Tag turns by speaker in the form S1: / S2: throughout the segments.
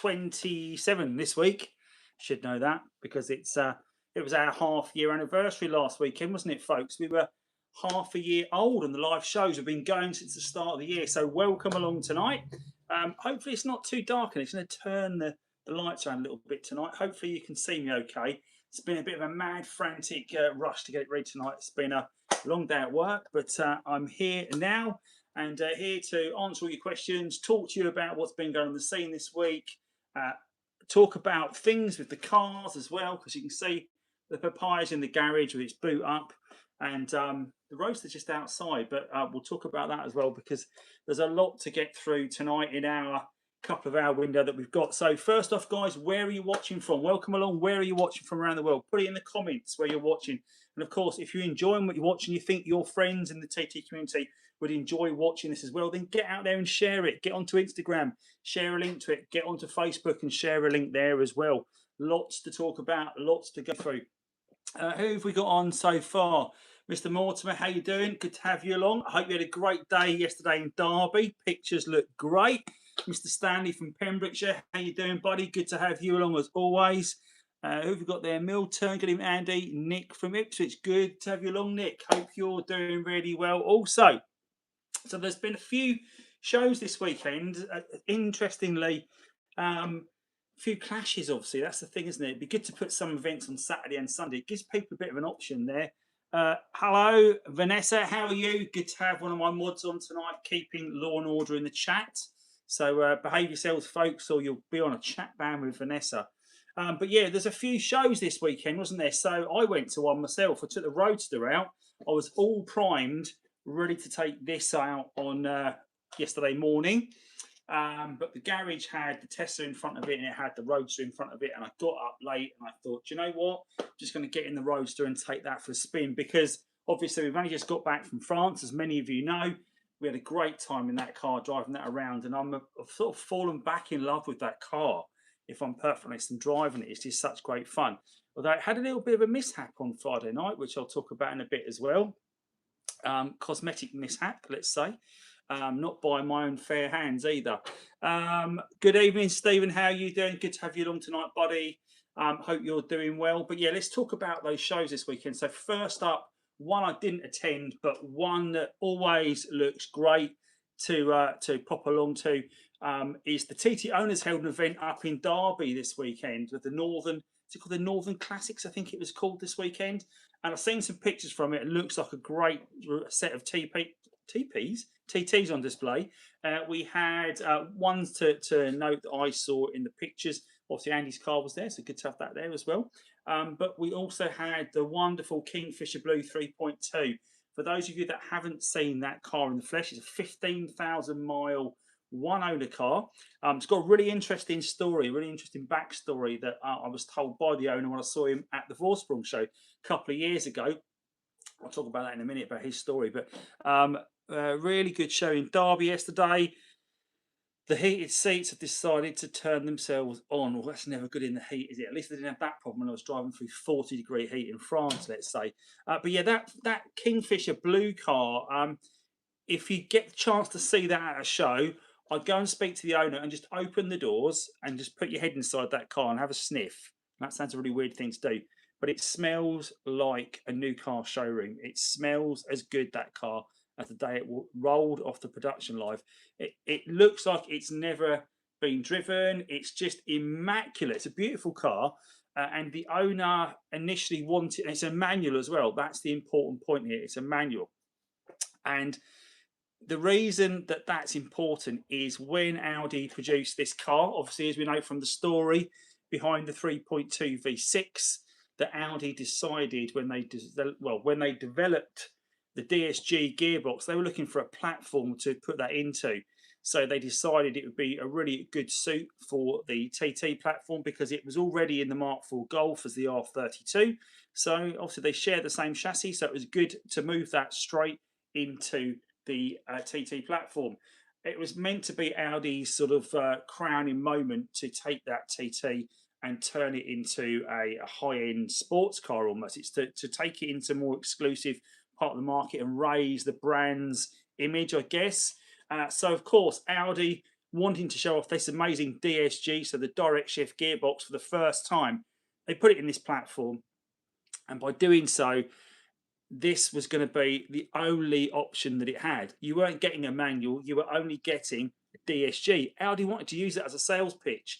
S1: 27 this week. Should know that because it was our half-year anniversary last weekend, wasn't it, folks? We were half a year old, and the live shows have been going since the start of the year. So welcome along tonight. Hopefully it's not too dark, and it's going to turn the lights around a little bit tonight. Hopefully you can see me okay. It's been a bit of a mad, frantic rush to get it ready tonight. It's been a long day at work, but I'm here now and here to answer all your questions, talk to you about what's been going on the scene this week, talk about things with the cars as well, because you can see the papayas in the garage with its boot up, and the roaster's just outside, but we'll talk about that as well because there's a lot to get through tonight in our couple of hour window that we've got. So first off, guys, where are you watching from? Welcome along. Where are you watching from around the world? Put it in the comments where you're watching. And of course, if you're enjoying what you're watching, you think your friends in the TT community would enjoy watching this as well, then get out there and share it. Get onto Instagram, share a link to it. Get onto Facebook and share a link there as well. Lots to talk about, lots to go through. Who have we got on so far? Mr. Mortimer, how you doing? Good to have you along. I hope you had a great day yesterday in Derby. Pictures look great. Mr. Stanley from Pembrokeshire, how you doing, buddy? Good to have you along as always. Who have we got there? Milton, good evening, Andy. Nick from Ipswich, good to have you along, Nick. Hope you're doing really well also. So there's been a few shows this weekend. Interestingly, a few clashes, obviously. That's the thing, isn't it? It'd be good to put some events on Saturday and Sunday. It gives people a bit of an option there. Hello, Vanessa. How are you? Good to have one of my mods on tonight, keeping law and order in the chat. So behave yourselves, folks, or you'll be on a chat ban with Vanessa. But yeah, there's a few shows this weekend, wasn't there? So I went to one myself. I took the Roadster out. I was all primed, ready to take this out on yesterday morning. But the garage had the Tesla in front of it and it had the Roadster in front of it. And I got up late and I thought, you know what? I'm just going to get in the Roadster and take that for a spin because obviously we've only just got back from France, as many of you know. We had a great time in that car, driving that around, and I've sort of fallen back in love with that car, if I'm perfectly honest, and driving it. It's just such great fun. Although it had a little bit of a mishap on Friday night, which I'll talk about in a bit as well. Cosmetic mishap, let's say. Not by my own fair hands either. Good evening, Stephen. How are you doing? Good to have you along tonight, buddy. Hope you're doing well. But yeah, let's talk about those shows this weekend. So first up, one I didn't attend, but one that always looks great to pop along to is the TT Owners held an event up in Derby this weekend with the Northern. Is it called the Northern Classics? I think it was called this weekend. And I've seen some pictures from it. It looks like a great set of TTs on display. We had ones to note that I saw in the pictures. Obviously, Andy's car was there, so good to have that there as well. But we also had the wonderful Kingfisher Blue 3.2. For those of you that haven't seen that car in the flesh, it's a 15,000 mile one owner car. It's got a really interesting story, really interesting backstory that I was told by the owner when I saw him at the Vorsprung show a couple of years ago. I'll talk about that in a minute, about his story. But really good show in Derby yesterday. The heated seats have decided to turn themselves on. Well, that's never good in the heat, is it? At least they didn't have that problem when I was driving through 40-degree heat in France, let's say. But yeah, that Kingfisher blue car, if you get the chance to see that at a show, I'd go and speak to the owner and just open the doors and just put your head inside that car and have a sniff. That sounds a really weird thing to do, but it smells like a new car showroom. It smells as good, that car, as the day it rolled off the production line. It looks like it's never been driven. It's just immaculate. It's a beautiful car. And the owner initially wanted, it's a manual as well. That's the important point here. It's a manual. And the reason that that's important is when Audi produced this car, obviously, as we know from the story behind the 3.2 V6, that Audi decided when they developed the DSG gearbox, they were looking for a platform to put that into. So they decided it would be a really good suit for the TT platform because it was already in the Mark IV Golf as the R32. So obviously they share the same chassis, so it was good to move that straight into the TT platform. It was meant to be Audi's sort of crowning moment to take that TT and turn it into a high-end sports car almost. It's to take it into more exclusive part of the market and raise the brand's image, I guess. So, of course, Audi wanting to show off this amazing DSG, so the direct shift gearbox, for the first time. They put it in this platform, and by doing so, this was going to be the only option that it had. You weren't getting a manual, you were only getting a DSG. Audi wanted to use it as a sales pitch.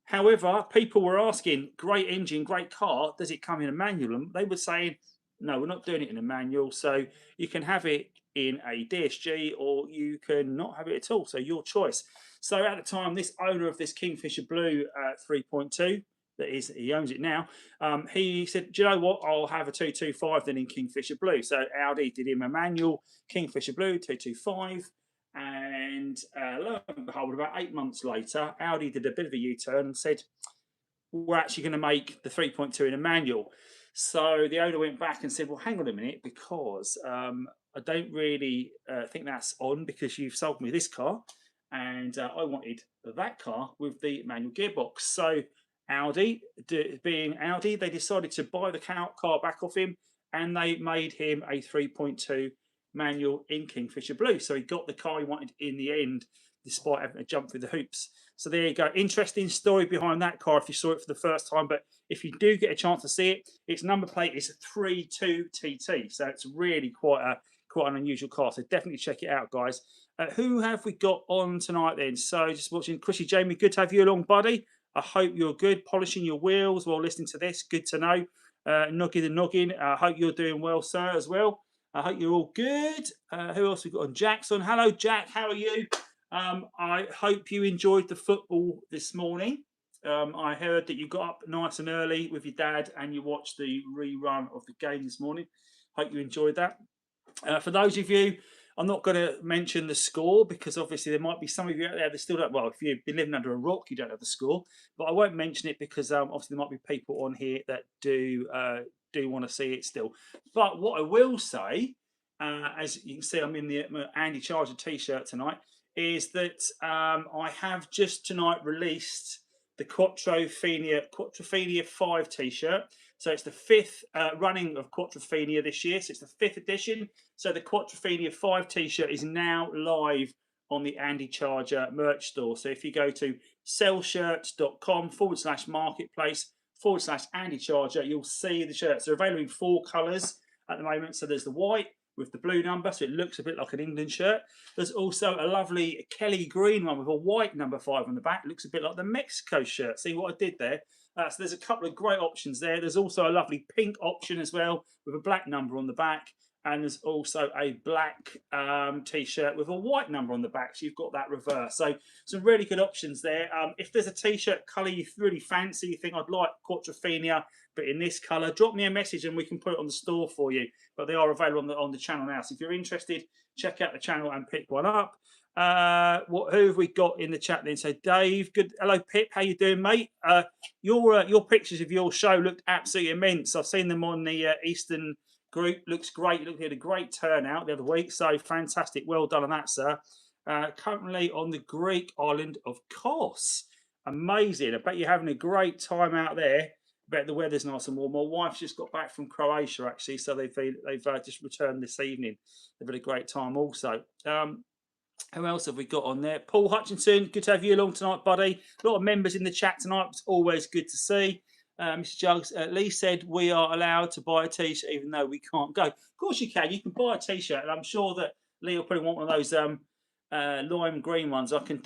S1: However, people were asking, great engine, great car, does it come in a manual? And they were saying, no, we're not doing it in a manual. So you can have it in a DSG or you can not have it at all. So your choice. So at the time, this owner of this Kingfisher Blue 3.2, that is, he owns it now, he said, do you know what, I'll have a 225 then in Kingfisher Blue. So Audi did him a manual Kingfisher Blue 225. And lo and behold, about 8 months later, Audi did a bit of a U-turn and said, we're actually going to make the 3.2 in a manual. So the owner went back and said, well, hang on a minute, because I don't really think that's on, because you've sold me this car and I wanted that car with the manual gearbox. So Audi, being Audi, they decided to buy the car back off him, and they made him a 3.2 manual in Kingfisher Blue. So he got the car he wanted in the end, despite having to jump through the hoops. So there you go. Interesting story behind that car if you saw it for the first time. But if you do get a chance to see it, its number plate is 32 TT. So it's really quite an unusual car. So definitely check it out, guys. Who have we got on tonight then? So just watching Chrissy Jamie, good to have you along, buddy. I hope you're good, polishing your wheels while listening to this. Good to know. Noggy the Noggin, I hope you're doing well, sir, as well. I hope you're all good. Who else we got on? Jackson. Hello, Jack. How are you? I hope you enjoyed the football this morning. I heard that you got up nice and early with your dad and you watched the rerun of the game this morning. Hope you enjoyed that. For those of you, I'm not going to mention the score, because obviously there might be some of you out there that still don't. Well, if you've been living under a rock, you don't have the score. But I won't mention it because obviously there might be people on here that do want to see it still. But what I will say, as you can see, I'm in the Andy Charger t-shirt tonight, is that I have just tonight released the Quattrophenia 5 t-shirt. So it's the 5th running of Quattrophenia this year. So it's the 5th edition. So the Quattrophenia 5 t-shirt is now live on the Andy Charger merch store. So if you go to sellshirts.com/marketplace/Andy Charger, you'll see the shirts. They're available in 4 colours at the moment. So there's the white with the blue number, so it looks a bit like an England shirt. There's also a lovely Kelly green one with a white number 5 on the back. It looks a bit like the Mexico shirt. See what I did there? So there's a couple of great options there. There's also a lovely pink option as well with a black number on the back. And there's also a black t-shirt with a white number on the back. So you've got that reverse. So some really good options there. If there's a t-shirt colour you really fancy, you think I'd like Quattrophenia, but in this colour, drop me a message and we can put it on the store for you. But they are available on the channel now. So if you're interested, check out the channel and pick one up. Who have we got in the chat then? So Dave, good. Hello Pip, how you doing, mate? Your pictures of your show looked absolutely immense. I've seen them on the Eastern group. Looks great. You had a great turnout the other week, so fantastic. Well done on that, sir. Currently on the Greek island of Kos. Amazing. I bet you're having a great time out there. I bet the weather's nice and warm. My wife's just got back from Croatia, actually, so they've just returned this evening. They've had a great time also. Who else have we got on there? Paul Hutchinson, good to have you along tonight, buddy. A lot of members in the chat tonight. It's always good to see. Mr. Jugs, Lee said we are allowed to buy a t-shirt even though we can't go. Of course you can. You can buy a t-shirt, and I'm sure that Lee will probably want one of those lime green ones. I can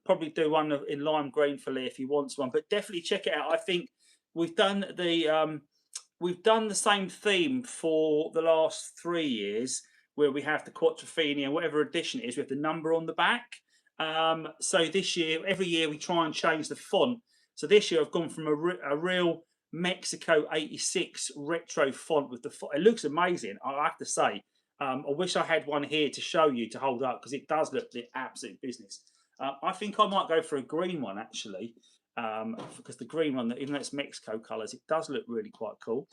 S1: probably do one in lime green for Lee if he wants one. But definitely check it out. I think we've done the same theme for the last 3 years, where we have the Quattrophenia, whatever edition it is, with the number on the back. So this year, every year we try and change the font. So this year I've gone from a real Mexico 86 retro font with the font. It looks amazing, I have to say. I wish I had one here to show you to hold up, because it does look the absolute business. I think I might go for a green one, actually, because the green one, even though it's Mexico colours, it does look really quite cool.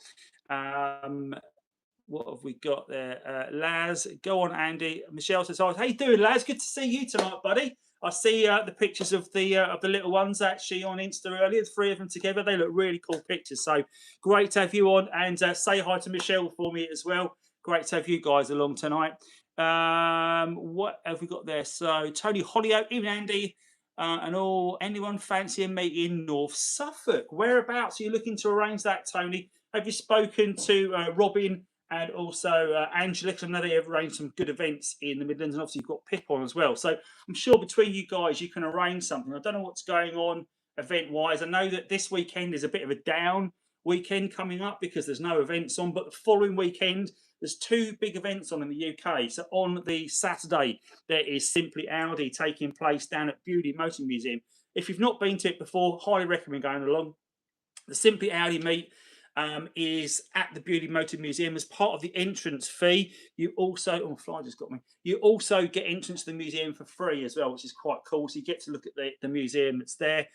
S1: What have we got there? Laz, go on, Andy. Michelle says, "Oh, how you doing, Laz? Good to see you tonight, buddy." I see the pictures of the little ones actually on Insta earlier. The 3 of them together. They look really cool pictures. So great to have you on, and say hi to Michelle for me as well. Great to have you guys along tonight. What have we got there? So Tony Hollyoak, even Andy. and all. Anyone fancy a meet in North Suffolk? Whereabouts are you looking to arrange that, Tony? Have you spoken to Robin and also Angela? Because I know they have arranged some good events in the Midlands, and obviously you've got Pip on as well. So I'm sure between you guys you can arrange something. I don't know what's going on event-wise. I know that this weekend is a bit of a down weekend coming up because there's no events on, but the following weekend there's two big events on in the UK. So on the Saturday there is Simply Audi taking place down at Beauty Motor Museum. If you've not been to it before, highly recommend going along. The Simply Audi meet is at the Beauty Motor Museum as part of the entrance fee. You also, oh, fly just got me. You also get entrance to the museum for free as well, which is quite cool. So you get to look at the museum that's there.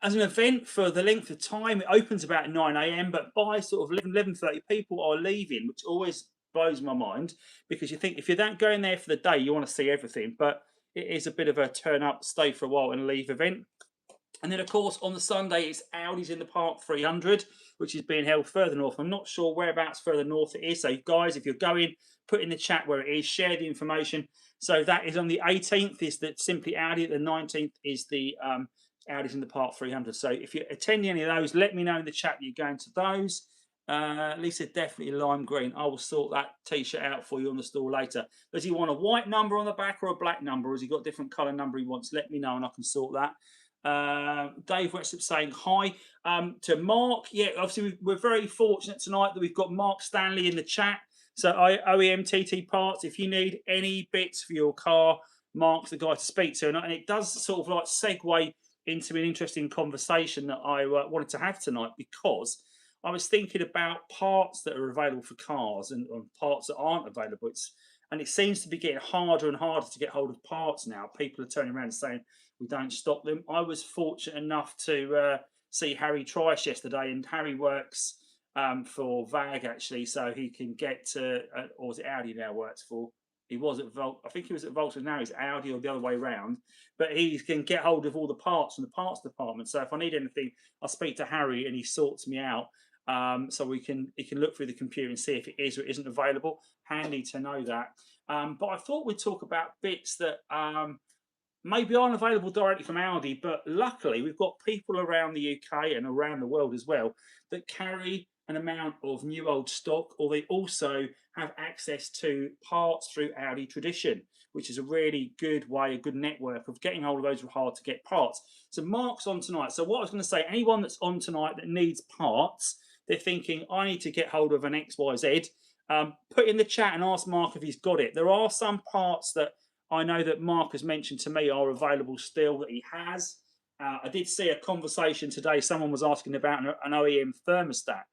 S1: As an event for the length of time, it opens about 9 a.m. But by sort of 11:30, people are leaving, which always blows my mind because you think if you're not going there for the day, you want to see everything. But it is a bit of a turn up, stay for a while, and leave event. And then, of course, on the Sunday, it's Audi's in the Park 300, which is being held further north. I'm not sure whereabouts further north it is. So, guys, if you're going, put in the chat where it is, share the information. So that is on the 18th, is the Simply Audi. The 19th is the Audi's in the Park 300. So if you're attending any of those, let me know in the chat that you're going to those. Lisa, definitely lime green. I will sort that T-shirt out for you on the store later. Does he want a white number on the back or a black number? Or has he got a different colour number he wants? Let me know and I can sort that. Dave Westop saying hi to Mark. Yeah, obviously we're very fortunate tonight that we've got Mark Stanley in the chat. So OEM TT parts, if you need any bits for your car, Mark's the guy to speak to. And it does sort of like segue into an interesting conversation that I wanted to have tonight, because I was thinking about parts that are available for cars and parts that aren't available. And it seems to be getting harder and harder to get hold of parts now. People are turning around and saying we don't stock them. I was fortunate enough to see Harry Trice yesterday, and Harry works for VAG actually, so he can get to, or is it Audi now works for? He was at Volt. I think he was at Volta. Now he's Audi, or the other way around. But he can get hold of all the parts from the parts department. So if I need anything, I'll speak to Harry, and he sorts me out. So he can look through the computer and see if it is or isn't available. Handy to know that. But I thought we'd talk about bits that maybe aren't available directly from Audi, but luckily we've got people around the UK and around the world as well that carry an amount of new old stock, or they also have access to parts through Audi Tradition, which is a really good way, a good network of getting hold of those hard to get parts. So Mark's on tonight. So what I was going to say, anyone that's on tonight that needs parts, they're thinking, I need to get hold of an XYZ, put in the chat and ask Mark if he's got it. There are some parts that I know that Mark has mentioned to me are available still that he has. I did see a conversation today. Someone was asking about an OEM thermostat.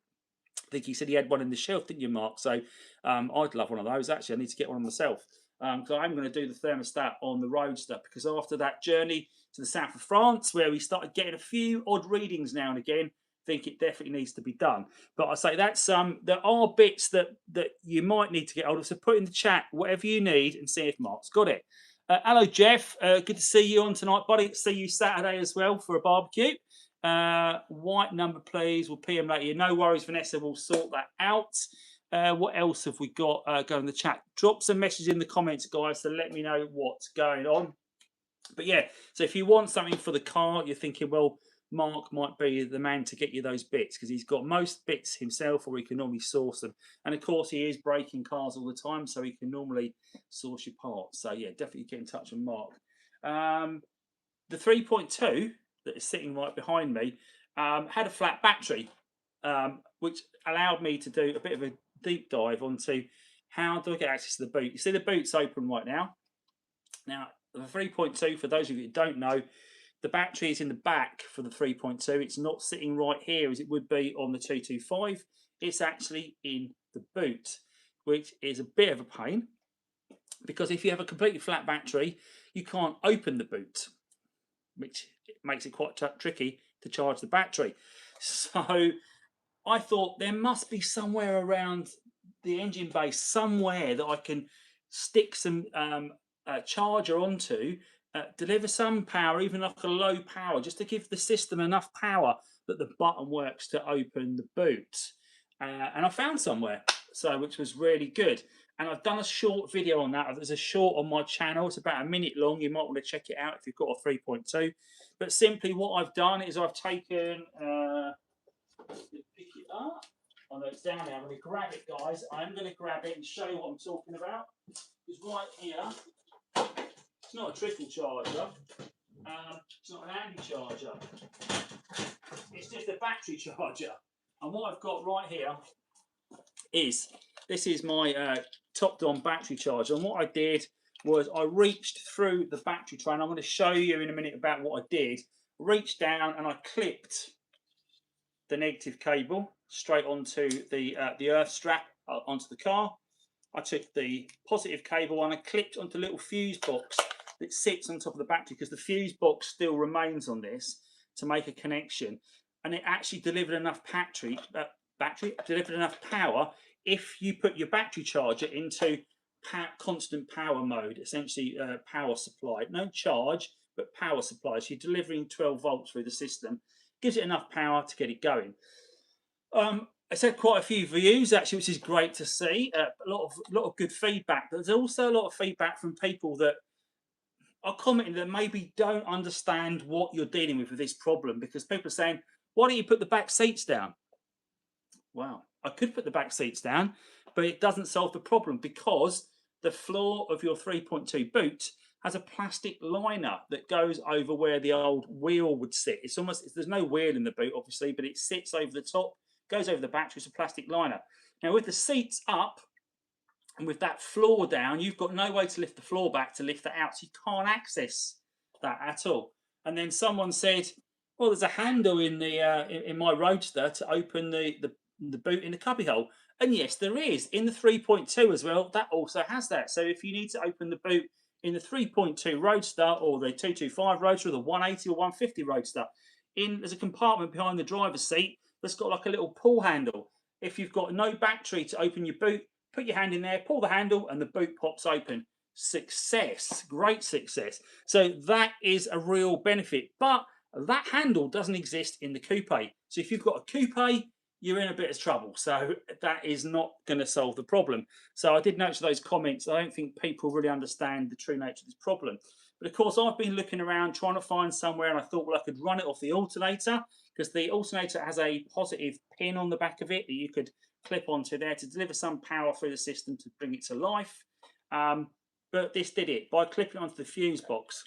S1: I think he said he had one in the shelf, didn't you, Mark? So I'd love one of those. Actually, I need to get one myself, because I'm going to do the thermostat on the Roadster, because after that journey to the south of France, where we started getting a few odd readings now and again, I think it definitely needs to be done. But I say that's there are bits that you might need to get hold of. So put in the chat whatever you need and see if Mark's got it. Hello, Jeff. Good to see you on tonight, buddy. See you Saturday as well for a barbecue. White number, please. We'll PM later. No worries, Vanessa. We'll sort that out. What else have we got going in the chat? Drop some message in the comments, guys, to let me know what's going on. But yeah, so if you want something for the car, you're thinking, well, Mark might be the man to get you those bits, because he's got most bits himself, or he can normally source them. And of course, he is breaking cars all the time, so he can normally source your parts. So yeah, definitely get in touch with Mark. The 3.2 that is sitting right behind me had a flat battery, which allowed me to do a bit of a deep dive onto how do I get access to the boot. You see the boot's open right now. Now, the 3.2, for those of you who don't know, the battery is in the back for the 3.2. It's not sitting right here as it would be on the 225. It's actually in the boot, which is a bit of a pain, because if you have a completely flat battery, you can't open the boot, which makes it quite tricky to charge the battery. So I thought there must be somewhere around the engine base, somewhere that I can stick some charger onto, deliver some power, even like a low power, just to give the system enough power that the button works to open the boot. And I found somewhere, so which was really good. And I've done a short video on that. There's a short on my channel. It's about a minute long. You might want to check it out if you've got a 3.2. But simply what I've done is I've taken, pick it up. I know it's down there. I'm going to grab it, guys. I'm going to grab it and show you what I'm talking about. Because right here, it's not a trickle charger. It's not an Audi charger. It's just a battery charger. And what I've got right here is, this is my topped-on battery charger. And what I did was I reached through the battery tray, and I'm going to show you in a minute about what I did. Reached down and I clipped the negative cable straight onto the earth strap onto the car. I took the positive cable and I clipped onto a little fuse box that sits on top of the battery, because the fuse box still remains on this to make a connection, and it actually delivered enough delivered enough power. If you put your battery charger into constant power mode, essentially power supply, no charge but power supply, so you're delivering 12 volts through the system, gives it enough power to get it going. It's had quite a few views actually, which is great to see. A lot of good feedback. But there's also a lot of feedback from people that are commenting that maybe don't understand what you're dealing with this problem, because people are saying, "Why don't you put the back seats down?" Well, I could put the back seats down, but it doesn't solve the problem, because the floor of your 3.2 boot has a plastic liner that goes over where the old wheel would sit. It's almost, there's no wheel in the boot, obviously, but it sits over the top, goes over the battery. It's a plastic liner. Now, with the seats up and with that floor down, you've got no way to lift the floor back to lift that out, so you can't access that at all. And then someone said, "Well, there's a handle in the in my Roadster to open the boot in the cubbyhole." And yes, there is in the 3.2 as well. That also has that. So if you need to open the boot in the 3.2 Roadster or the 225 Roadster or the 180 or 150 Roadster, there's a compartment behind the driver's seat that's got like a little pull handle. If you've got no battery to open your boot, put your hand in there, pull the handle, and the boot pops open. Success, great success. So that is a real benefit. But that handle doesn't exist in the coupe. So if you've got a coupe, you're in a bit of trouble. So that is not going to solve the problem. So I did notice those comments. I don't think people really understand the true nature of this problem. But of course, I've been looking around trying to find somewhere, and I thought, well, I could run it off the alternator, because the alternator has a positive pin on the back of it that you could clip onto there to deliver some power through the system to bring it to life. But this did it by clipping onto the fuse box.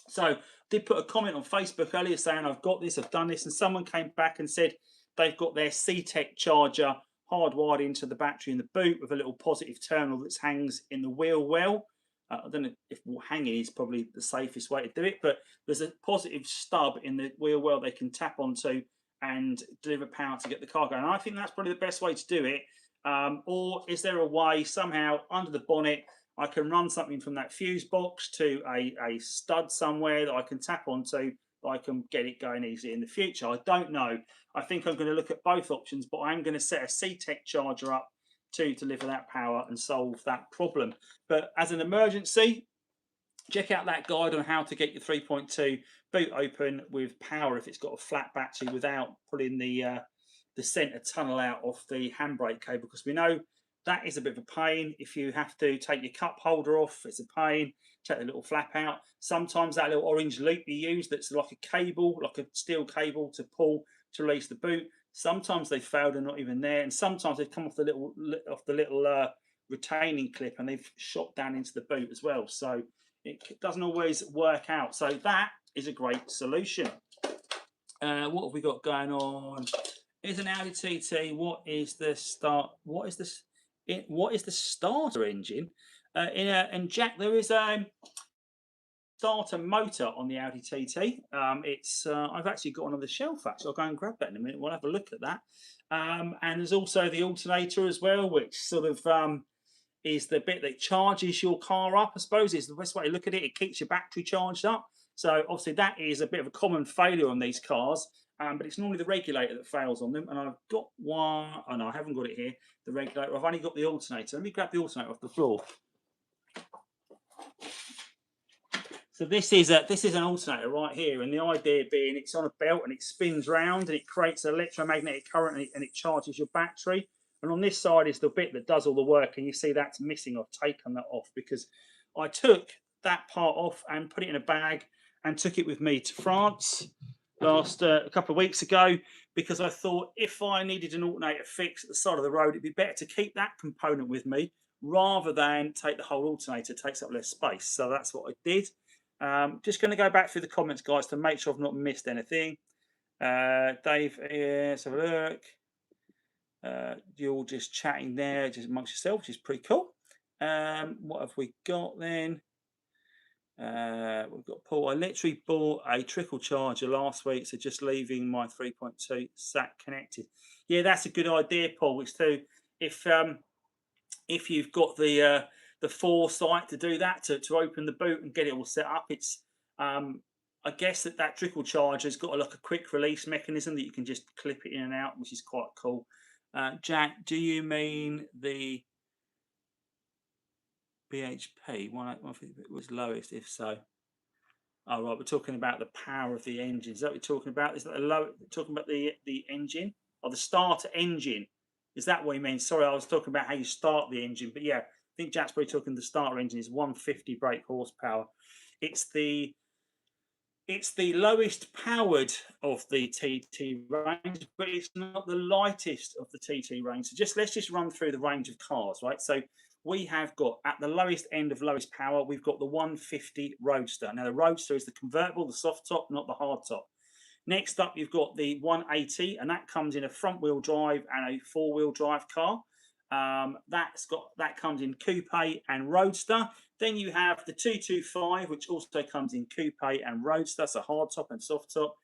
S1: So I did put a comment on Facebook earlier saying, "I've got this, I've done this," and someone came back and said they've got their C-Tech charger hardwired into the battery in the boot with a little positive terminal that hangs in the wheel well. I don't know if hanging is probably the safest way to do it, but there's a positive stub in the wheel well they can tap onto and deliver power to get the car going. And I think that's probably the best way to do it. Or is there a way somehow under the bonnet I can run something from that fuse box to a stud somewhere that I can tap onto, that I can get it going easily in the future? I don't know. I think I'm going to look at both options, but I'm going to set a C-Tech charger up to deliver that power and solve that problem. But as an emergency, check out that guide on how to get your 3.2 boot open with power if it's got a flat battery, without pulling the centre tunnel out of the handbrake cable, because we know that is a bit of a pain. If you have to take your cup holder off, it's a pain. Take the little flap out. Sometimes that little orange loop you use, that's like a cable, like a steel cable to pull to release the boot, sometimes they failed and not even there, and sometimes they've come off the little retaining clip and they've shot down into the boot as well. So it doesn't always work out. So that is a great solution. What have we got going on? Here's an Audi TT. What is the start? What is this? What is the starter engine? And Jack, there is a starter motor on the Audi TT. It's I've actually got one on the shelf. Actually, I'll go and grab that in a minute. We'll have a look at that. And there's also the alternator as well, which sort of is the bit that charges your car up. I suppose is the best way to look at it. It keeps your battery charged up. So obviously that is a bit of a common failure on these cars. But it's normally the regulator that fails on them. And I've got one. Oh no, I haven't got it here. The regulator. I've only got the alternator. Let me grab the alternator off the floor. So this is an alternator right here, and the idea being it's on a belt and it spins round and it creates an electromagnetic current and it charges your battery and on this side is the bit that does all the work, and you see that's missing. I've taken that off because I took that part off and put it in a bag and took it with me to France last a couple of weeks ago, because I thought if I needed an alternator fix at the side of the road, it'd be better to keep that component with me rather than take the whole alternator. It takes up less space. So that's what I did. Just going to go back through the comments, guys, to make sure I've not missed anything. Dave, let's have a look. You're all just chatting there, just amongst yourself, which is pretty cool. What have we got then? We've got Paul. I literally bought a trickle charger last week, so just leaving my 3.2 sat connected. Yeah, that's a good idea, Paul. It's too if you've got the foresight to do that, to open the boot and get it all set up. It's I guess that trickle charger's got like a quick release mechanism that you can just clip it in and out, which is quite cool. Jack, do you mean the BHP 150 was lowest? If so, oh right, we're talking about the power of the engine. Is that what we're talking about? Is that the low? Talking about the engine or the starter engine? Is that what you mean? Sorry, I was talking about how you start the engine, but yeah, I think Jack's probably talking the starter engine is 150 brake horsepower. It's the lowest powered of the TT range, but it's not the lightest of the TT range. So let's just run through the range of cars, right? So we have got at the lowest end of lowest power, we've got the 150 Roadster. Now the Roadster is the convertible, the soft top, not the hard top. Next up, you've got the 180, and that comes in a front wheel drive and a four wheel drive car. That comes in coupe and roadster. Then you have the 225, which also comes in coupe and roadster, so hard top and soft top.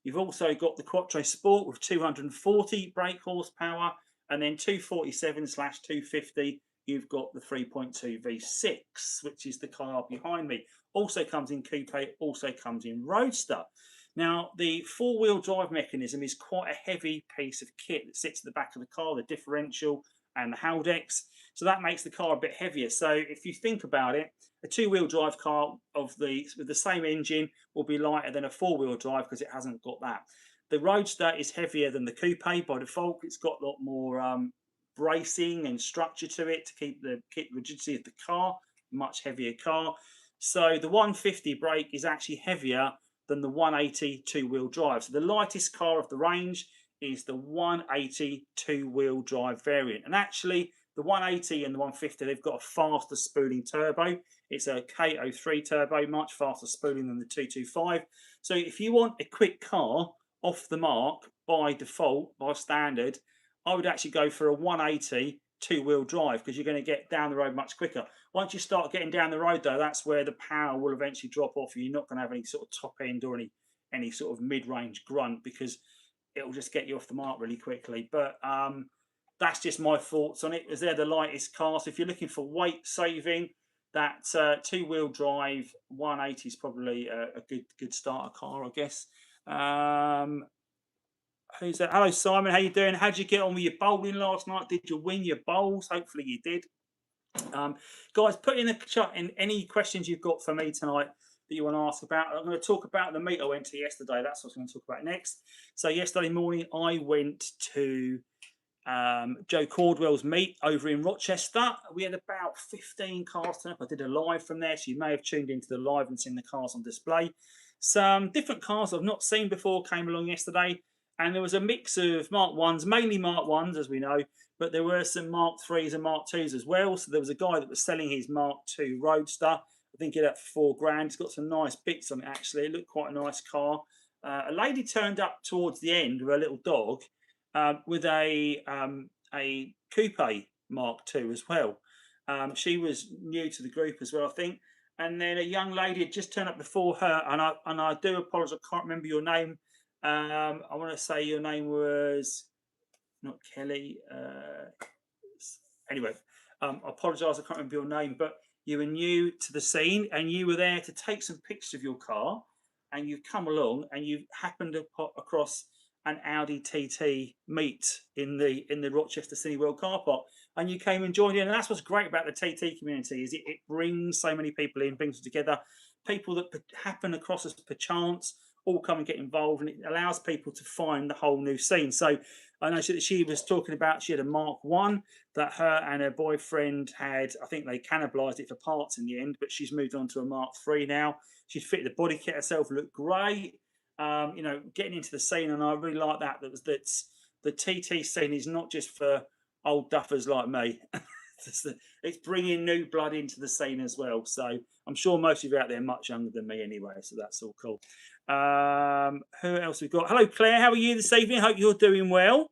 S1: You've also got the Quattro Sport with 240 brake horsepower, and then 247/250. You've got the 3.2 V6, which is the car behind me. Also comes in coupe, also comes in roadster. Now, the four-wheel drive mechanism is quite a heavy piece of kit that sits at the back of the car, the differential and the Haldex. So that makes the car a bit heavier. So if you think about it, a two-wheel drive car with the same engine will be lighter than a four-wheel drive because it hasn't got that. The Roadster is heavier than the coupe by default. It's got a lot more bracing and structure to it to keep the rigidity of the car, much heavier car. So the 150 brake is actually heavier than the 180 two-wheel drive. So the lightest car of the range is the 180 two-wheel drive variant. And actually, the 180 and the 150, they've got a faster spooling turbo. It's a KO3 turbo, much faster spooling than the 225. So if you want a quick car off the mark by default, by standard, I would actually go for a 180 two-wheel drive because you're going to get down the road much quicker. Once you start getting down the road, though, that's where the power will eventually drop off. You're not going to have any sort of top end or any sort of mid-range grunt because it'll just get you off the mark really quickly. But that's just my thoughts on it, as they're the lightest car. So if you're looking for weight saving, that two-wheel drive 180 is probably a good starter car, I guess. Who's that? Hello, Simon. How you doing? How'd you get on with your bowling last night? Did you win your bowls? Hopefully you did. Guys, put in the chat in any questions you've got for me tonight that you want to ask about. I'm going to talk about the meet I went to yesterday. That's what I'm going to talk about next. So yesterday morning, I went to Joe Cordwell's meet over in Rochester. We had about 15 cars turn up. I did a live from there, so you may have tuned into the live and seen the cars on display. Some different cars I've not seen before came along yesterday, and there was a mix of Mark 1s, mainly Mark 1s, as we know, but there were some Mark 3s and Mark 2s as well. So there was a guy that was selling his Mark 2 Roadster. I think it had for $4,000. It's got some nice bits on it, actually. It looked quite a nice car. A lady turned up towards the end with a little dog with a coupe Mark II as well. She was new to the group as well, I think. And then a young lady had just turned up before her, and I do apologise, I can't remember your name. I want to say your name was not Kelly. Anyway, I apologise, I can't remember your name, but you were new to the scene and you were there to take some pictures of your car, and you've come along and you've happened to pop across an Audi TT meet in the Rochester City World car park, and you came and joined in. And that's what's great about the TT community, is it brings so many people in, brings them together, people that happen across us per chance, all come and get involved, and it allows people to find the whole new scene. So I know she was talking about she had a Mark 1 that her and her boyfriend had. I think they cannibalised it for parts in the end, but she's moved on to a Mark 3 now. She's fitted the body kit herself, looked great. You know, getting into the scene, and I really like that. That's the TT scene is not just for old duffers like me. It's bringing new blood into the scene as well. So I'm sure most of you out there are much younger than me anyway. So that's all cool. Who else we've got? Hello, Claire. How are you this evening? Hope you're doing well.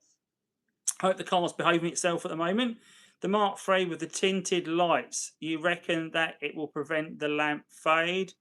S1: Hope the car's behaving itself at the moment. The Mark III with the tinted lights. You reckon that it will prevent the lamp fade?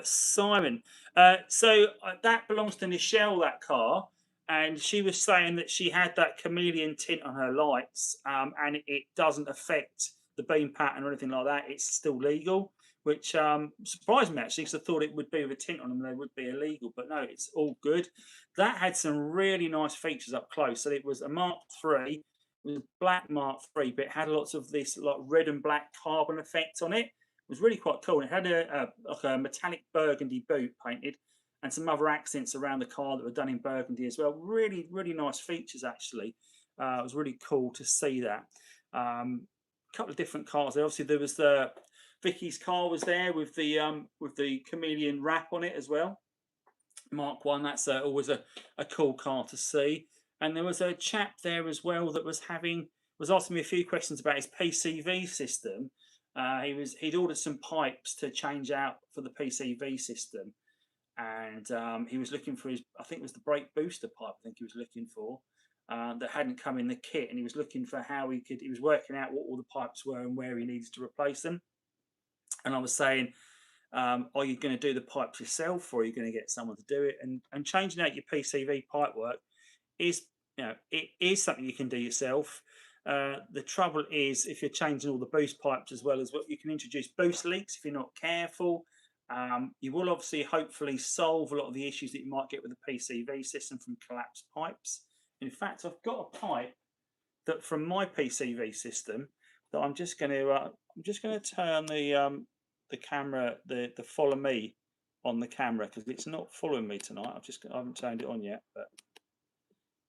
S1: Simon. That belongs to Michelle, that car, and she was saying that she had that chameleon tint on her lights, and it doesn't affect the beam pattern or anything like that. It's still legal, which surprised me actually, because I thought it would be with a tint on them, they would be illegal, but no, it's all good. That had some really nice features up close. So it was a Mark III, it was a black Mark III, but it had lots of this like red and black carbon effect on it. It was really quite cool. It had like a metallic burgundy boot painted and some other accents around the car that were done in burgundy as well. Really, really nice features actually. It was really cool to see that. A couple of different cars there. Obviously, there was the Vicky's car was there with the chameleon wrap on it as well. Mark 1. That's always a cool car to see. And there was a chap there as well that was asking me a few questions about his PCV system. He'd ordered some pipes to change out for the PCV system, and he was looking for I think it was the brake booster pipe. I think he was looking for that hadn't come in the kit, and he was looking for how he could. He was working out what all the pipes were and where he needed to replace them. And I was saying, are you going to do the pipes yourself, or are you going to get someone to do it? And changing out your PCV pipework is, it is something you can do yourself. The trouble is, if you're changing all the boost pipes as well as what you can introduce boost leaks if you're not careful. You will obviously hopefully solve a lot of the issues that you might get with the PCV system from collapsed pipes. In fact, I've got a pipe that from my PCV system that I'm just going to turn the camera, the follow me on the camera, because it's not following me tonight. I haven't turned it on yet, but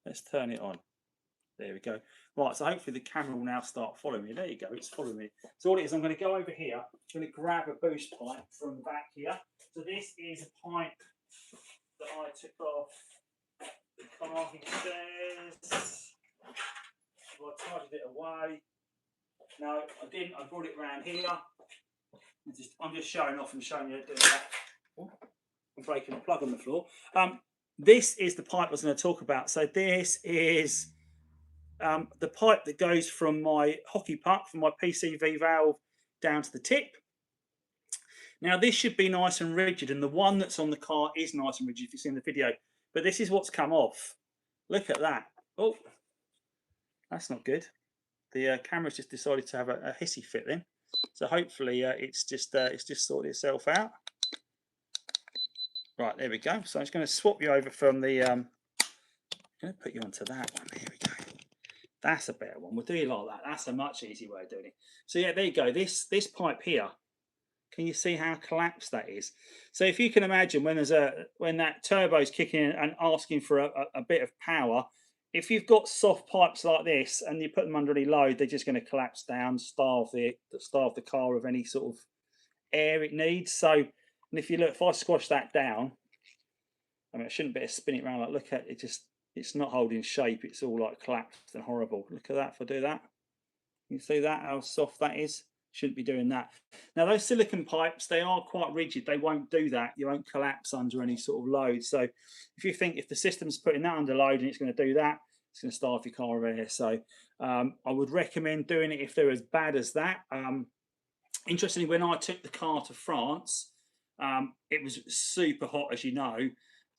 S1: let's turn it on. There we go. Right, so hopefully the camera will now start following me. There you go, it's following me. So what it is, I'm going to go over here. I'm going to grab a boost pipe from the back here. So this is a pipe that I took off the car, he says. Well, I tidied it away. No, I didn't. I brought it around here. I'm just showing off and showing you doing that. Oh, I'm breaking a plug on the floor. This is the pipe I was going to talk about. So this is the pipe that goes from my hockey puck, from my PCV valve down to the tip. Now this should be nice and rigid, and the one that's on the car is nice and rigid if you've seen the video. But this is what's come off. Look at that. Oh, that's not good. The camera's just decided to have a hissy fit then. So hopefully it's just sorted itself out. Right, there we go. So I'm just going to swap you over from the. I'm going to put you onto that one. There we go. That's a better one. We'll do it like that. That's a much easier way of doing it. So yeah, there you go. This pipe here. Can you see how collapsed that is? So if you can imagine when that turbo's kicking in and asking for a bit of power, if you've got soft pipes like this and you put them under any load, they're just going to collapse down, starve the car of any sort of air it needs. So, and if you look, if I squash that down, I mean, I shouldn't be able to spin it around. Like, look at it, it's not holding shape. It's all like collapsed and horrible. Look at that. If I do that, you see that how soft that is. Shouldn't be doing that. Now those silicon pipes, they are quite rigid. They won't do that. You won't collapse under any sort of load. So if you think if the system's putting that under load and it's going to do that, it's going to starve your car of air. So I would recommend doing it if they're as bad as that. Interestingly, when I took the car to France, it was super hot, as you know,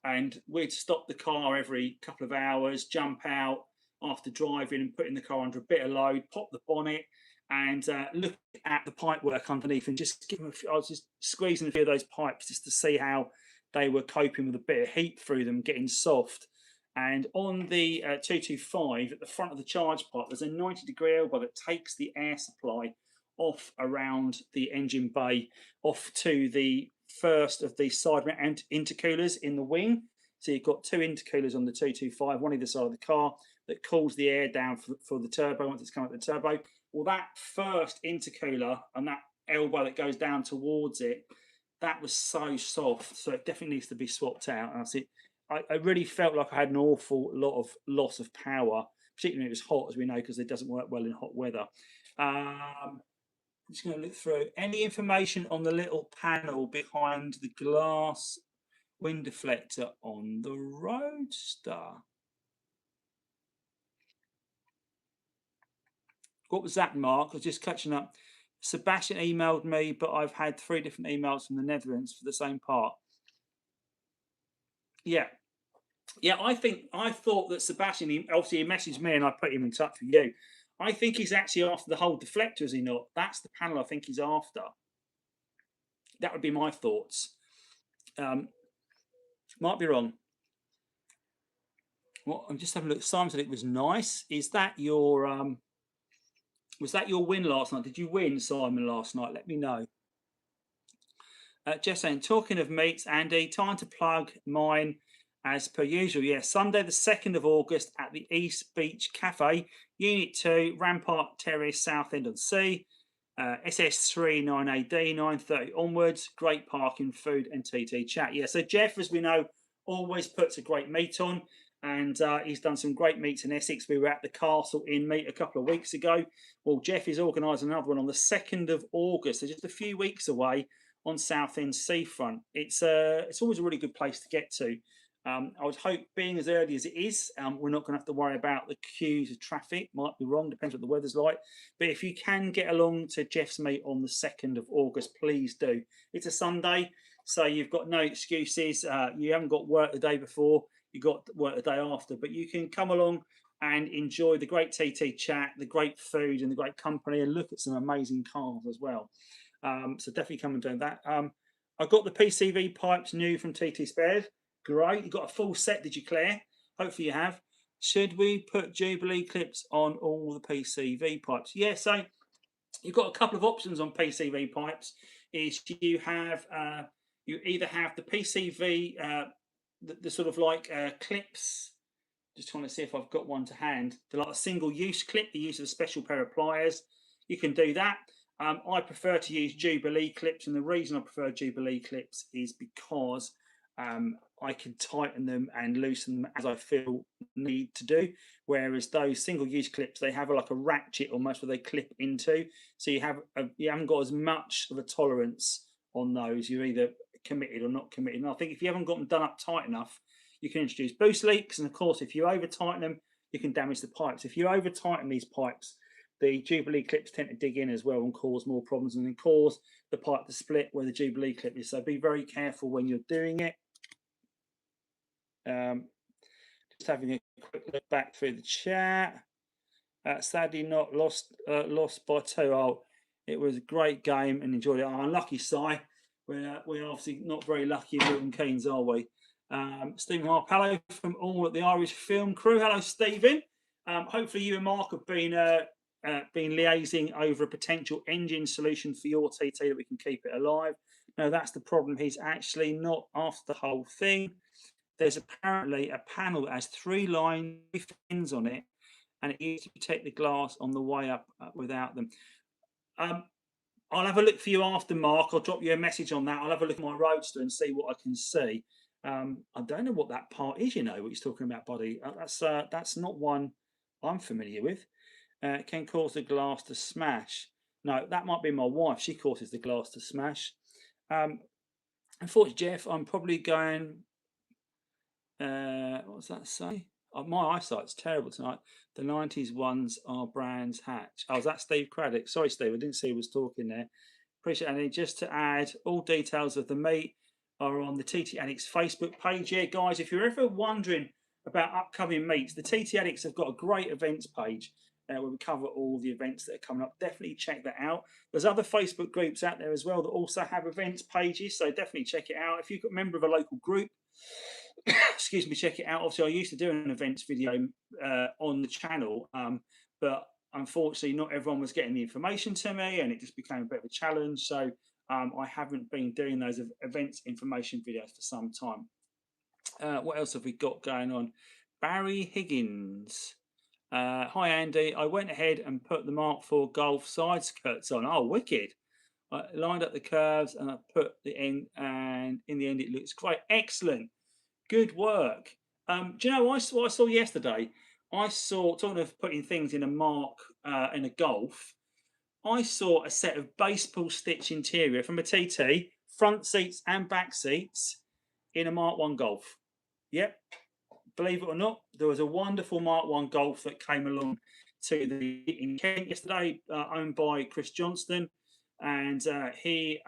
S1: and we'd stop the car every couple of hours, jump out after driving and putting the car under a bit of load, pop the bonnet, and look at the pipe work underneath, and just give them I was just squeezing a few of those pipes just to see how they were coping with a bit of heat through them, getting soft. And on the 225 at the front of the charge pipe, there's a 90-degree elbow that takes the air supply off around the engine bay, off to the first of the side mount intercoolers in the wing. So you've got 2 intercoolers on the 225, one either side of the car, that cools the air down for the turbo once it's come out the turbo. Well, that first intercooler and that elbow that goes down towards it, that was so soft, so it definitely needs to be swapped out. And I really felt like I had an awful lot of loss of power, particularly when it was hot, as we know, because it doesn't work well in hot weather. I'm just going to look through any information on the little panel behind the glass wind deflector on the Roadster. What was that, Mark? I was just catching up. Sebastian emailed me, but I've had 3 different emails from the Netherlands for the same part. Yeah. I thought that Sebastian, obviously he messaged me and I put him in touch with you. I think he's actually after the whole deflector, is he not? That's the panel I think he's after. That would be my thoughts. Might be wrong. Well, I'm just having a look. Simon said it was nice. Is that your was that your win last night? Did you win, Simon, last night? Let me know. Just saying, talking of meets, Andy, time to plug mine as per usual. Yeah, Sunday the 2nd of August at the East Beach Cafe, Unit 2, Rampart Terrace, Southend-on-Sea, SS3 9AD, 9:30 onwards. Great parking, food and TT chat. Yeah, so Jeff, as we know, always puts a great meet on. And he's done some great meets in Essex. We were at the Castle Inn meet a couple of weeks ago. Well, Jeff is organising another one on the 2nd of August. So just a few weeks away on Southend Seafront. It's always a really good place to get to. I would hope, being as early as it is, we're not going to have to worry about the queues of traffic. Might be wrong, depends what the weather's like. But if you can get along to Jeff's meet on the 2nd of August, please do. It's a Sunday, so you've got no excuses. You haven't got work the day before. You got work the day after, but you can come along and enjoy the great TT chat, the great food and the great company, and look at some amazing cars as well. So definitely come and do that. I got the PCV pipes new from TT Spares. Great. You got a full set, did you, Claire? Hopefully you have. Should we put Jubilee clips on all the PCV pipes? Yeah, so you've got a couple of options on PCV pipes. Is you have you either have the PCV the sort of like clips. Just trying to see if I've got one to hand. They're like a single-use clip. The use of a special pair of pliers. You can do that. I prefer to use Jubilee clips, and the reason I prefer Jubilee clips is because I can tighten them and loosen them as I feel need to do. Whereas those single-use clips, they have like a ratchet almost where they clip into. So you haven't got as much of a tolerance on those. You're either committed or not committed. And I think if you haven't got them done up tight enough, you can introduce boost leaks. And of course, if you over tighten them, you can damage the pipes. If you over tighten these pipes, the Jubilee clips tend to dig in as well and cause more problems, and then cause the pipe to split where the Jubilee clip is. So be very careful when you're doing it. Just having a quick look back through the chat. Sadly not lost by 2. Oh, it was a great game and enjoyed it. Oh, unlucky, Si. We're obviously not very lucky in Milton Keynes, are we? Stephen Harp, hello from all at the Irish film crew. Hello, Stephen. Hopefully you and Mark have been liaising over a potential engine solution for your TT that we can keep it alive. No, that's the problem. He's actually not after the whole thing. There's apparently a panel that has 3 fins on it, and it used to protect the glass on the way up without them. I'll have a look for you after, Mark. I'll drop you a message on that. I'll have a look at my Roadster and see what I can see. I don't know what that part is, you know, what he's talking about, buddy. That's not one I'm familiar with. Can cause the glass to smash. No, that might be my wife. She causes the glass to smash. Unfortunately, Jeff, I'm probably going... what does that say? My eyesight's terrible tonight. The 90s ones are Brands Hatch. Oh, is that Steve Craddock? Sorry, Steve, I didn't see who was talking there. Appreciate it. Just to add, all details of the meet are on the TT Addicts Facebook page. Yeah, guys, if you're ever wondering about upcoming meets, the TT Addicts have got a great events page where we cover all the events that are coming up. Definitely check that out. There's other Facebook groups out there as well that also have events pages, so definitely check it out. If you're a member of a local group, excuse me, check it out. Obviously, I used to do an events video on the channel, but unfortunately, not everyone was getting the information to me, and it just became a bit of a challenge. So I haven't been doing those events information videos for some time. What else have we got going on? Barry Higgins. Hi Andy, I went ahead and put the Mark IV Golf side skirts on. Oh, wicked. I lined up the curves and I put the end, and in the end it looks great. Excellent. Good work. Do you know what I saw yesterday? I saw, talking of putting things in a Mark in a Golf, I saw a set of baseball stitch interior from a TT, front seats and back seats in a Mark 1 Golf. Yep, believe it or not, there was a wonderful Mark 1 Golf that came along to the in Kent yesterday, owned by Chris Johnston, and he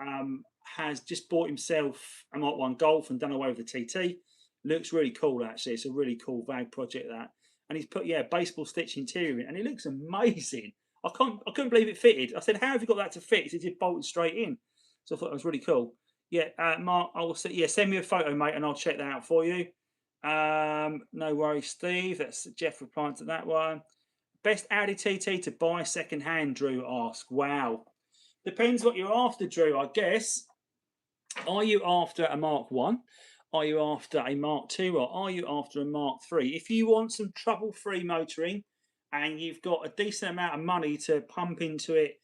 S1: has just bought himself a Mark 1 Golf and done away with the TT. Looks really cool, actually. It's a really cool VAG project, that. And he's put, yeah, baseball stitch interior in, and it looks amazing. I couldn't believe it fitted. I said, "How have you got that to fit?" He said, "It bolted straight in." So I thought it was really cool. Yeah, Mark, I will say, yeah, send me a photo, mate, and I'll check that out for you. No worries, Steve. That's Jeff replying to that one. Best Audi TT to buy second hand, Drew asks. Wow. Depends what you're after, Drew, I guess. Are you after a Mark 1? Are you after a Mark 2? Or are you after a Mark 3? If you want some trouble-free motoring and you've got a decent amount of money to pump into it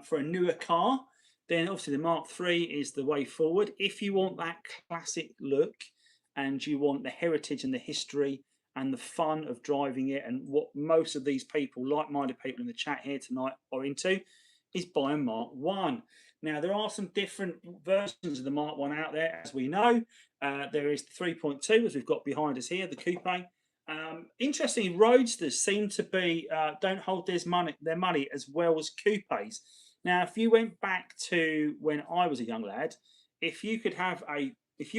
S1: for a newer car, then obviously the Mark 3 is the way forward. If you want that classic look and you want the heritage and the history and the fun of driving it, and what most of these people, like-minded people in the chat here tonight, are into, is buy a Mark 1. Now, there are some different versions of the Mark 1 out there, as we know. There is the 3.2, as we've got behind us here, the coupe. Interestingly, roadsters seem to be don't hold their money as well as coupes. Now, if you went back to when I was a young lad, if you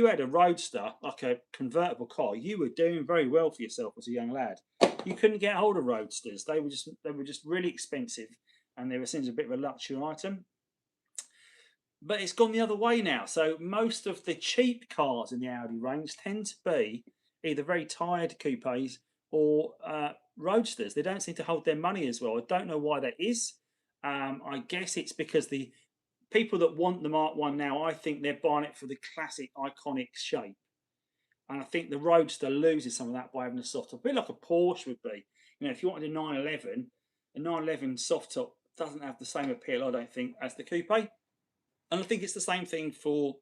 S1: had a roadster, like a convertible car, you were doing very well for yourself as a young lad. You couldn't get hold of roadsters; they were just really expensive, and they were seen as a bit of a luxury item. But it's gone the other way now. So most of the cheap cars in the Audi range tend to be either very tired coupes or roadsters. They don't seem to hold their money as well. I don't know why that is. I guess it's because the people that want the Mark 1 now, I think they're buying it for the classic iconic shape. And I think the Roadster loses some of that by having a soft top, a bit like a Porsche would be. You know, if you wanted a 911, a 911 soft top doesn't have the same appeal, I don't think, as the coupe. And I think it's the same thing for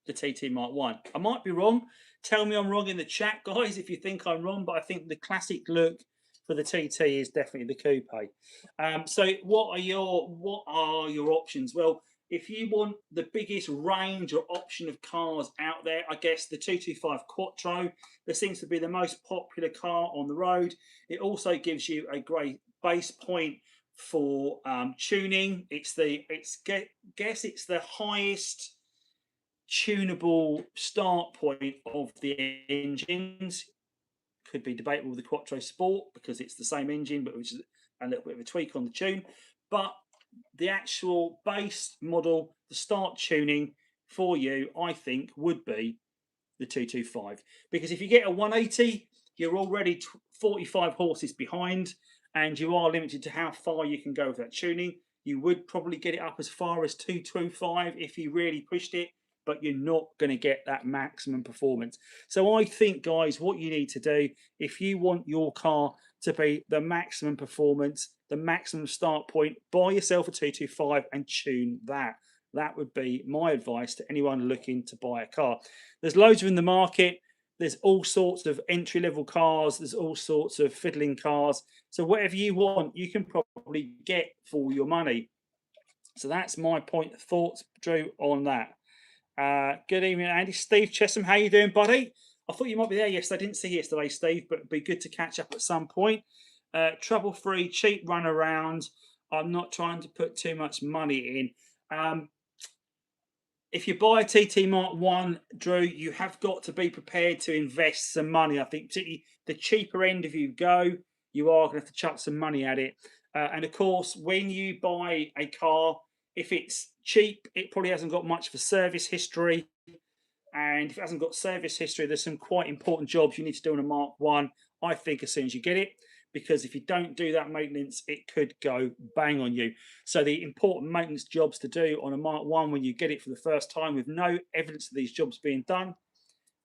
S1: the TT Mark 1. I might be wrong. Tell me I'm wrong in the chat, guys, if you think I'm wrong. But I think the classic look for the TT is definitely the coupe. So what are your options? Well, if you want the biggest range or option of cars out there, I guess the 225 Quattro, there seems to be the most popular car on the road. It also gives you a great base point for tuning. It's the highest tunable start point of the engines. Could be debatable with the Quattro Sport because it's the same engine, but which is a little bit of a tweak on the tune. But the actual base model, the start tuning for you, I think, would be the 225. Because if you get a 180, you're already 45 horses behind, and you are limited to how far you can go with that tuning. You would probably get it up as far as 225 if you really pushed it, but you're not going to get that maximum performance. So I think, guys, what you need to do, if you want your car to be the maximum performance, the maximum start point, buy yourself a 225 and tune that. That would be my advice to anyone looking to buy a car. There's loads of in the market. There's all sorts of entry-level cars. There's all sorts of fiddling cars. So whatever you want, you can probably get for your money. So that's my point of thoughts, Drew, on that. Good evening, Andy. Steve Chesham, how you doing, buddy? I thought you might be there yesterday. I didn't see you yesterday, Steve, but it'd be good to catch up at some point. Trouble-free, cheap run around. I'm not trying to put too much money in. If you buy a TT Mark 1, Drew, you have got to be prepared to invest some money. I think particularly the cheaper end, if you go, you are going to have to chuck some money at it. And of course, when you buy a car, if it's cheap, it probably hasn't got much for service history. And if it hasn't got service history, there's some quite important jobs you need to do on a Mark 1, I think, as soon as you get it. because if you don't do that maintenance, it could go bang on you. So the important maintenance jobs to do on a Mark 1 when you get it for the first time with no evidence of these jobs being done,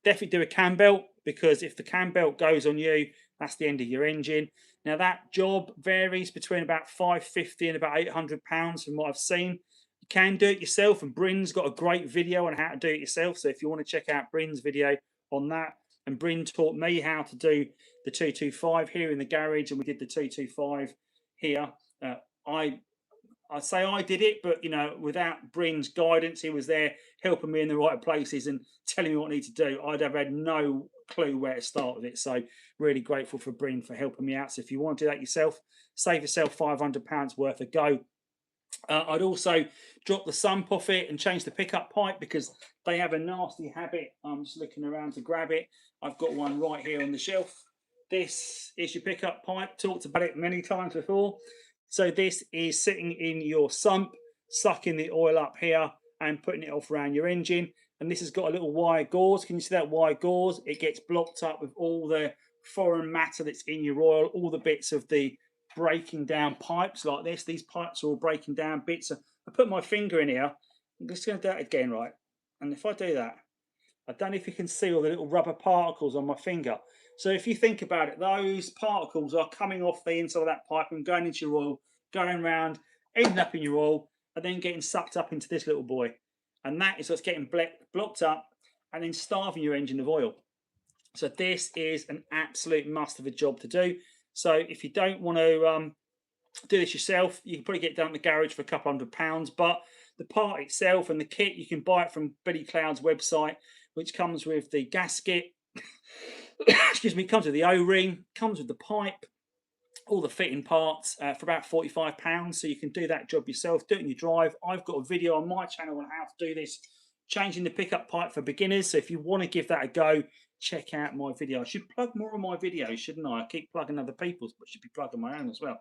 S1: definitely do a cam belt, because if the cam belt goes on you, that's the end of your engine. Now that job varies between about 550 and about £800 from what I've seen. You can do it yourself, and Bryn's got a great video on how to do it yourself. So if you want to check out Bryn's video on that, and Bryn taught me how to do the 225 here in the garage, and we did the 225 here. I'd say I did it, but without Bryn's guidance, he was there helping me in the right places and telling me what I need to do. I'd have had no clue where to start with it. So really grateful for Bryn for helping me out. So if you want to do that yourself, save yourself £500 worth of go. I'd also drop the sump off it and change the pickup pipe, because they have a nasty habit. I'm just looking around to grab it. I've got one right here on the shelf. This is your pickup pipe. Talked about it many times before. So this is sitting in your sump, sucking the oil up here and putting it off around your engine. And this has got a little wire gauze. Can you see that wire gauze? It gets blocked up with all the foreign matter that's in your oil, all the bits of the breaking down pipes like this. These pipes are all breaking down bits. I put my finger in here. I'm just going to do that again, right? And if I do that, I don't know if you can see all the little rubber particles on my finger. So if you think about it, those particles are coming off the inside of that pipe and going into your oil, going around, ending up in your oil, and then getting sucked up into this little boy. And that is what's getting blocked up and then starving your engine of oil. So this is an absolute must of a job to do. So if you don't want to do this yourself, you can probably get it down at the garage for a couple £100. But the part itself and the kit, you can buy it from Billy Cloud's website, which comes with the gasket. Excuse me, comes with the O-ring, comes with the pipe, all the fitting parts for about £45. So you can do that job yourself, do it in your drive. I've got a video on my channel on how to do this, changing the pickup pipe for beginners. So if you want to give that a go, check out my video. I should plug more of my videos, shouldn't I? I keep plugging other people's, but should be plugging my own as well.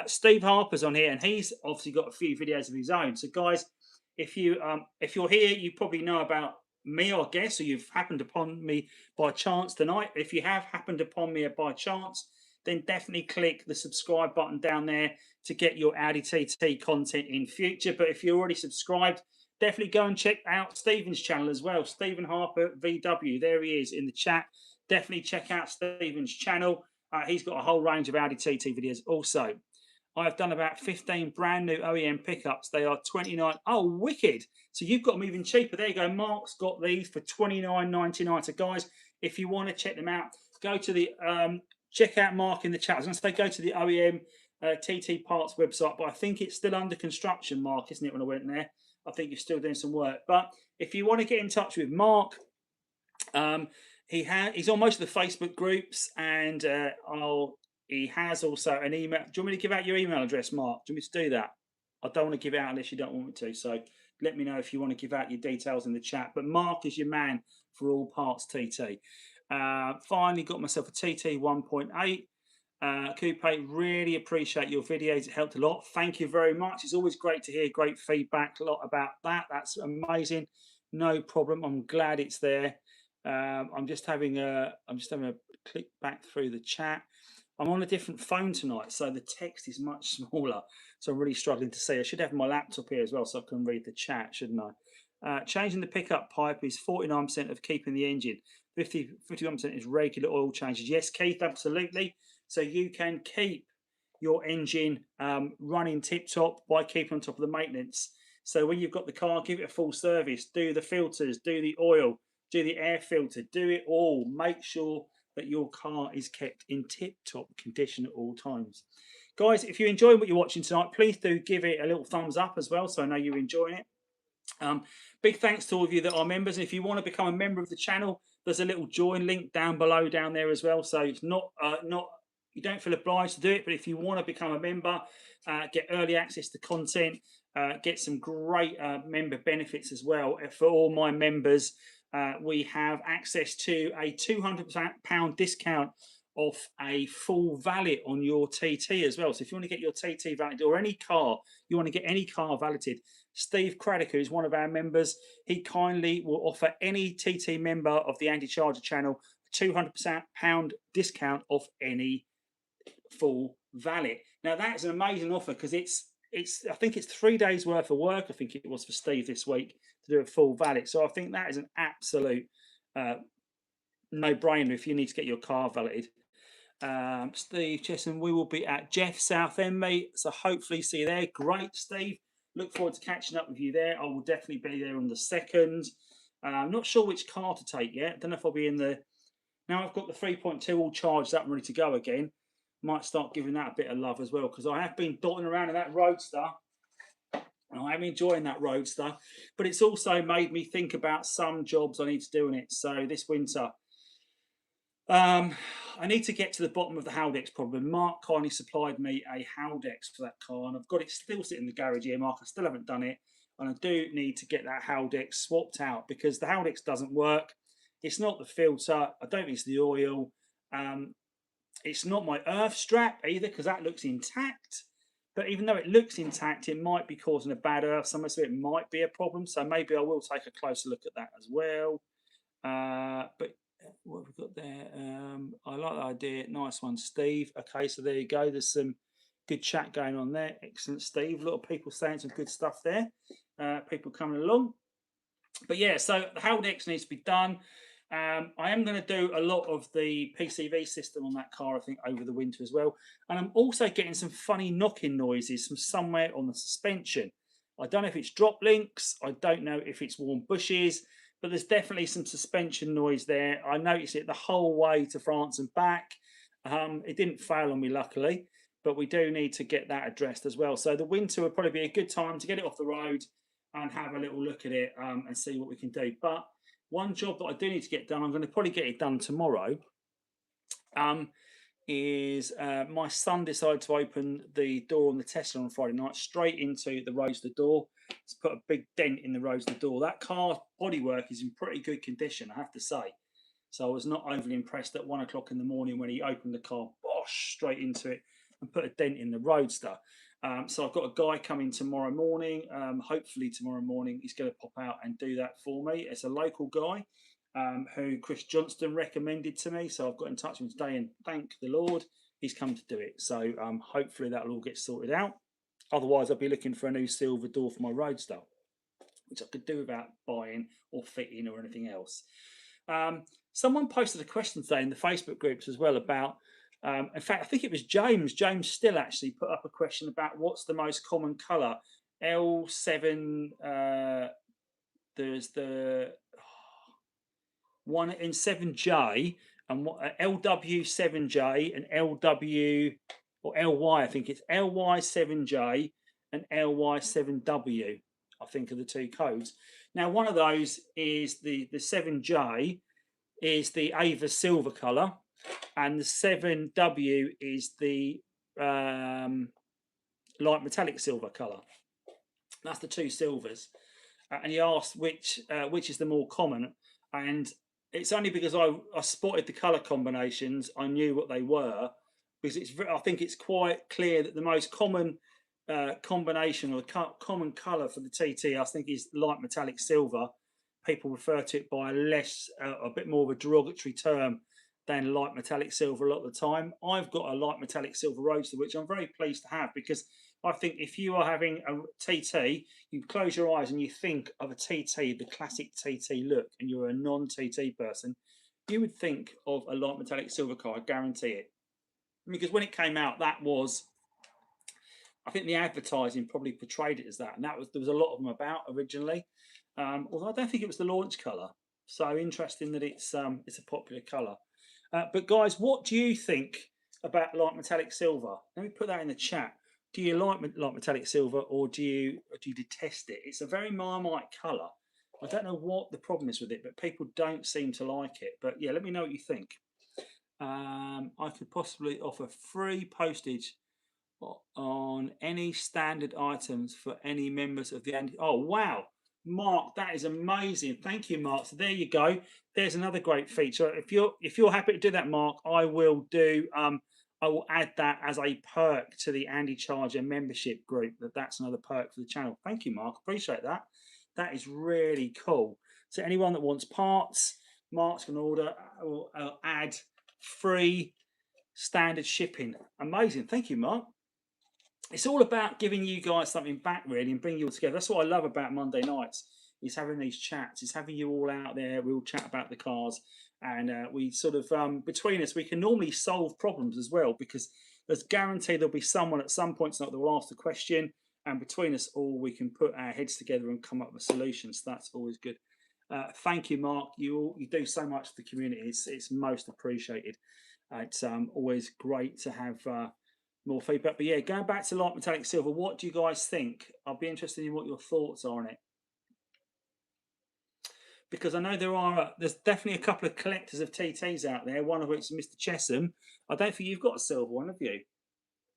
S1: Steve Harper's on here, and he's obviously got a few videos of his own. So guys, if you're here, you probably know about me, I guess, or you've happened upon me by chance tonight. If you have happened upon me by chance, then definitely click the subscribe button down there to get your Audi TT content in future. But if you're already subscribed, definitely go and check out Stephen's channel as well. Stephen Harper VW, there he is in the chat. Definitely check out Stephen's channel. He's got a whole range of Audi TT videos also. I've done about 15 brand new OEM pickups. They are 29. Oh, wicked. So you've got them even cheaper. There you go. Mark's got these for $29.99. So guys, if you want to check them out, go to the check out Mark in the chat. I was going to say go to the OEM TT Parts website, but I think it's still under construction, Mark, isn't it, when I went there? I think you're still doing some work. But if you want to get in touch with Mark, he's on most of the Facebook groups, and he has also an email. Do you want me to give out your email address, Mark? Do you want me to do that? I don't want to give it out unless you don't want me to. So let me know if you want to give out your details in the chat. But Mark is your man for all parts TT. Finally got myself a TT 1.8 coupe. Really appreciate your videos. It helped a lot. Thank you very much. It's always great to hear great feedback. A lot about that. That's amazing. No problem. I'm glad it's there. I'm just having a click back through the chat. I'm on a different phone tonight, so the text is much smaller. So I'm really struggling to see. I should have my laptop here as well, so I can read the chat, shouldn't I? Changing the pickup pipe is 49% of keeping the engine. 51% is regular oil changes. Yes, Keith, absolutely. So you can keep your engine running tip-top by keeping on top of the maintenance. So when you've got the car, give it a full service. Do the filters, do the oil, do the air filter, do it all. Make sure that your car is kept in tip-top condition at all times. Guys, if you enjoy what you're watching tonight, please do give it a little thumbs up as well, so I know you're enjoying it. Big thanks to all of you that are members. And if you want to become a member of the channel, there's a little join link down below down there as well. So it's not you don't feel obliged to do it, but if you want to become a member, get early access to content, get some great member benefits as well. For all my members, we have access to a £200 discount off a full valet on your TT as well. So if you want to get your TT validated, or any car, you want to get any car validated, Steve Craddock, who is one of our members, he kindly will offer any TT member of the Anti-Charger channel £200 discount off any full valet. Now that's an amazing offer because it's I think it's 3 days worth of work. I think it was for Steve this week to do a full valet. So I think that is an absolute no-brainer if you need to get your car valeted. Steve Chesson, we will be at Jeff Southend, mate. So hopefully see you there. Great, Steve. Look forward to catching up with you there. I will definitely be there on the 2nd. I'm not sure which car to take yet. Don't know if I'll be in the. Now I've got the 3.2 all charged up and ready to go again. Might start giving that a bit of love as well because I have been dotting around in that Roadster. And I am enjoying that Roadster. But it's also made me think about some jobs I need to do in it. So this winter, I need to get to the bottom of the Haldex problem. Mark kindly supplied me a Haldex for that car, and I've got it still sitting in the garage here, Mark. I still haven't done it, and I do need to get that Haldex swapped out because the Haldex doesn't work. It's not the filter. I don't think it's the oil. It's not my earth strap either because that looks intact. But even though it looks intact, it might be causing a bad earth somewhere, so it might be a problem. So maybe I will take a closer look at that as well. But what have we got there? I like the idea. Nice one, Steve. Okay, so there you go. There's some good chat going on there. Excellent, Steve. A lot of people saying some good stuff there. People coming along. But yeah, so the Haldex needs to be done. I am going to do a lot of the PCV system on that car, I think, over the winter as well. And I'm also getting some funny knocking noises from somewhere on the suspension. I don't know if it's drop links. I don't know if it's worn bushes. But there's definitely some suspension noise there. I noticed it the whole way to France and back. It didn't fail on me, luckily, but we do need to get that addressed as well. So the winter would probably be a good time to get it off the road and have a little look at it and see what we can do. But one job that I do need to get done, I'm going to probably get it done tomorrow, is my son decided to open the door on the Tesla on Friday night straight into the Roadster door. It's put a big dent in the Roadster door. That car's bodywork is in pretty good condition, I have to say. So I was not overly impressed at 1 o'clock in the morning when he opened the car, bosh, straight into it and put a dent in the Roadster. So I've got a guy coming tomorrow morning. Hopefully tomorrow morning he's going to pop out and do that for me. It's a local guy. Who Chris Johnston recommended to me. So I've got in touch with him today and thank the Lord he's come to do it. So hopefully that'll all get sorted out. Otherwise, I'll be looking for a new silver door for my Roadster, which I could do without buying or fitting or anything else. Someone posted a question today in the Facebook groups as well about, in fact, I think it was James. James Still actually put up a question about what's the most common colour. L7, there's the one in 7J and LW7J and LW or LY, I think it's LY7J and LY7W, I think are the two codes. Now, one of those is the 7J is the Ava silver colour, and the 7W is the light metallic silver colour. That's the two silvers. And he asked which is the more common, and it's only because I spotted the colour combinations, I knew what they were, because I think it's quite clear that the most common combination or common colour for the TT, I think, is light metallic silver. People refer to it by a bit more of a derogatory term than light metallic silver a lot of the time. I've got a light metallic silver Roadster, which I'm very pleased to have, because I think if you are having a TT, you close your eyes and you think of a TT, the classic TT look, and you're a non-TT person, you would think of a light metallic silver car, I guarantee it. Because when it came out, that was, I think the advertising probably portrayed it as that, and there was a lot of them about originally. Although I don't think it was the launch colour. So interesting that it's a popular colour. But guys, what do you think about light metallic silver? Let me put that in the chat. Do you like metallic silver, or do you detest it? It's a very Marmite colour. I don't know what the problem is with it, but people don't seem to like it. But yeah, let me know what you think. I could possibly offer free postage on any standard items for any members of the Oh wow, Mark, that is amazing. Thank you, Mark. So there you go. There's another great feature. If you're happy to do that, Mark, I will do. I will add that as a perk to the Andy Charger membership group. That's another perk for the channel. Thank you, Mark. Appreciate that. That is really cool. So anyone that wants parts, Mark's going to order or add free standard shipping. Amazing. Thank you, Mark. It's all about giving you guys something back, really, and bringing you all together. That's what I love about Monday nights, is having these chats, is having you all out there. We all chat about the cars, and we sort of, between us, we can normally solve problems as well, because there's guaranteed there'll be someone at some point tonight that will ask the question, and between us all, we can put our heads together and come up with solutions. That's always good. Thank you, Mark. You do so much for the community. It's most appreciated. It's always great to have more feedback. But yeah, going back to light metallic silver, what do you guys think? I'll be interested in what your thoughts are on it, because I know there's definitely a couple of collectors of TTs out there. One of which is Mr. Chesham. I don't think you've got a silver one, have you?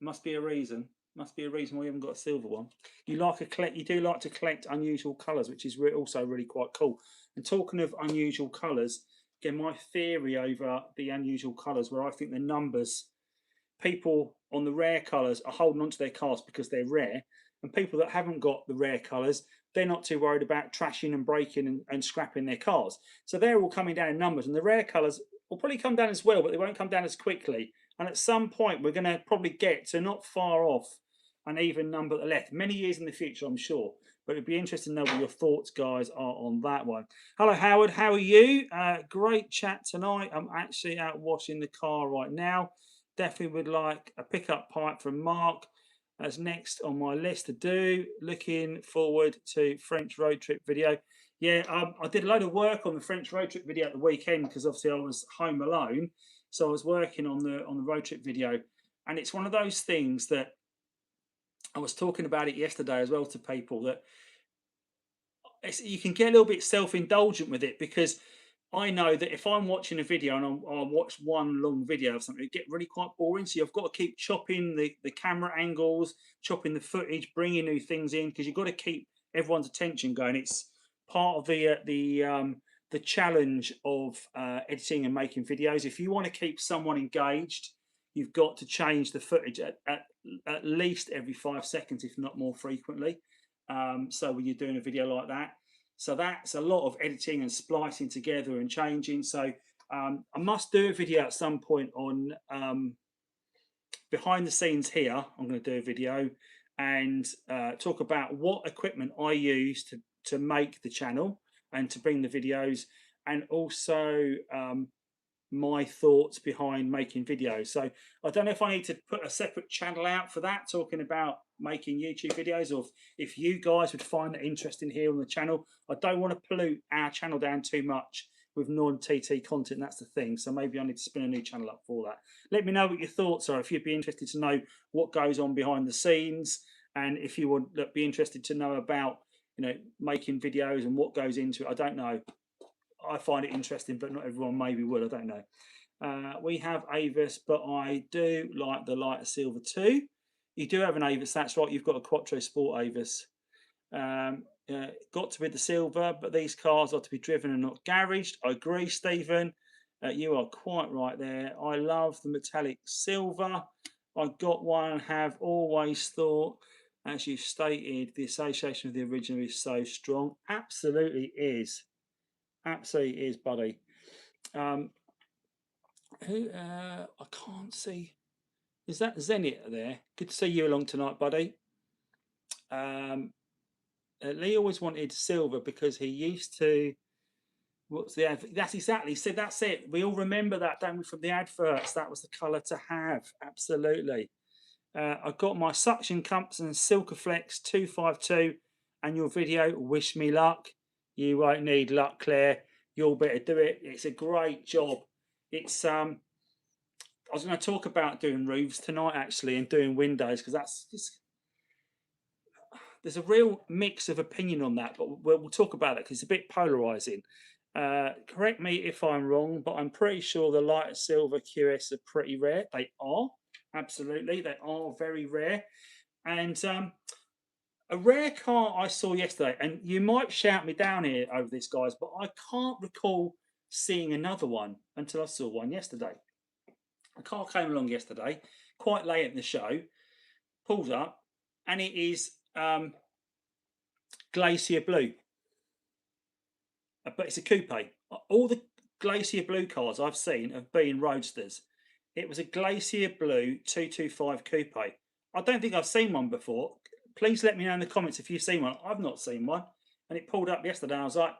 S1: Must be a reason. Must be a reason why you haven't got a silver one. You do like to collect unusual colours, which is also really quite cool. And talking of unusual colours, again, my theory over the unusual colours, where I think the numbers, people on the rare colours are holding on to their cars because they're rare, and people that haven't got the rare colours, they're not too worried about trashing and breaking and scrapping their cars. So they're all coming down in numbers, and the rare colours will probably come down as well, but they won't come down as quickly. And at some point, we're going to probably get to not far off an even number at the left, many years in the future, I'm sure. But it'd be interesting to know what your thoughts, guys, are on that one. Hello, Howard. How are you? Great chat tonight. I'm actually out washing the car right now. Definitely would like a pickup pipe from Mark as next on my list to do. Looking forward to French road trip video. Yeah, I did a load of work on the French road trip video at the weekend, because obviously I was home alone. So I was working on the road trip video, and it's one of those things that I was talking about it yesterday as well to people, that you can get a little bit self-indulgent with it, because I know that if I'm watching a video and I watch one long video of something, it get really quite boring. So you've got to keep chopping the camera angles, chopping the footage, bringing new things in, because you've got to keep everyone's attention going. It's part of the challenge of editing and making videos. If you want to keep someone engaged, you've got to change the footage at least every 5 seconds, if not more frequently. So when you're doing a video like that, so that's a lot of editing and splicing together and changing. So I must do a video at some point on behind the scenes here. I'm going to do a video and talk about what equipment I use to make the channel and to bring the videos, and also my thoughts behind making videos. So I don't know if I need to put a separate channel out for that, talking about making YouTube videos, or if you guys would find that interesting here on the channel. I don't want to pollute our channel down too much with non-TT content. That's the thing. So maybe I need to spin a new channel up for that. Let me know what your thoughts are, if you'd be interested to know what goes on behind the scenes, and if you would be interested to know about, making videos and what goes into it. I don't know. I find it interesting, but not everyone maybe would. I don't know. We have Avis, but I do like the lighter silver too. You do have an Avis, that's right. You've got a Quattro Sport Avis. Got to be the silver, but these cars are to be driven and not garaged. I agree, Stephen. You are quite right there. I love the metallic silver. I got one, have always thought, as you stated, the association with the original is so strong. Absolutely is. Absolutely is, buddy. I can't see. Is that Zenit there? Good to see you along tonight, buddy. Lee always wanted silver because he used to. What's the advert? That's exactly. So that's it. We all remember that, don't we, from the adverts? That was the colour to have. Absolutely. I got my suction cups and Silkaflex 252, and your video. Wish me luck. You won't need luck, Claire. You'll better do it. It's a great job. It's I was going to talk about doing roofs tonight, actually, and doing windows, because that's just, there's a real mix of opinion on that, but we'll talk about it because it's a bit polarizing. Correct me if I'm wrong, but I'm pretty sure the lighter silver QS are pretty rare. They are, absolutely, they are very rare. And a rare car I saw yesterday, and you might shout me down here over this, guys, but I can't recall seeing another one until I saw one yesterday. A car came along yesterday, quite late in the show, pulls up, and it is Glacier Blue. But it's a coupe. All the Glacier Blue cars I've seen have been roadsters. It was a Glacier Blue 225 Coupe. I don't think I've seen one before. Please let me know in the comments if you've seen one. I've not seen one. And it pulled up yesterday. I was like,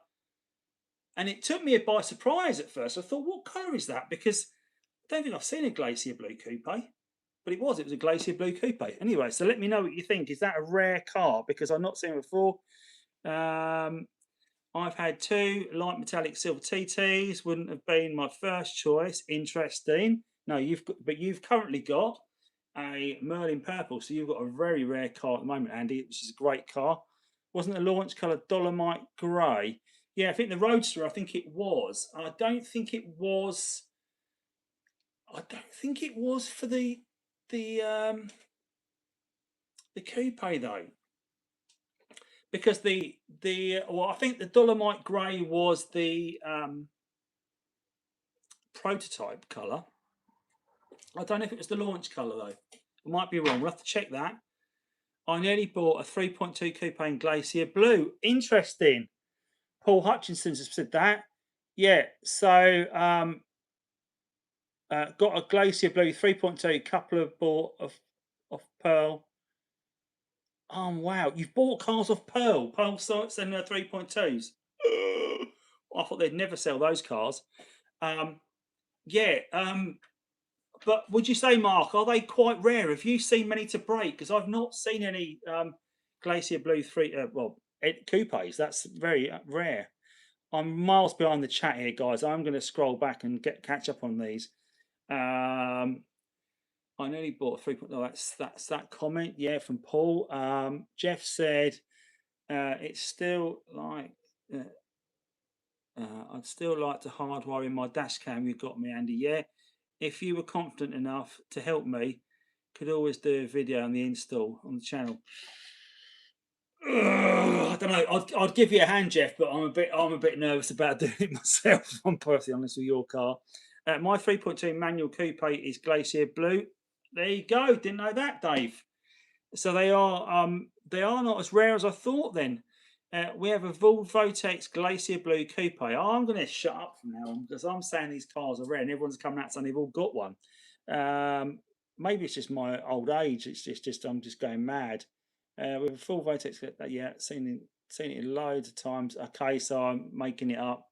S1: and it took me by surprise at first. I thought, what colour is that? Because I don't think I've seen a Glacier Blue Coupe. But it was a Glacier Blue Coupe. Anyway, so let me know what you think. Is that a rare car? Because I've not seen it before. I've had 2 light metallic silver TTs. Wouldn't have been my first choice. Interesting. No, you've currently got a Merlin purple, so you've got a very rare car at the moment, Andy, which is a great car. Wasn't the launch colour Dolomite Grey? Yeah, I think the Roadster. I think it was. I don't think it was. I don't think it was for the coupe though, because well, I think the Dolomite Grey was the prototype colour. I don't know if it was the launch colour though. I might be wrong. We'll have to check that. I nearly bought a 3.2 coupe in Glacier Blue. Interesting. Paul Hutchinson has said that. Yeah. So got a Glacier Blue 3.2. Couple of bought of Pearl. Oh wow! You've bought cars off Pearl. Pearl starts sending their 3.2s. I thought they'd never sell those cars. Yeah. But would you say, Mark, are they quite rare? Have you seen many to break? Because I've not seen any Glacier Blue coupes. That's very rare. I'm miles behind the chat here, guys. I'm going to scroll back and catch up on these. I nearly bought a 3. Oh, that's that comment. Yeah, from Paul. Jeff said it's still like. I'd still like to hardwire in my dash cam. You got me, Andy. Yeah. If you were confident enough to help me, could always do a video on the install on the channel. I don't know. I'd give you a hand, Jeff, but I'm a bit nervous about doing it myself. If I'm perfectly honest with your car. My 3.2 manual coupe is Glacier Blue. There you go. Didn't know that, Dave. So they are not as rare as I thought. Then we have a Volvotex Glacier Blue Coupe. I'm going to shut up from now on because I'm saying these cars are rare and everyone's coming out saying they've all got one. Maybe it's just my old age. It's just I'm just going mad. With a full Voltex, yeah, seen it loads of times. Okay, so I'm making it up.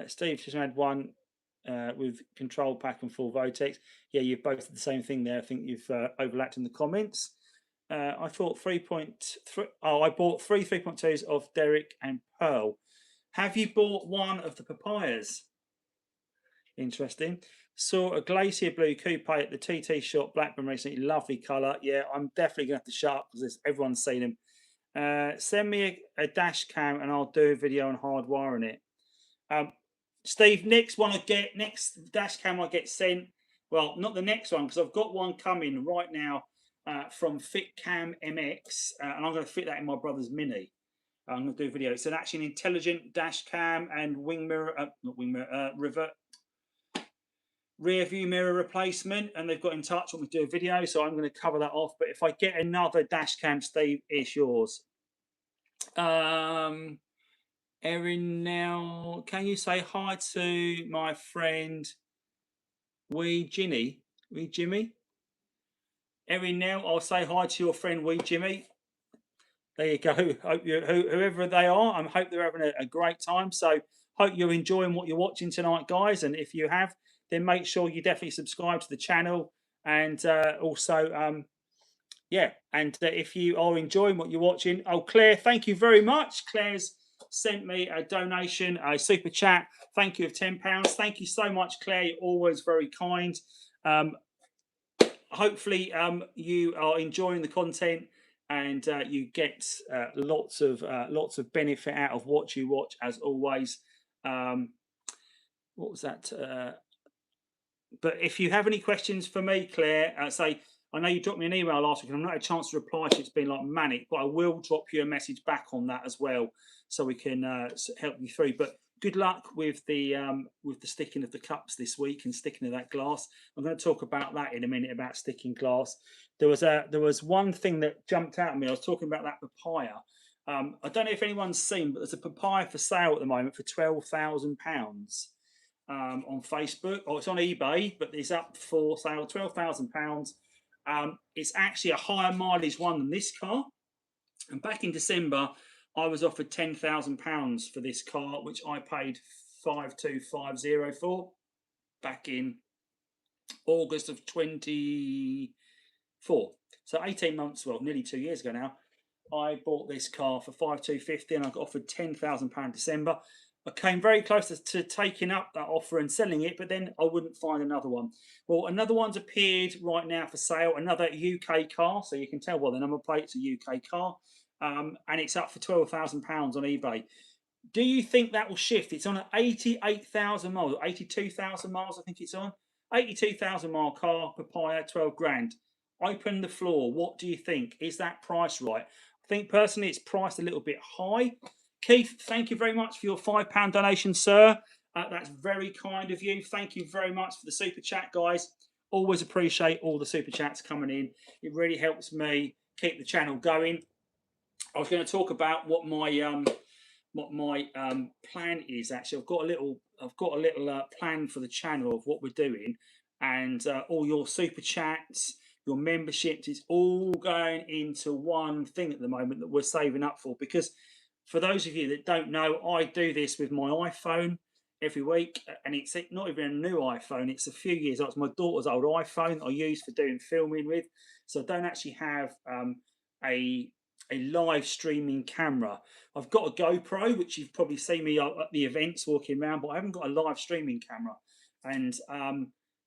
S1: Steve just had one with control pack and full Voltex. Yeah, you've both did the same thing there. I think you've overlapped in the comments. I thought 3.3. Oh, I bought 3.2s of Derek and Pearl. Have you bought one of the papayas? Interesting. Saw a Glacier Blue coupe at the TT shop, Blackburn recently. Lovely colour. Yeah, I'm definitely going to have to shut up because everyone's seen them. Send me a dash cam and I'll do a video on hardwiring it. Steve, next dash cam I get sent. Well, not the next one because I've got one coming right now from FitCam MX, and I'm going to fit that in my brother's Mini. I'm going to do a video. It's actually an intelligent dash cam and rear view mirror replacement, and they've got in touch when we do a video, so I'm going to cover that off. But if I get another dash cam, Steve, it's yours. Erin, now can you say hi to my friend Jimmy? Erin, now I'll say hi to your friend Jimmy. There you go. Hope whoever they are, I hope they're having a great time. So hope you're enjoying what you're watching tonight, guys. And if you have, then make sure you definitely subscribe to the channel. And also, yeah. And if you are enjoying what you're watching, Claire, thank you very much. Claire's sent me a donation, a super chat. Thank you of £10. Thank you so much, Claire. You're always very kind. Hopefully, you are enjoying the content and you get lots of benefit out of what you watch, as always. What was that? But if you have any questions for me, Claire, I know you dropped me an email last week and I've not had a chance to reply to it. It's been like manic, but I will drop you a message back on that as well so we can help you through. But good luck with the sticking of the cups this week and sticking of that glass. I'm going to talk about that in a minute, about sticking glass. There was one thing that jumped out at me. I was talking about that papaya. I don't know if anyone's seen, but there's a papaya for sale at the moment for £12,000. on Facebook, or it's on eBay, but it's up for sale, £12,000. It's actually a higher mileage one than this car. And back in December, I was offered £10,000 for this car, which I paid 5250 for back in August of 24. So 18 months, well, nearly 2 years ago now, I bought this car for 5250 and I got offered £10,000 in December. I came very close to taking up that offer and selling it, but then I wouldn't find another one. Well, another one's appeared right now for sale, another UK car. So you can tell by the number plate, it's a UK car. And it's up for £12,000 on eBay. Do you think that will shift? It's on at 88,000 miles, 82,000 miles, I think it's on. 82,000 mile car, Papaya, 12 grand. Open the floor. What do you think? Is that price right? I think personally it's priced a little bit high. Keith, thank you very much for your £5 donation, sir. That's very kind of you. Thank you very much for the super chat, guys. Always appreciate all the super chats coming in. It really helps me keep the channel going. I was going to talk about what my plan is. Actually, I've got a little plan for the channel of what we're doing, and all your super chats, your memberships, it's all going into one thing at the moment that we're saving up for. Because for those of you that don't know, I do this with my iPhone every week, and it's not even a new iPhone, it's a few years old. It's my daughter's old iPhone I use for doing filming with, so I don't actually have a live streaming camera. I've got a GoPro, which you've probably seen me at the events walking around, but I haven't got a live streaming camera. And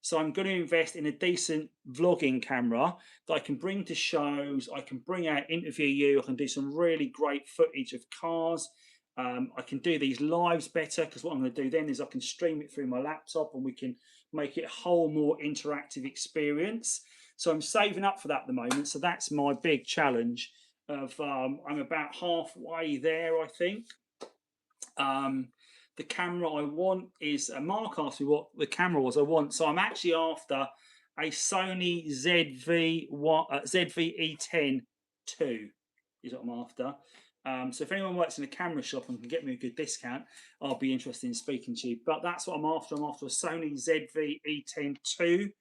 S1: so I'm going to invest in a decent vlogging camera that I can bring to shows. I can bring out, interview you. I can do some really great footage of cars. I can do these lives better, because what I'm going to do then is I can stream it through my laptop and we can make it a whole more interactive experience. So I'm saving up for that at the moment. So that's my big challenge. I'm about halfway there, I think. The camera I want is, Mark asked me what the camera was I want, so I'm actually after a Sony ZV-E10 II is what I'm after. So if anyone works in a camera shop and can get me a good discount, I'll be interested in speaking to you. But that's what I'm after. I'm after a Sony ZV-E10 II.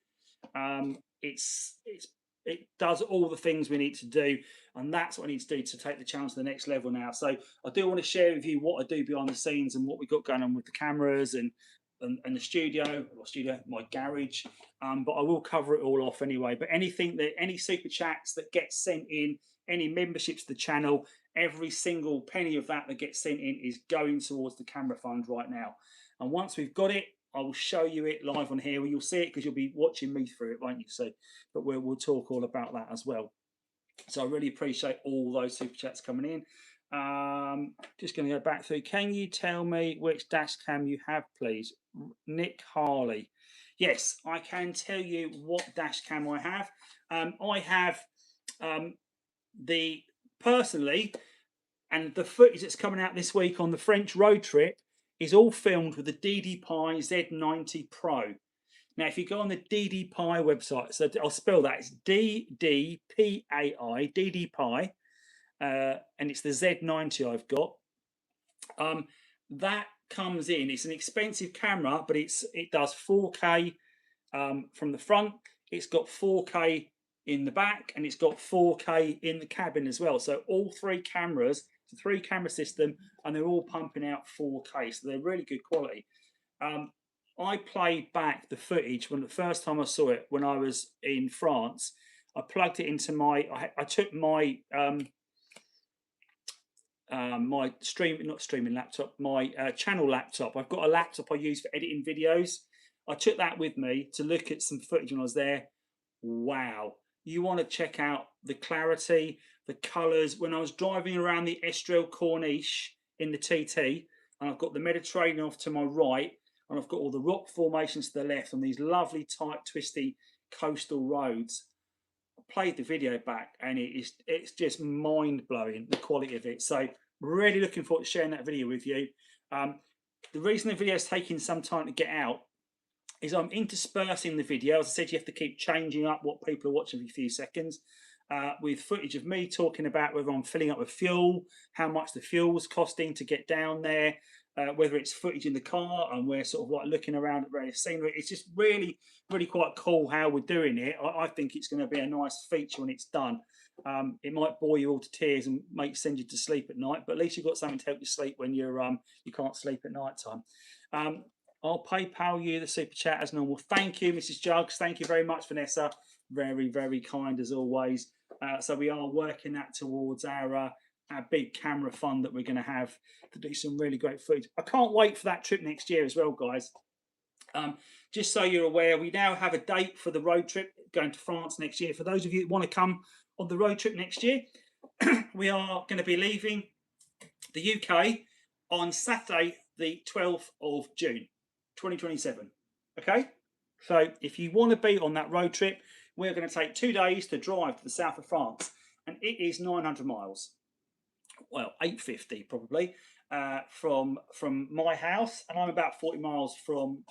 S1: It does all the things we need to do, and that's what I need to do to take the channel to the next level now. So I do want to share with you what I do behind the scenes and what we've got going on with the cameras and the studio, my garage. But I will cover it all off anyway. But any super chats that get sent in, any memberships to the channel, every single penny of that gets sent in is going towards the camera fund right now. And once we've got it, I will show you it live on here. You'll see it because you'll be watching me through it, won't you? So, but we'll talk all about that as well. So I really appreciate all those super chats coming in. Just going to go back through. Can you tell me which dash cam you have, please? Nick Harley. Yes, I can tell you what dash cam I have. I have personally, and the footage that's coming out this week on the French road trip is all filmed with the DD Pi Z90 Pro. Now, if you go on the DD Pi website, so I'll spell that, it's DDPAI, DD Pi, and it's the Z90 I've got. That comes in, it's an expensive camera, but it does 4K from the front, it's got 4K in the back, and it's got 4K in the cabin as well. So all three cameras, it's a 3-camera system, and they're all pumping out 4K, so they're really good quality. I played back the footage when the first time I saw it when I was in France. I plugged it into I took my my channel laptop. I've got a laptop I use for editing videos. I took that with me to look at some footage when I was there. Wow. You want to check out the clarity, the colours. When I was driving around the Estrelle Corniche in the TT, and I've got the Mediterranean off to my right, and I've got all the rock formations to the left on these lovely tight twisty coastal roads. I played the video back and it's just mind-blowing, the quality of it. So really looking forward to sharing that video with you. The reason the video is taking some time to get out is I'm interspersing the video. As I said, you have to keep changing up what people are watching for a few seconds, with footage of me talking about whether I'm filling up with fuel, how much the fuel's costing to get down there, whether it's footage in the car and we're sort of like looking around at various scenery. It's just really, really quite cool how we're doing it. I think it's going to be a nice feature when it's done. It might bore you all to tears and send you to sleep at night, but at least you've got something to help you sleep when you can't sleep at night time. I'll PayPal you the super chat as normal. Thank you, Mrs. Jugs. Thank you very much, Vanessa. Very, very kind as always. So we are working that towards our big camera fund that we're going to have to do some really great footage. I can't wait for that trip next year as well, guys. Just so you're aware, we now have a date for the road trip going to France next year. For those of you that want to come on the road trip next year, we are going to be leaving the UK on Saturday, the 12th of June, 2027. Okay? So if you want to be on that road trip, we're going to take 2 days to drive to the south of France, and it is 900 miles. Well, 850 probably from my house, and I'm about 40 miles from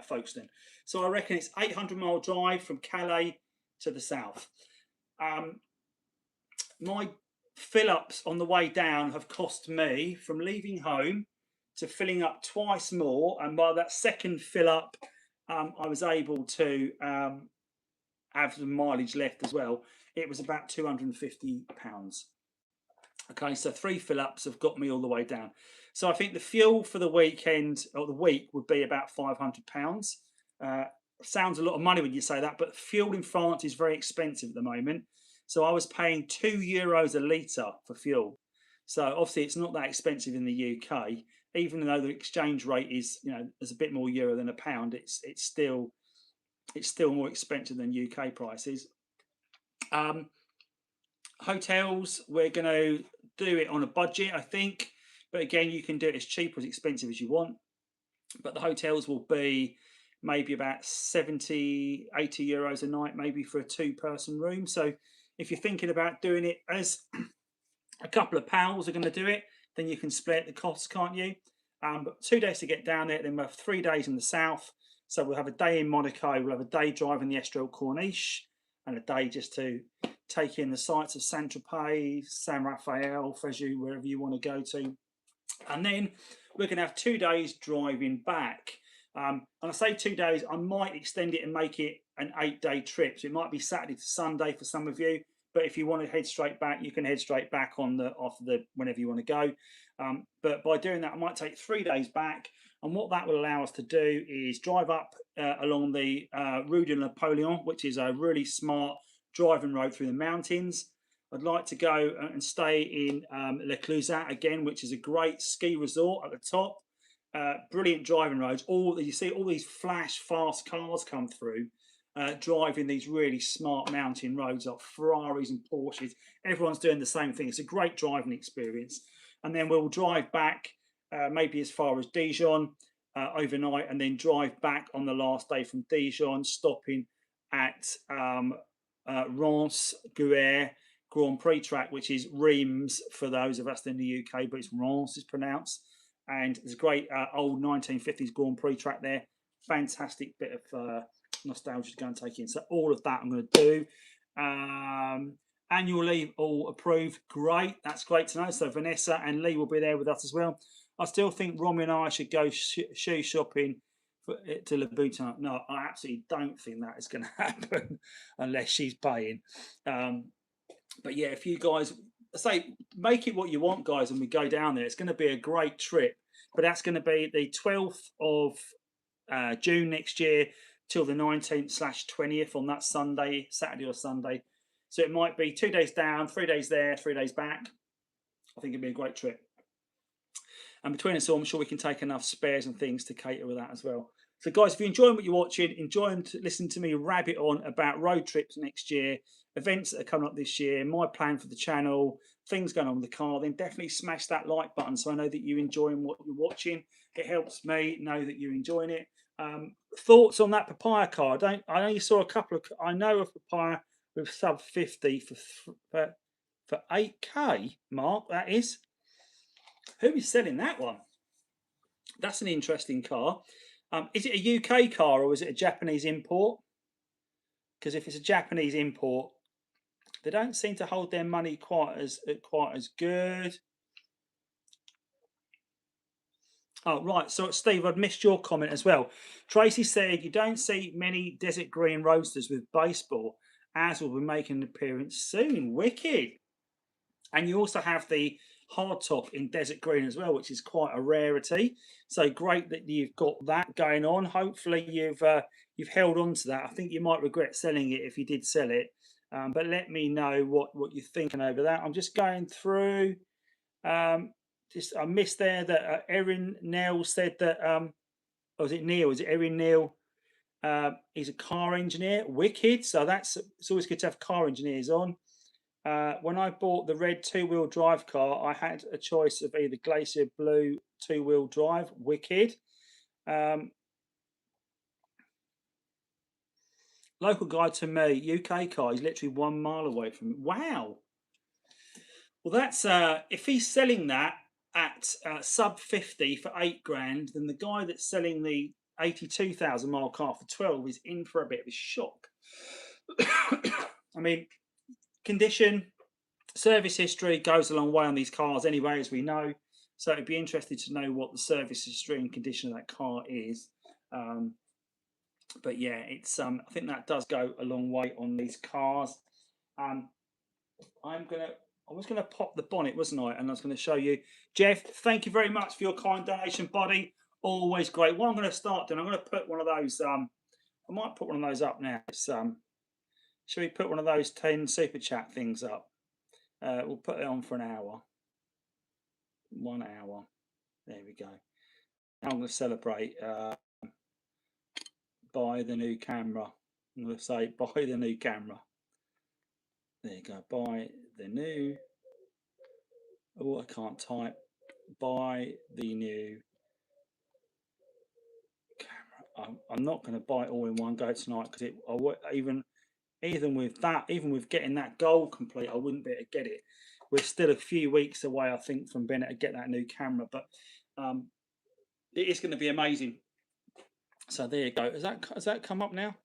S1: Folkestone. So I reckon it's 800-mile drive from Calais to the south. My fill-ups on the way down have cost me, from leaving home to filling up twice more, and by that second fill-up, I was able to have some mileage left as well. It was about £250. Okay, so 3 fill-ups have got me all the way down. So I think the fuel for the weekend or the week would be about £500. Sounds a lot of money when you say that, but fuel in France is very expensive at the moment. So I was paying €2 a litre for fuel. So obviously it's not that expensive in the UK, even though the exchange rate is, there's a bit more euro than a pound. It's still more expensive than UK prices. Hotels, we're going to do it on a budget, I think, but again, you can do it as cheap or as expensive as you want. But the hotels will be maybe about 70, 80 euros a night, maybe for a 2-person room. So if you're thinking about doing it as a couple of pals are going to do it, then you can split the costs, can't you? But 2 days to get down there, then we'll have 3 days in the south. So we'll have a day in Monaco, we'll have a day driving the Estrel Corniche, and a day just to take in the sights of Saint-Tropez, San Rafael, Fréjus, wherever you want to go to. And then we're going to have 2 days driving back. And I say 2 days, I might extend it and make it an 8-day trip. So it might be Saturday to Sunday for some of you. But if you want to head straight back, you can head straight back whenever you want to go. But by doing that, I might take 3 days back. And what that will allow us to do is drive up along the Rue de Napoleon, which is a really smart driving road through the mountains. I'd like to go and stay in Le Clusat again, which is a great ski resort at the top. Brilliant driving roads. You see all these flash fast cars come through, driving these really smart mountain roads, like Ferraris and Porsches. Everyone's doing the same thing. It's a great driving experience. And then we'll drive back maybe as far as Dijon overnight, and then drive back on the last day from Dijon, stopping at Reims Guer Grand Prix track, which is Reims for those of us in the UK, but it's Reims is pronounced. And there's a great old 1950s Grand Prix track there. Fantastic bit of nostalgia to go and take in. So all of that I'm going to do. Annual leave all approved. Great. That's great to know. So Vanessa and Lee will be there with us as well. I still think Romy and I should go shoe shopping to Louboutin. No, I absolutely don't think that is going to happen unless she's paying. But yeah, if you guys say make it what you want, guys, and we go down there, it's going to be a great trip. But that's going to be the 12th of June next year till the 19th/20th on that Sunday, Saturday or Sunday. So it might be 2 days down, 3 days there, 3 days back. I think it'd be a great trip. And between us all, I'm sure we can take enough spares and things to cater with that as well. So guys, if you're enjoying what you're watching, enjoying listening to me rabbit on about road trips next year, events that are coming up this year, my plan for the channel, things going on with the car, then definitely smash that like button so I know that you're enjoying what you're watching. It helps me know that you're enjoying it. Thoughts on that papaya car? I know you saw a couple of. I know of papaya with sub 50 for 8K. Mark, that is. Who is selling that one? That's an interesting car. Is it a UK car or is it a Japanese import? Because if it's a Japanese import, they don't seem to hold their money quite as good. Oh, right. So, Steve, I'd missed your comment as well. Tracy said you don't see many desert green roasters with baseball, as will be making an appearance soon. Wicked. And you also have the hardtop in desert green as well, which is quite a rarity. So great that you've got that going on. Hopefully you've held on to that. I think you might regret selling it if you did sell it. But let me know what you're thinking over that. I'm just going through. Just I missed there that Erin Neil said that. Or was it Neil? Is it Erin Neil? He's a car engineer. Wicked. So it's always good to have car engineers on. When I bought the red two-wheel drive car, I had a choice of either Glacier Blue two-wheel drive, wicked. Local guy to me, UK car, he's literally 1 mile away from me. Wow. Well, that's if he's selling that at sub 50 for 8 grand, then the guy that's selling the 82,000 mile car for 12 is in for a bit of a shock. I mean, condition, service history goes a long way on these cars anyway, as we know. So it'd be interesting to know what the service history and condition of that car is. But yeah, it's I think that does go a long way on these cars. I was gonna pop the bonnet, wasn't I? And I was going to show you, Jeff. Thank you very much for your kind donation, buddy. Always great. What I'm going to start doing, I'm going to put one of those. I might put one of those up now. It's, should we put one of those 10 super chat things up? We'll put it on for an hour. 1 hour. There we go. I'm going to celebrate. Buy the new camera. I'm going to say buy the new camera. There you go. Buy the new. Oh, I can't type. Buy the new camera. I'm not going to buy it all in one go tonight because even with that, even with getting that goal complete, I wouldn't be able to get it. We're still a few weeks away, I think, from being able to get that new camera, but it is going to be amazing. So there you go. Has that come up now?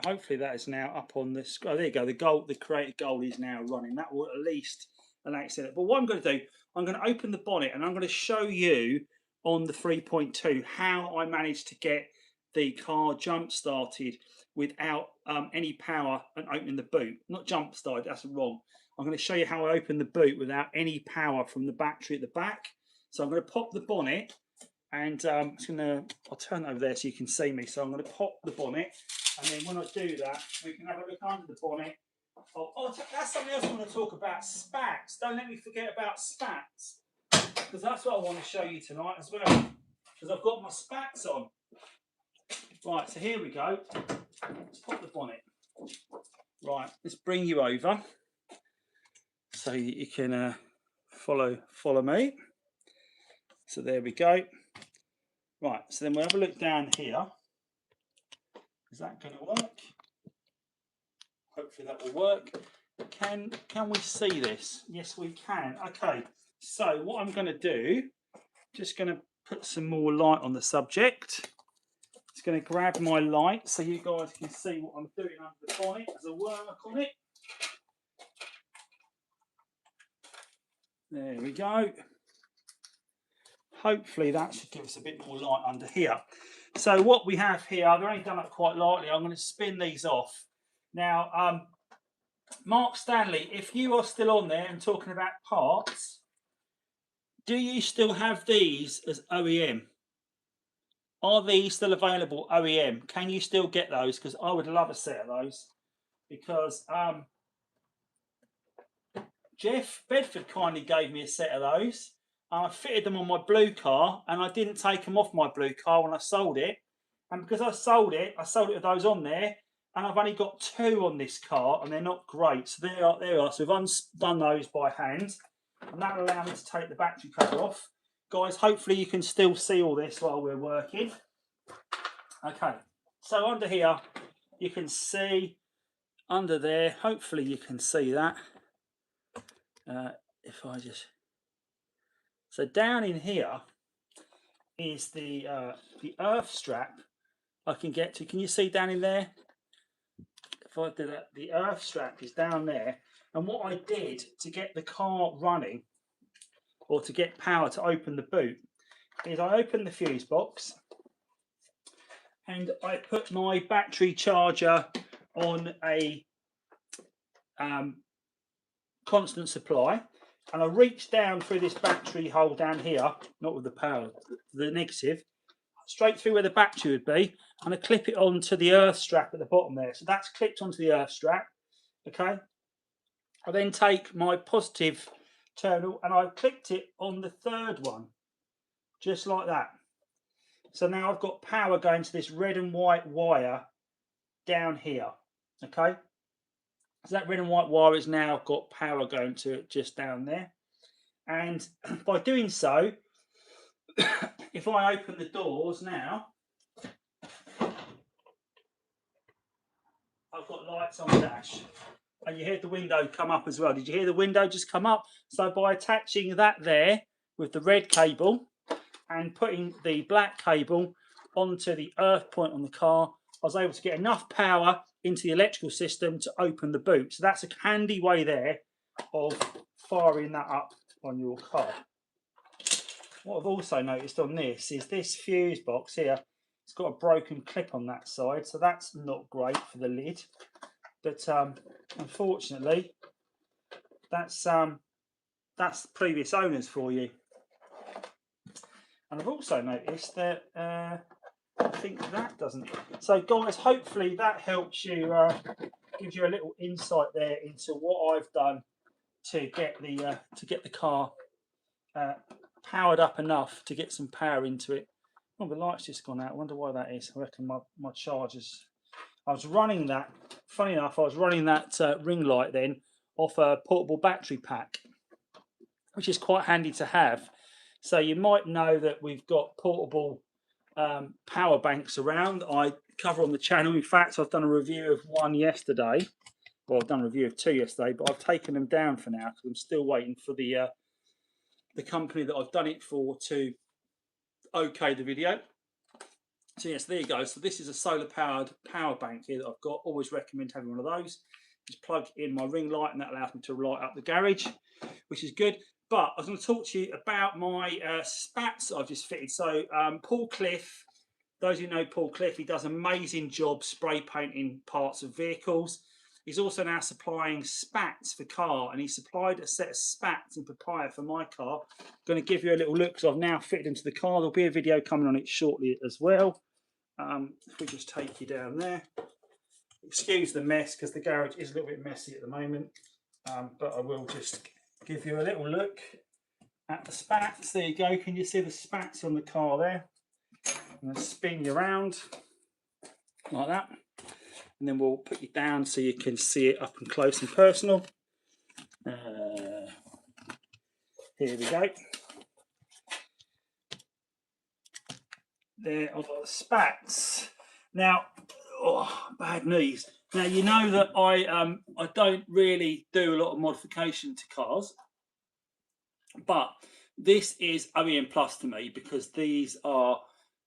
S1: Hopefully that is now up on the screen. Oh, there you go. The created goal is now running. That will at least allow you to see it. But what I'm going to do, I'm going to open the bonnet and I'm going to show you on the 3.2 how I managed to get the car jump started without any power and opening the boot. Not jump started, that's wrong. I'm going to show you how I open the boot without any power from the battery at the back. So I'm going to pop the bonnet and I'll turn it over there so you can see me. So I'm going to pop the bonnet. And then when I do that, we can have a look under the bonnet. Oh, that's something else I want to talk about, spats. Don't let me forget about spats. Because that's what I want to show you tonight as well. Because I've got my spats on. Right, so here we go. Let's pop the bonnet. Right, let's bring you over. So you can follow me. So there we go. Right, so then we'll have a look down here. Is that going to work? Hopefully that will work. Can we see this? Yes, we can. Okay, so what I'm going to do, just going to put some more light on the subject. Just going to grab my light so you guys can see what I'm doing under the bonnet as I work on it. There we go. Hopefully that should give us a bit more light under here. So what we have here, I've only done it quite lightly. I'm going to spin these off. Now, Mark Stanley, if you are still on there and talking about parts, do you still have these as OEM? Are these still available OEM? Can you still get those? Because I would love a set of those. Because Jeff Bedford kindly gave me a set of those. I fitted them on my blue car and I didn't take them off my blue car when I sold it. And because I sold it with those on there. And I've only got 2 on this car and they're not great. So there are. So we've undone those by hand. And that'll allow me to take the battery cover off. Guys, hopefully you can still see all this while we're working. Okay, so under here, you can see under there, hopefully you can see that. If I just... So down in here is the earth strap I can get to. Can you see down in there? If I do that, the earth strap is down there. And what I did to get the car running, or to get power to open the boot is I open the fuse box and I put my battery charger on a constant supply, and I reach down through this battery hole down here, not with the power, the negative, straight through where the battery would be, and I clip it onto the earth strap at the bottom there. So that's clipped onto the earth strap. Okay. I then take my positive terminal and I clipped it on the third one, just like that. So now I've got power going to this red and white wire down here. Okay. So that red and white wire has now got power going to it just down there. And by doing so, if I open the doors now, I've got lights on the dash. And you heard the window come up as well. Did you hear the window just come up? So by attaching that there with the red cable and putting the black cable onto the earth point on the car, I was able to get enough power into the electrical system to open the boot. So that's a handy way there of firing that up on your car. What I've also noticed on this is this fuse box here, it's got a broken clip on that side, so that's not great for the lid. But unfortunately, that's the previous owners for you. And I've also noticed that I think that doesn't. So guys, hopefully that helps you, gives you a little insight there into what I've done to get the car powered up enough to get some power into it. Oh, the light's just gone out. I wonder why that is. I reckon my charger's. I was running that. Funny enough, I was running that ring light then off a portable battery pack, which is quite handy to have. So you might know that we've got portable power banks around. I cover on the channel. In fact, I've done a review of one yesterday. Well, I've done a review of two yesterday, but I've taken them down for now because I'm still waiting for the company that I've done it for to okay the video. So yes, there you go. So this is a solar powered power bank here that I've got. Always recommend having one of those. Just plug in my ring light and that allows me to light up the garage, which is good. But I was going to talk to you about my spats that I've just fitted. So Paul Cliff, those who know Paul Cliff, he does an amazing job spray painting parts of vehicles. He's also now supplying spats for car, and he supplied a set of spats in papaya for my car. I'm going to give you a little look because I've now fitted into the car. There'll be a video coming on it shortly as well. If we just take you down there. Excuse the mess because the garage is a little bit messy at the moment, but I will just give you a little look at the spats. There you go. Can you see the spats on the car there? I'm going to spin you around like that, and then we'll put you down so you can see it up and close and personal. Here we go. There are the spats. Now, bad knees. Now you know that I don't really do a lot of modification to cars, but this is OEM plus to me because these are,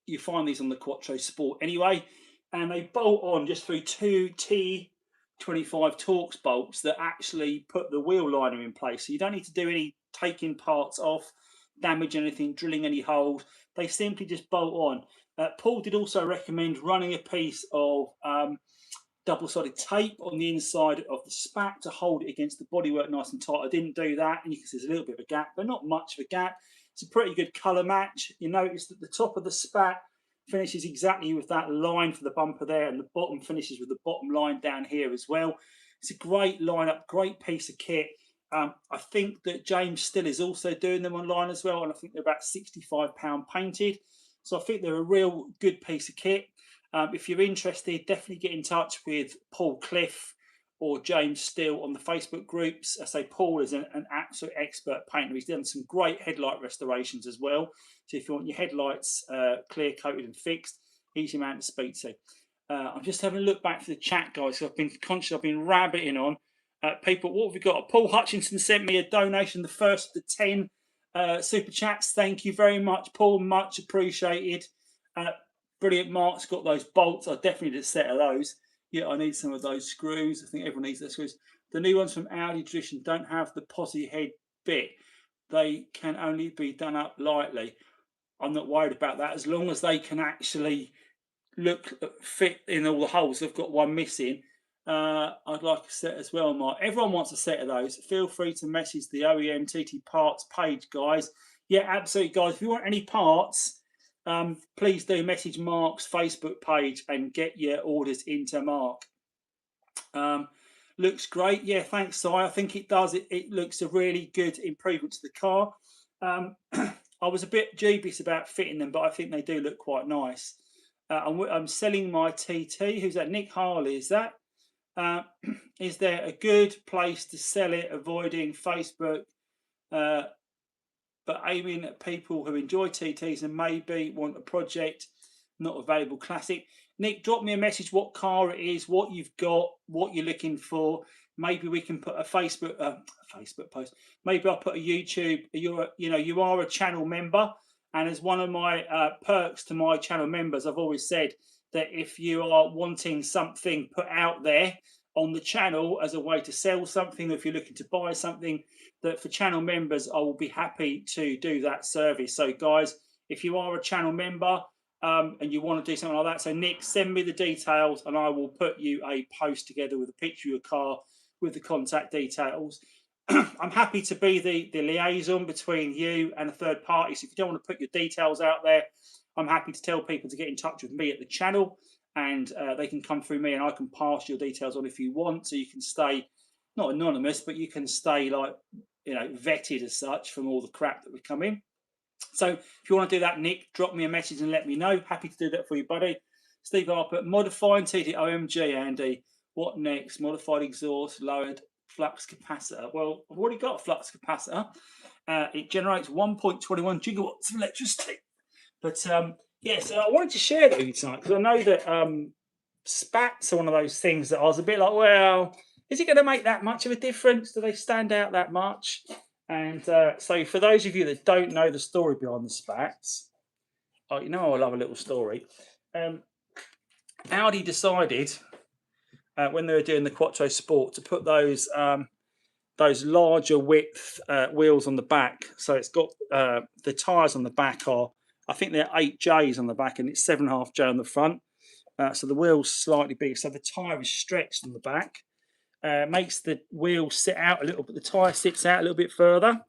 S1: you find these on the Quattro Sport anyway, and they bolt on just through two T25 Torx bolts that actually put the wheel liner in place. So you don't need to do any taking parts off, damage anything, drilling any holes. They simply just bolt on. Paul did also recommend running a piece of double-sided tape on the inside of the spat to hold it against the bodywork nice and tight. I didn't do that, and you can see there's a little bit of a gap, but not much of a gap. It's a pretty good colour match. You notice that the top of the spat finishes exactly with that line for the bumper there, and the bottom finishes with the bottom line down here as well. It's a great lineup, great piece of kit. I think that James Still is also doing them online as well, and I think they're about £65 painted. So I think they're a real good piece of kit. If you're interested, definitely get in touch with Paul Cliff or James Still on the Facebook groups. I say Paul is an absolute expert painter. He's done some great headlight restorations as well. So if you want your headlights clear coated and fixed, he's your man to speak to. I'm just having a look back for the chat, guys. So I've been conscious, I've been rabbiting on people. What have we got? Paul Hutchinson sent me a donation, the first of the 10 super chats. Thank you very much, Paul. Much appreciated. Brilliant. Mark's got those bolts. I definitely need a set of those. Yeah, I need some of those screws. I think everyone needs those screws. The new ones from Audi Tradition don't have the posi head bit. they can only be done up lightly. I'm not worried about that as long as they can actually look fit in all the holes. They've got one missing. I'd like a set as well, Mark. Everyone wants a set of those. Feel free to message the OEM TT parts page, guys. Yeah, absolutely, guys. If you want any parts, please do message Mark's Facebook page and get your orders into Mark. Looks great. Yeah, thanks, Si. I think it does. It looks a really good improvement to the car. I was a bit dubious about fitting them, but I think they do look quite nice. I'm selling my TT. Who's that? Nick Harley, is that? Is there a good place to sell it, avoiding Facebook, but aiming at people who enjoy TTs and maybe want a project, not a valuable classic? Nick, drop me a message what car it is, what you've got, what you're looking for. Maybe we can put a Facebook post. Maybe I'll put a YouTube. You are a channel member, and as one of my perks to my channel members, I've always said that if you are wanting something put out there on the channel as a way to sell something, or if you're looking to buy something, that for channel members, I will be happy to do that service. So, guys, if you are a channel member, and you want to do something like that, so Nick, send me the details and I will put you a post together with a picture of your car with the contact details. I'm happy to be the liaison between you and a third party. So if you don't want to put your details out there, I'm happy to tell people to get in touch with me at the channel, and they can come through me and I can pass your details on if you want, so you can stay not anonymous, but you can stay vetted as such from all the crap that would come in. So if you want to do that, Nick, drop me a message and let me know. Happy to do that for you, buddy. Steve Harper, modifying TT OMG, Andy. What next? Modified exhaust, lowered flux capacitor. Well, I've already got a flux capacitor. It generates 1.21 gigawatts of electricity. But yeah, so I wanted to share that with you tonight because I know that spats are one of those things that I was a bit like, well, is it going to make that much of a difference? Do they stand out that much? And so for those of you that don't know the story behind the spats, I love a little story. Audi decided when they were doing the Quattro Sport to put those larger width wheels on the back. So it's got the tyres on the back I think they're 8Js on the back and it's 7.5J on the front. So the wheel's slightly bigger. So the tyre is stretched on the back. Makes the wheel sit out a little bit. The tyre sits out a little bit further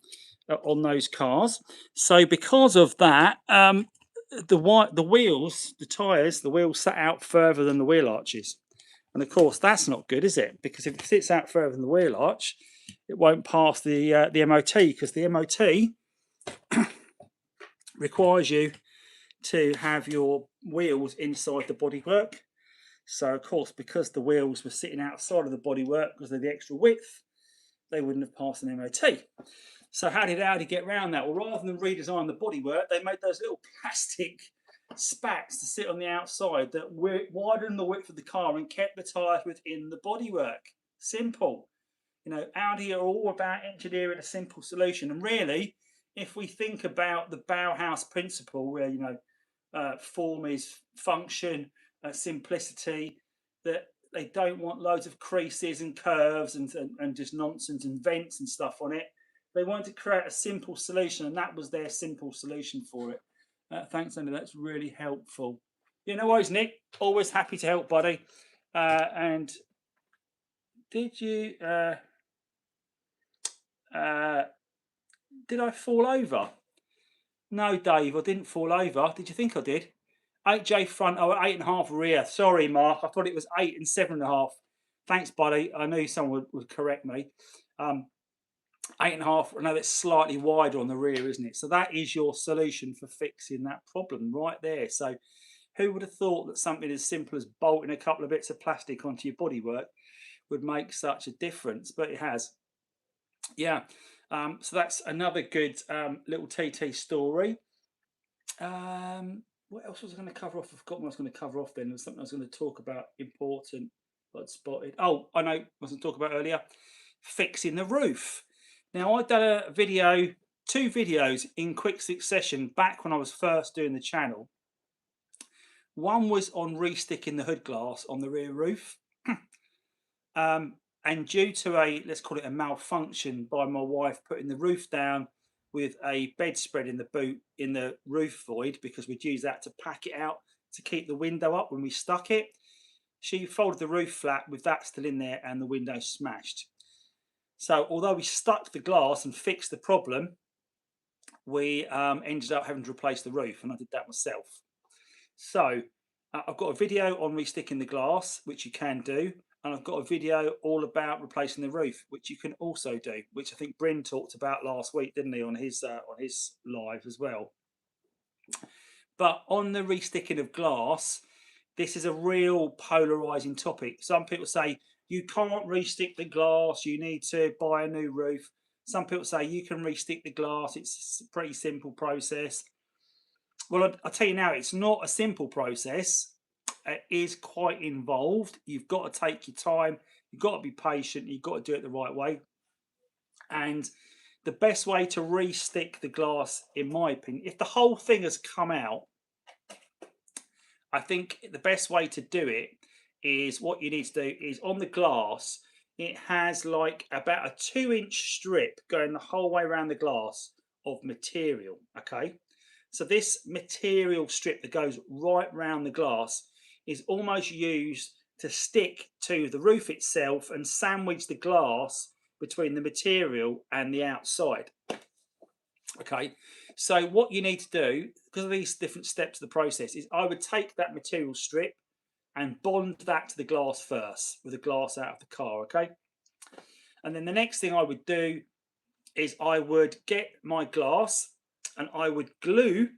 S1: on those cars. So because of that, the wheels, the tyres, the wheels sat out further than the wheel arches. And of course, that's not good, is it? Because if it sits out further than the wheel arch, it won't pass the MOT, because the MOT requires you to have your wheels inside the bodywork. So, of course, because the wheels were sitting outside of the bodywork because of the extra width, they wouldn't have passed an MOT. So how did Audi get around that? Well, rather than redesign the bodywork, they made those little plastic spats to sit on the outside that widened the width of the car and kept the tyres within the bodywork. Simple. Audi are all about engineering a simple solution. And really, if we think about the Bauhaus principle, where form is function, simplicity, that they don't want loads of creases and curves and just nonsense and vents and stuff on it. They wanted to create a simple solution, and that was their simple solution for it. Thanks, Andy. That's really helpful. No worries, Nick. Always happy to help, buddy. And did you? Did I fall over? No, Dave, I didn't fall over. Did you think I did? 8J front, 8.5 rear. Sorry, Mark. I thought it was 8 and 7.5. Thanks, buddy. I knew someone would correct me. 8.5. I know it's slightly wider on the rear, isn't it? So that is your solution for fixing that problem right there. So who would have thought that something as simple as bolting a couple of bits of plastic onto your bodywork would make such a difference? But it has. Yeah. So that's another good little TT story. What else was I going to cover off? I've forgotten what I was going to cover off then. There was something I was going to talk about important, but spotted. Oh, I know. I was going to talk about earlier. Fixing the roof. Now, I'd done a video, 2 videos in quick succession back when I was first doing the channel. One was on resticking the hood glass on the rear roof. And due to let's call it a malfunction by my wife putting the roof down with a bedspread in the boot in the roof void, because we'd use that to pack it out to keep the window up when we stuck it. She folded the roof flat with that still in there and the window smashed. So although we stuck the glass and fixed the problem, we ended up having to replace the roof, and I did that myself. So I've got a video on resticking the glass, which you can do, and I've got a video all about replacing the roof, which you can also do, which I think Bryn talked about last week, didn't he, on his live as well. But on the resticking of glass, this is a real polarizing topic. Some people say you can't restick the glass, you need to buy a new roof. Some people say you can restick the glass, it's a pretty simple process. Well, I'll tell you now, it's not a simple process. It is quite involved. You've got to take your time, you've got to be patient, you've got to do it the right way. And the best way to restick the glass, in my opinion, if the whole thing has come out, I think the best way to do it is, what you need to do is, on the glass, it has like about a 2-inch strip going the whole way around the glass of material. Okay, so this material strip that goes right round the glass is almost used to stick to the roof itself and sandwich the glass between the material and the outside. Okay, so what you need to do, because of these different steps of the process, is I would take that material strip and bond that to the glass first with the glass out of the car. Okay, and then the next thing I would do is I would get my glass and I would glue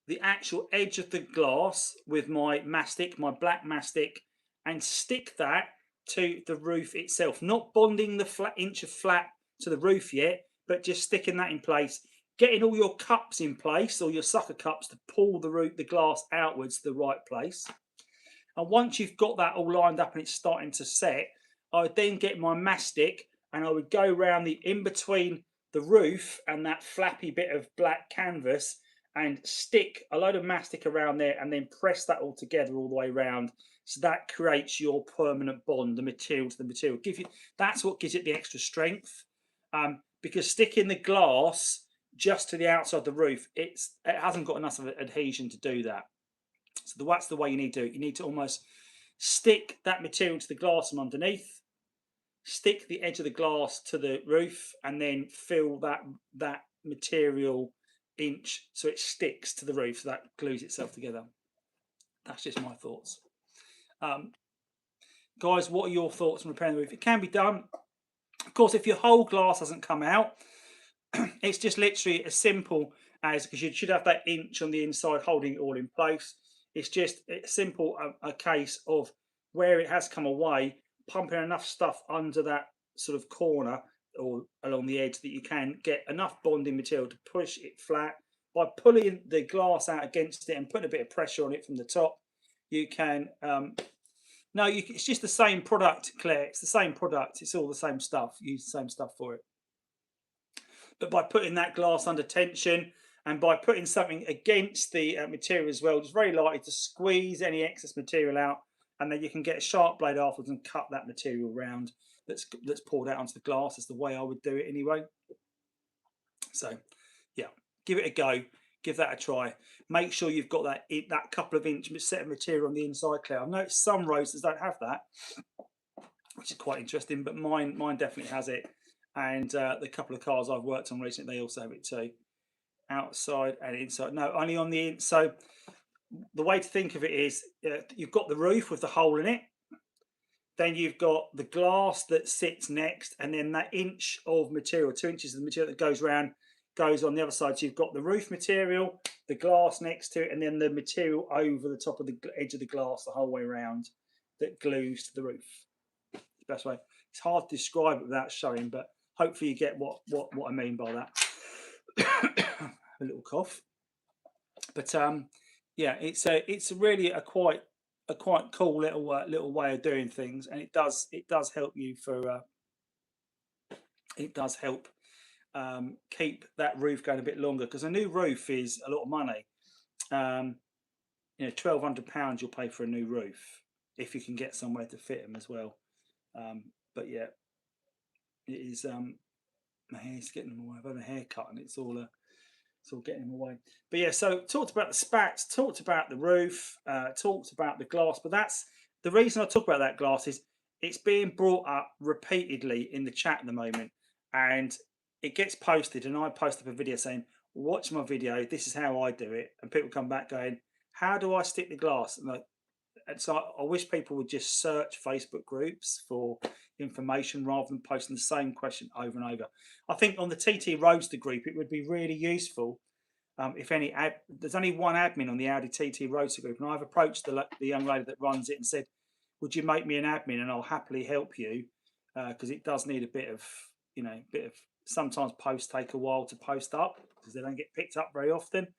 S1: the actual edge of the glass with my mastic, my black mastic, and stick that to the roof itself, not bonding the inch of flat to the roof yet, but just sticking that in place, getting all your cups in place, or your sucker cups, to pull the glass outwards to the right place. And once you've got that all lined up and it's starting to set, I would then get my mastic and I would go around the in between the roof and that flappy bit of black canvas and stick a load of mastic around there, and then press that all together all the way around. So that creates your permanent bond, the material to the material. That's what gives it the extra strength. Because sticking the glass just to the outside of the roof, it hasn't got enough of an adhesion to do that. So that's the way you need to do it. You need to almost stick that material to the glass from underneath, stick the edge of the glass to the roof, and then fill that material inch so it sticks to the roof, so that glues itself together. That's just my thoughts. Guys, what are your thoughts on repairing the roof? It can be done. Of course, if your whole glass hasn't come out, it's just literally as simple as, because you should have that inch on the inside holding it all in place. It's just a simple a case of where it has come away, pumping enough stuff under that sort of corner or along the edge that you can get enough bonding material to push it flat. By pulling the glass out against it and putting a bit of pressure on it from the top, you can it's just the same product, Claire. It's the same product. It's all the same stuff. Use the same stuff for it. But by putting that glass under tension and by putting something against the material as well, it's very likely to squeeze any excess material out, and then you can get a sharp blade afterwards and cut that material round that's poured out onto the glass. That's the way I would do it anyway. So, yeah, give it a go. Give that a try. Make sure you've got that couple of inch set of material on the inside, Claire. I've noticed some roasters don't have that, which is quite interesting, but mine definitely has it. And the couple of cars I've worked on recently, they also have it too. Outside and inside. No, only on the inside. The way to think of it is, you've got the roof with the hole in it. Then you've got the glass that sits next, and then that inch of material, 2 inches of the material that goes around, goes on the other side. So you've got the roof material, the glass next to it, and then the material over the top of the edge of the glass the whole way around that glues to the roof. The best way. It's hard to describe it without showing, but hopefully you get what I mean by that. A little cough, but yeah, it's really a quite cool little way of doing things, and it does help you for it does help keep that roof going a bit longer, because a new roof is a lot of money. £1,200 you'll pay for a new roof if you can get somewhere to fit them as well. But yeah, it is My hair's getting in the way. I've had a haircut and it's all getting in the way. But yeah, so talked about the spats, talked about the roof, talked about the glass. But that's the reason I talk about that glass is it's being brought up repeatedly in the chat at the moment, and it gets posted. And I post up a video saying, "Watch my video. This is how I do it." And people come back going, "How do I stick the glass?" And so I wish people would just search Facebook groups for information rather than posting the same question over and over. I think on the TT Roadster group, it would be really useful if any. There's only one admin on the Audi TT Roadster group, and I've approached the young lady that runs it and said, "Would you make me an admin, and I'll happily help you because it does need a bit of, sometimes posts take a while to post up because they don't get picked up very often.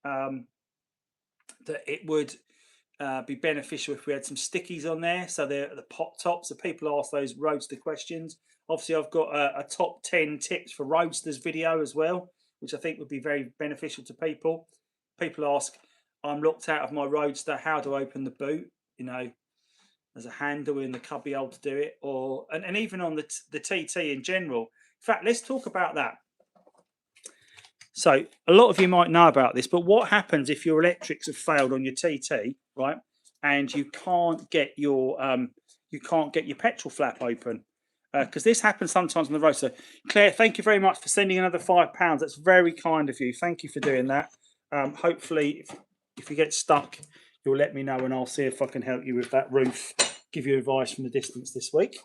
S1: That it would." Be beneficial if we had some stickies on there, so they're at the pop top, so people ask those roadster questions. Obviously, I've got a top 10 tips for roadsters video as well, which I think would be very beneficial to people. People ask, "I'm locked out of my roadster. How do I open the boot? There's a handle in the cubby hole to do it, or and even on the TT in general. In fact, let's talk about that. So a lot of you might know about this, but what happens if your electrics have failed on your TT, right? And you can't get your petrol flap open because this happens sometimes on the road. So Claire, thank you very much for sending another £5. That's very kind of you. Thank you for doing that. Hopefully, if you get stuck, you'll let me know, and I'll see if I can help you with that roof. Give you advice from the distance this week.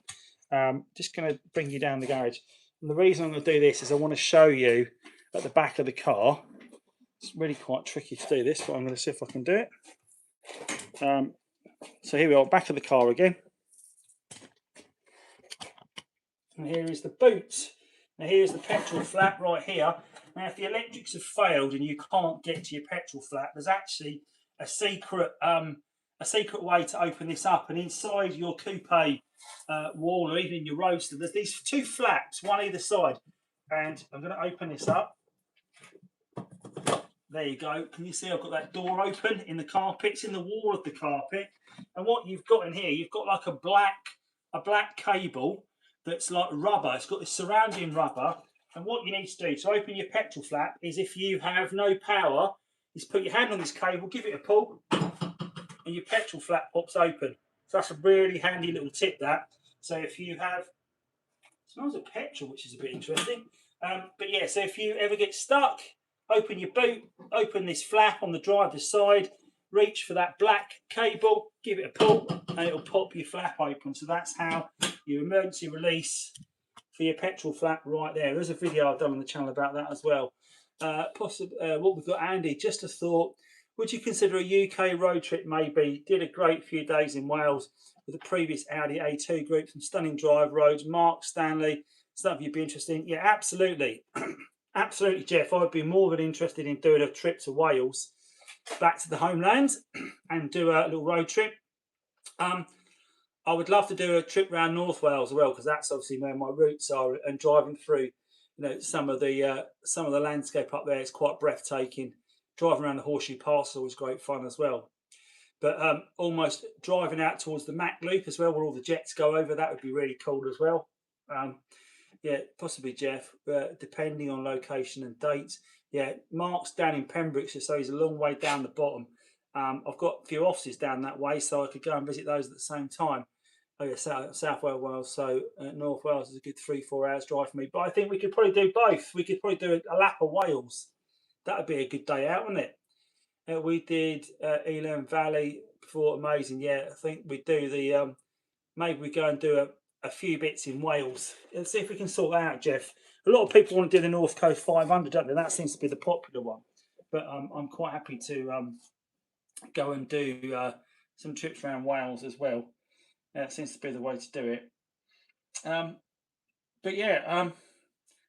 S1: Just going to bring you down the garage, and the reason I'm going to do this is I want to show you at the back of the car. It's really quite tricky to do this, but I'm going to see if I can do it. So here we are, back of the car again. And here is the boot. Now here's the petrol flap right here. Now if the electrics have failed and you can't get to your petrol flap, there's actually a secret way to open this up. And inside your coupe wall, or even in your roadster, there's these two flaps, one either side. And I'm going to open this up. There you go. Can you see I've got that door open in the carpet? It's in the wall of the carpet. And what you've got in here, you've got like a black cable that's like rubber. It's got this surrounding rubber. And what you need to do to open your petrol flap is, if you have no power, is put your hand on this cable, give it a pull, and your petrol flap pops open. So that's a really handy little tip, that. So if you have, it smells of petrol, which is a bit interesting. But yeah, so if you ever get stuck, open your boot, open this flap on the driver's side, reach for that black cable, give it a pull, and it'll pop your flap open. So that's how you emergency release for your petrol flap right there. There's a video I've done on the channel about that as well. What we've got, Andy, just a thought. Would you consider a UK road trip maybe? Did a great few days in Wales with the previous Audi A2 group, some stunning drive roads. Mark Stanley, something you'd be interested in? Yeah, absolutely. Absolutely, Jeff. I'd be more than interested in doing a trip to Wales, back to the homeland, and do a little road trip. I would love to do a trip around North Wales as well, because that's obviously where my roots are, and driving through, some of the landscape up there is quite breathtaking. Driving around the Horseshoe Pass is always great fun as well. But almost driving out towards the Mac Loop as well, where all the jets go over, that would be really cool as well. Yeah, possibly, Jeff, depending on location and dates. Yeah, Mark's down in Pembrokeshire, so he's a long way down the bottom. I've got a few offices down that way, so I could go and visit those at the same time. Oh yeah, South Wales, so North Wales is a good 3-4 hours drive for me. But I think we could probably do both. We could probably do a lap of Wales. That would be a good day out, wouldn't it? We did Elam Valley before, amazing. Yeah, I think we do the maybe we go and do a few bits in Wales. Let's see if we can sort that out, Jeff. A lot of people want to do the North Coast 500, don't they? That seems to be the popular one. But I'm quite happy to go and do some trips around Wales as well. That seems to be the way to do it. But yeah,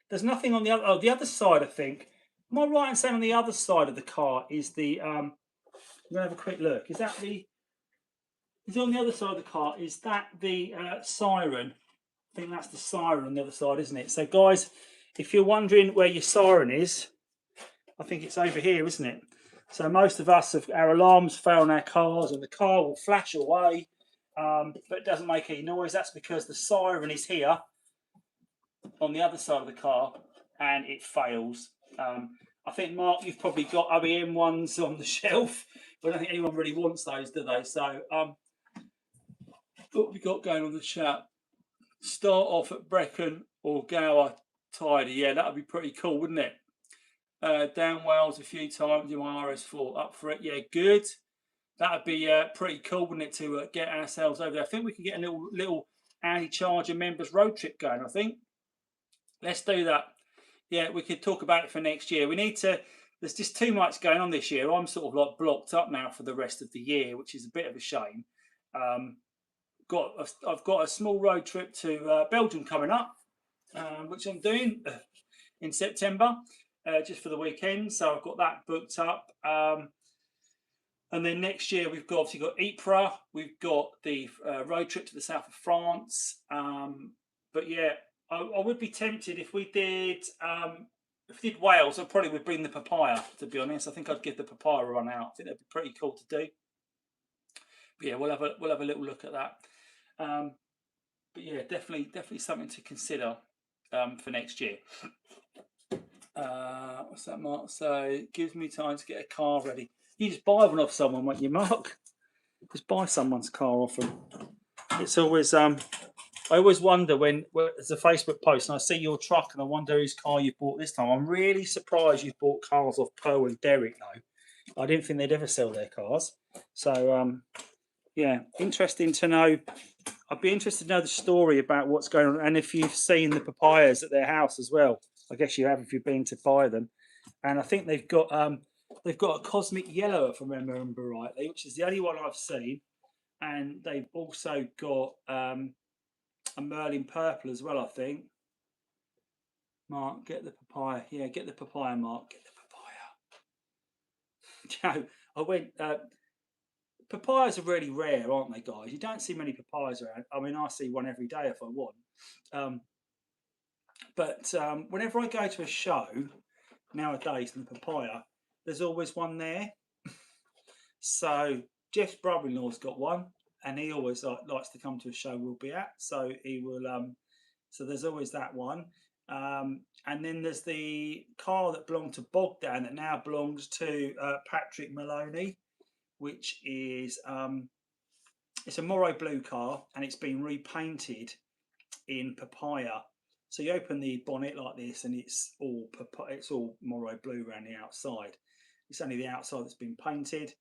S1: there's nothing on the other side, I think. Am I right in saying on the other side of the car is the I'm gonna have a quick look. Is it on the other side of the car? Is that the siren? I think that's the siren on the other side, isn't it? So guys, if you're wondering where your siren is, I think it's over here, isn't it? So most of us have, our alarms fail on our cars and the car will flash away, but it doesn't make any noise. That's because the siren is here. on the other side of the car, and it fails. I think, Mark, you've probably got OEM ones on the shelf, but I don't think anyone really wants those, do they? So, what we got going on the chat? Start off at Brecon or Gower Tidy. Yeah, that would be pretty cool, wouldn't it? Down Wales a few times in my RS4. Up for it. Yeah, good. That would be pretty cool, wouldn't it, to get ourselves over there? I think we could get a little Audi Charger members road trip going, I think. Let's do that. Yeah, we could talk about it for next year. We need to. There's just too much going on this year. I'm sort of like blocked up now for the rest of the year, which is a bit of a shame. I've got a small road trip to Belgium coming up, which I'm doing in September, just for the weekend. So I've got that booked up. And then next year we've obviously got Ypres. We've got the road trip to the south of France. But yeah, I would be tempted if we did Wales. I probably would bring the papaya. To be honest, I think I'd give the papaya a run out. I think that'd be pretty cool to do. But yeah, we'll have a little look at that. But yeah, definitely something to consider for next year. What's that, Mark? So it gives me time to get a car ready. You just buy one off someone, won't you, Mark? Just buy someone's car off them. It's always I always wonder when there's a Facebook post and I see your truck and I wonder whose car you bought this time. I'm really surprised you've bought cars off Pearl and Derek though. I didn't think they'd ever sell their cars. So yeah, interesting to know. I'd be interested to know the story about what's going on and if you've seen the papayas at their house as well. I guess you have if you've been to buy them. And I think they've got a cosmic yellow, if I remember rightly, which is the only one I've seen. And they've also got a Merlin purple as well, I think. Mark, get the papaya. Yeah, get the papaya, Mark. Get the papaya. I went. Papayas are really rare, aren't they, guys? You don't see many papayas around. I mean, I see one every day if I want. But whenever I go to a show nowadays in the papaya, there's always one there. So Jeff's brother-in-law's got one, and he always likes to come to a show we'll be at. So he will. So there's always that one. And then there's the car that belonged to Bogdan that now belongs to Patrick Maloney, which is it's a Morrow blue car, and it's been repainted in papaya. So you open the bonnet like this, and it's all Morrow blue around the outside. It's only the outside that's been painted.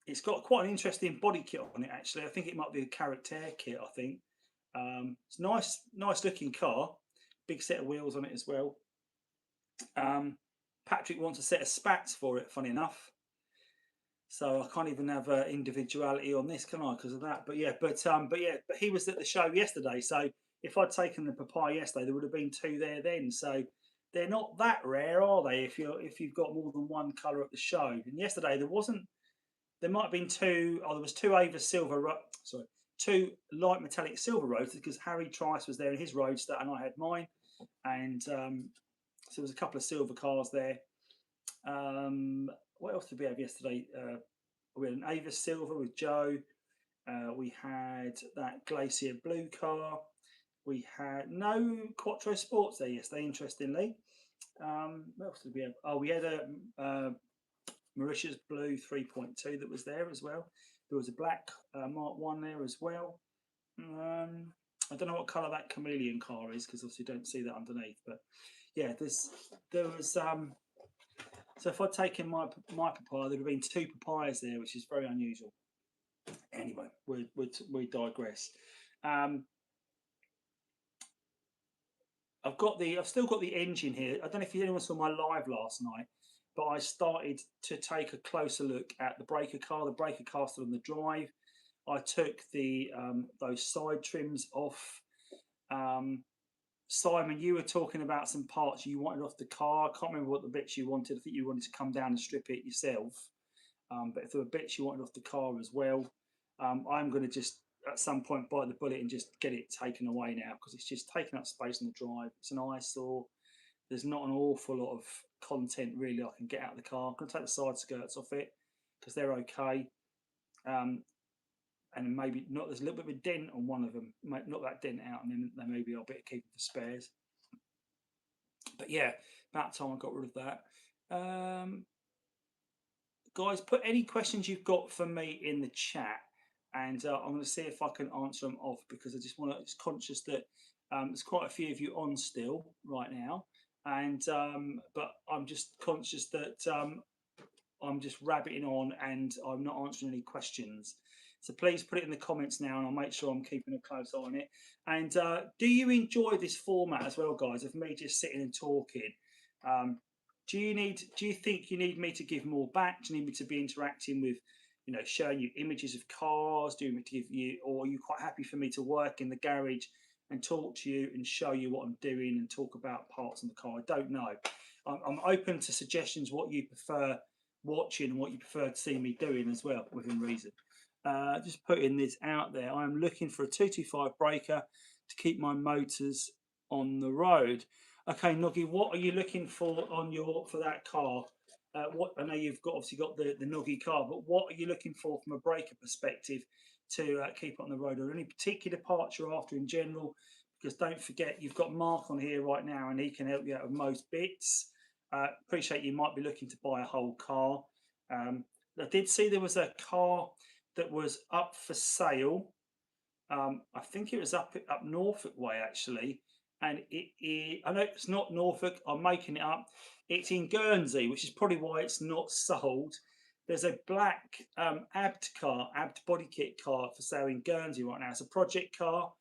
S1: It's got quite an interesting body kit on it, actually. I think it might be a Caractère kit, I think. It's nice looking car. Big set of wheels on it as well. Patrick wants a set of spats for it, funny enough. So I can't even have individuality on this, can I? Because of that. But he was at the show yesterday. So if I'd taken the papaya yesterday, there would have been two there then. So they're not that rare, are they? If you've got more than one colour at the show. And yesterday there wasn't. There might have been two. Oh, there was two Ava silver. Sorry, two light metallic silver roadsters because Harry Trice was there in his roadster and I had mine. And so there was a couple of silver cars there. What else did we have yesterday? We had an Ava silver with Joe. We had that Glacier blue car. We had no Quattro Sports there yesterday, interestingly. What else did we have? Oh, we had a Mauritius blue 3.2 that was there as well. There was a black Mark 1 there as well. I don't know what colour that chameleon car is because obviously you don't see that underneath. But yeah, there was. So if I'd taken my papaya, there'd have been two papayas there, which is very unusual. Anyway, we digress. I've still got the engine here. I don't know if anyone saw my live last night, but I started to take a closer look at the breaker car. The breaker car still on the drive. I took the those side trims off. Simon, you were talking about some parts you wanted off the car. I can't remember what the bits you wanted. I think you wanted to come down and strip it yourself. But if there were bits you wanted off the car as well, I'm going to just at some point bite the bullet and just get it taken away now because it's just taking up space on the drive. It's an eyesore. There's not an awful lot of content really I can get out of the car. I'm going to take the side skirts off it because they're okay. And and maybe not. There's a little bit of a dent on one of them. Knock that dent out, and then they maybe I'll better keep it for spares. But yeah, about time I got rid of that. Guys, put any questions you've got for me in the chat, and I'm going to see if I can answer them off, because I just want to. Just conscious that there's quite a few of you on still right now, and but I'm just conscious that I'm just rabbiting on and I'm not answering any questions. So please put it in the comments now, and I'll make sure I'm keeping a close eye on it. And do you enjoy this format as well, guys, of me just sitting and talking? Do you think you need me to give more back? Do you need me to be interacting with, showing you images of cars? Do you want me to give you, or are you quite happy for me to work in the garage and talk to you and show you what I'm doing and talk about parts of the car? I don't know. I'm open to suggestions, what you prefer watching and what you prefer to see me doing as well, within reason. Just putting this out there. I'm looking for a 225 breaker to keep my motors on the road. Okay, Noggy, what are you looking for for that car? What I know you've obviously got the Noggy car, but what are you looking for from a breaker perspective to keep it on the road? Are there any particular parts you're after in general? Because don't forget, you've got Mark on here right now, and he can help you out with most bits. Appreciate you might be looking to buy a whole car. I did see there was a car that was up for sale. I think it was up Norfolk way, actually, and I know it's not Norfolk. I'm making it up. It's in Guernsey, which is probably why it's not sold. There's a black ABT body kit car for sale in Guernsey right now. It's a project car,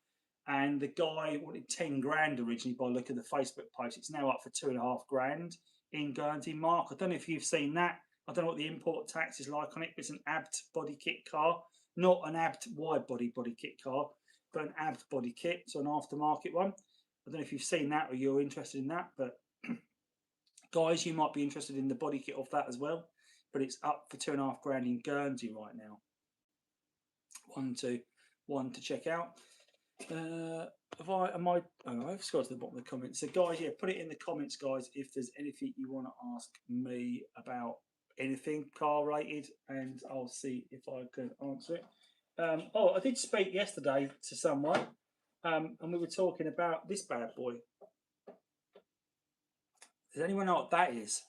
S1: and the guy wanted 10 grand originally by look at the Facebook post. It's now up for 2.5 grand in Guernsey. Mark, I don't know if you've seen that. I don't know what the import tax is like on it, but it's an ABT body kit car, not an ABT wide body kit car, but an ABT body kit, so an aftermarket one. I don't know if you've seen that or you're interested in that, but guys, you might be interested in the body kit of that as well. But it's up for 2.5 grand in Guernsey right now. One to check out. I've scrolled to the bottom of the comments. So guys, yeah, put it in the comments, guys, if there's anything you want to ask me about anything car related, and I'll see if I can answer it. I did speak yesterday to someone, and we were talking about this bad boy. Does anyone know what that is?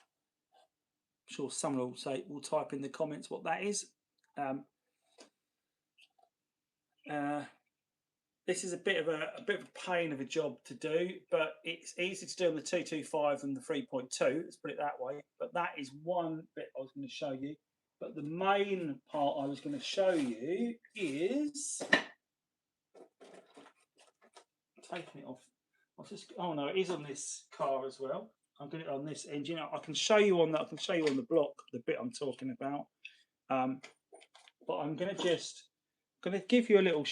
S1: I'm sure someone will type in the comments what that is. This is a bit of a pain of a job to do, but it's easy to do on the 225 and the 3.2. Let's put it that way. But that is one bit I was going to show you. But the main part I was going to show you is taking it off. Oh no, it is on this car as well. I'm going to on this engine. I can show you on that. I can show you on the block the bit I'm talking about. But I'm going to give you a little.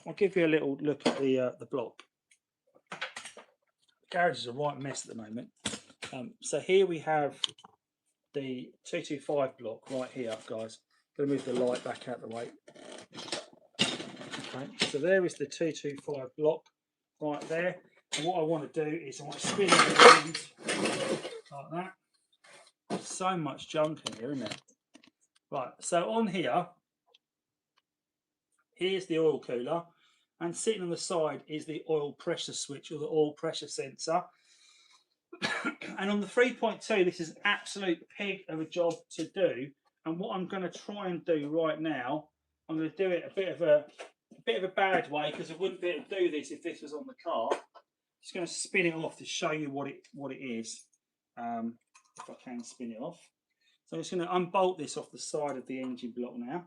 S1: I'll give you a little look at the block. The garage is a right mess at the moment. So here we have the 225 block right here, guys. I'm going to move the light back out of the way. Okay, so there is the 225 block right there. And what I want to do is I want to spin it around like that. There's so much junk in here, isn't there? Right, so on here, here's the oil cooler, and sitting on the side is the oil pressure switch, or the oil pressure sensor. And on the 3.2, this is an absolute pig of a job to do. And what I'm going to try and do right now, I'm going to do it a bit of a bad way, because I wouldn't be able to do this if this was on the car. Just going to spin it off to show you what it is, if I can spin it off. So I'm just going to unbolt this off the side of the engine block now.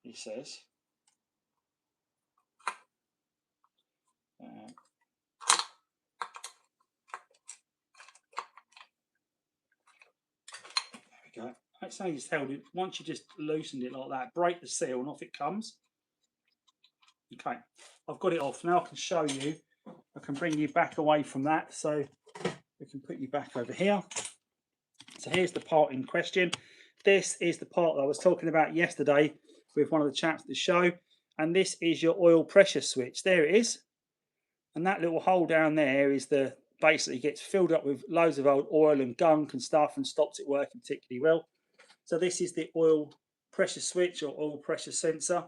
S1: He says. There we go. Let's say you just held it. Once you just loosened it like that, break the seal and off it comes. Okay, I've got it off. Now I can show you. I can bring you back away from that. So we can put you back over here. So here's the part in question. This is the part that I was talking about yesterday with one of the chaps at the show. And this is your oil pressure switch. There it is. And that little hole down there is basically gets filled up with loads of old oil and gunk and stuff and stops it working particularly well. So this is the oil pressure switch or oil pressure sensor.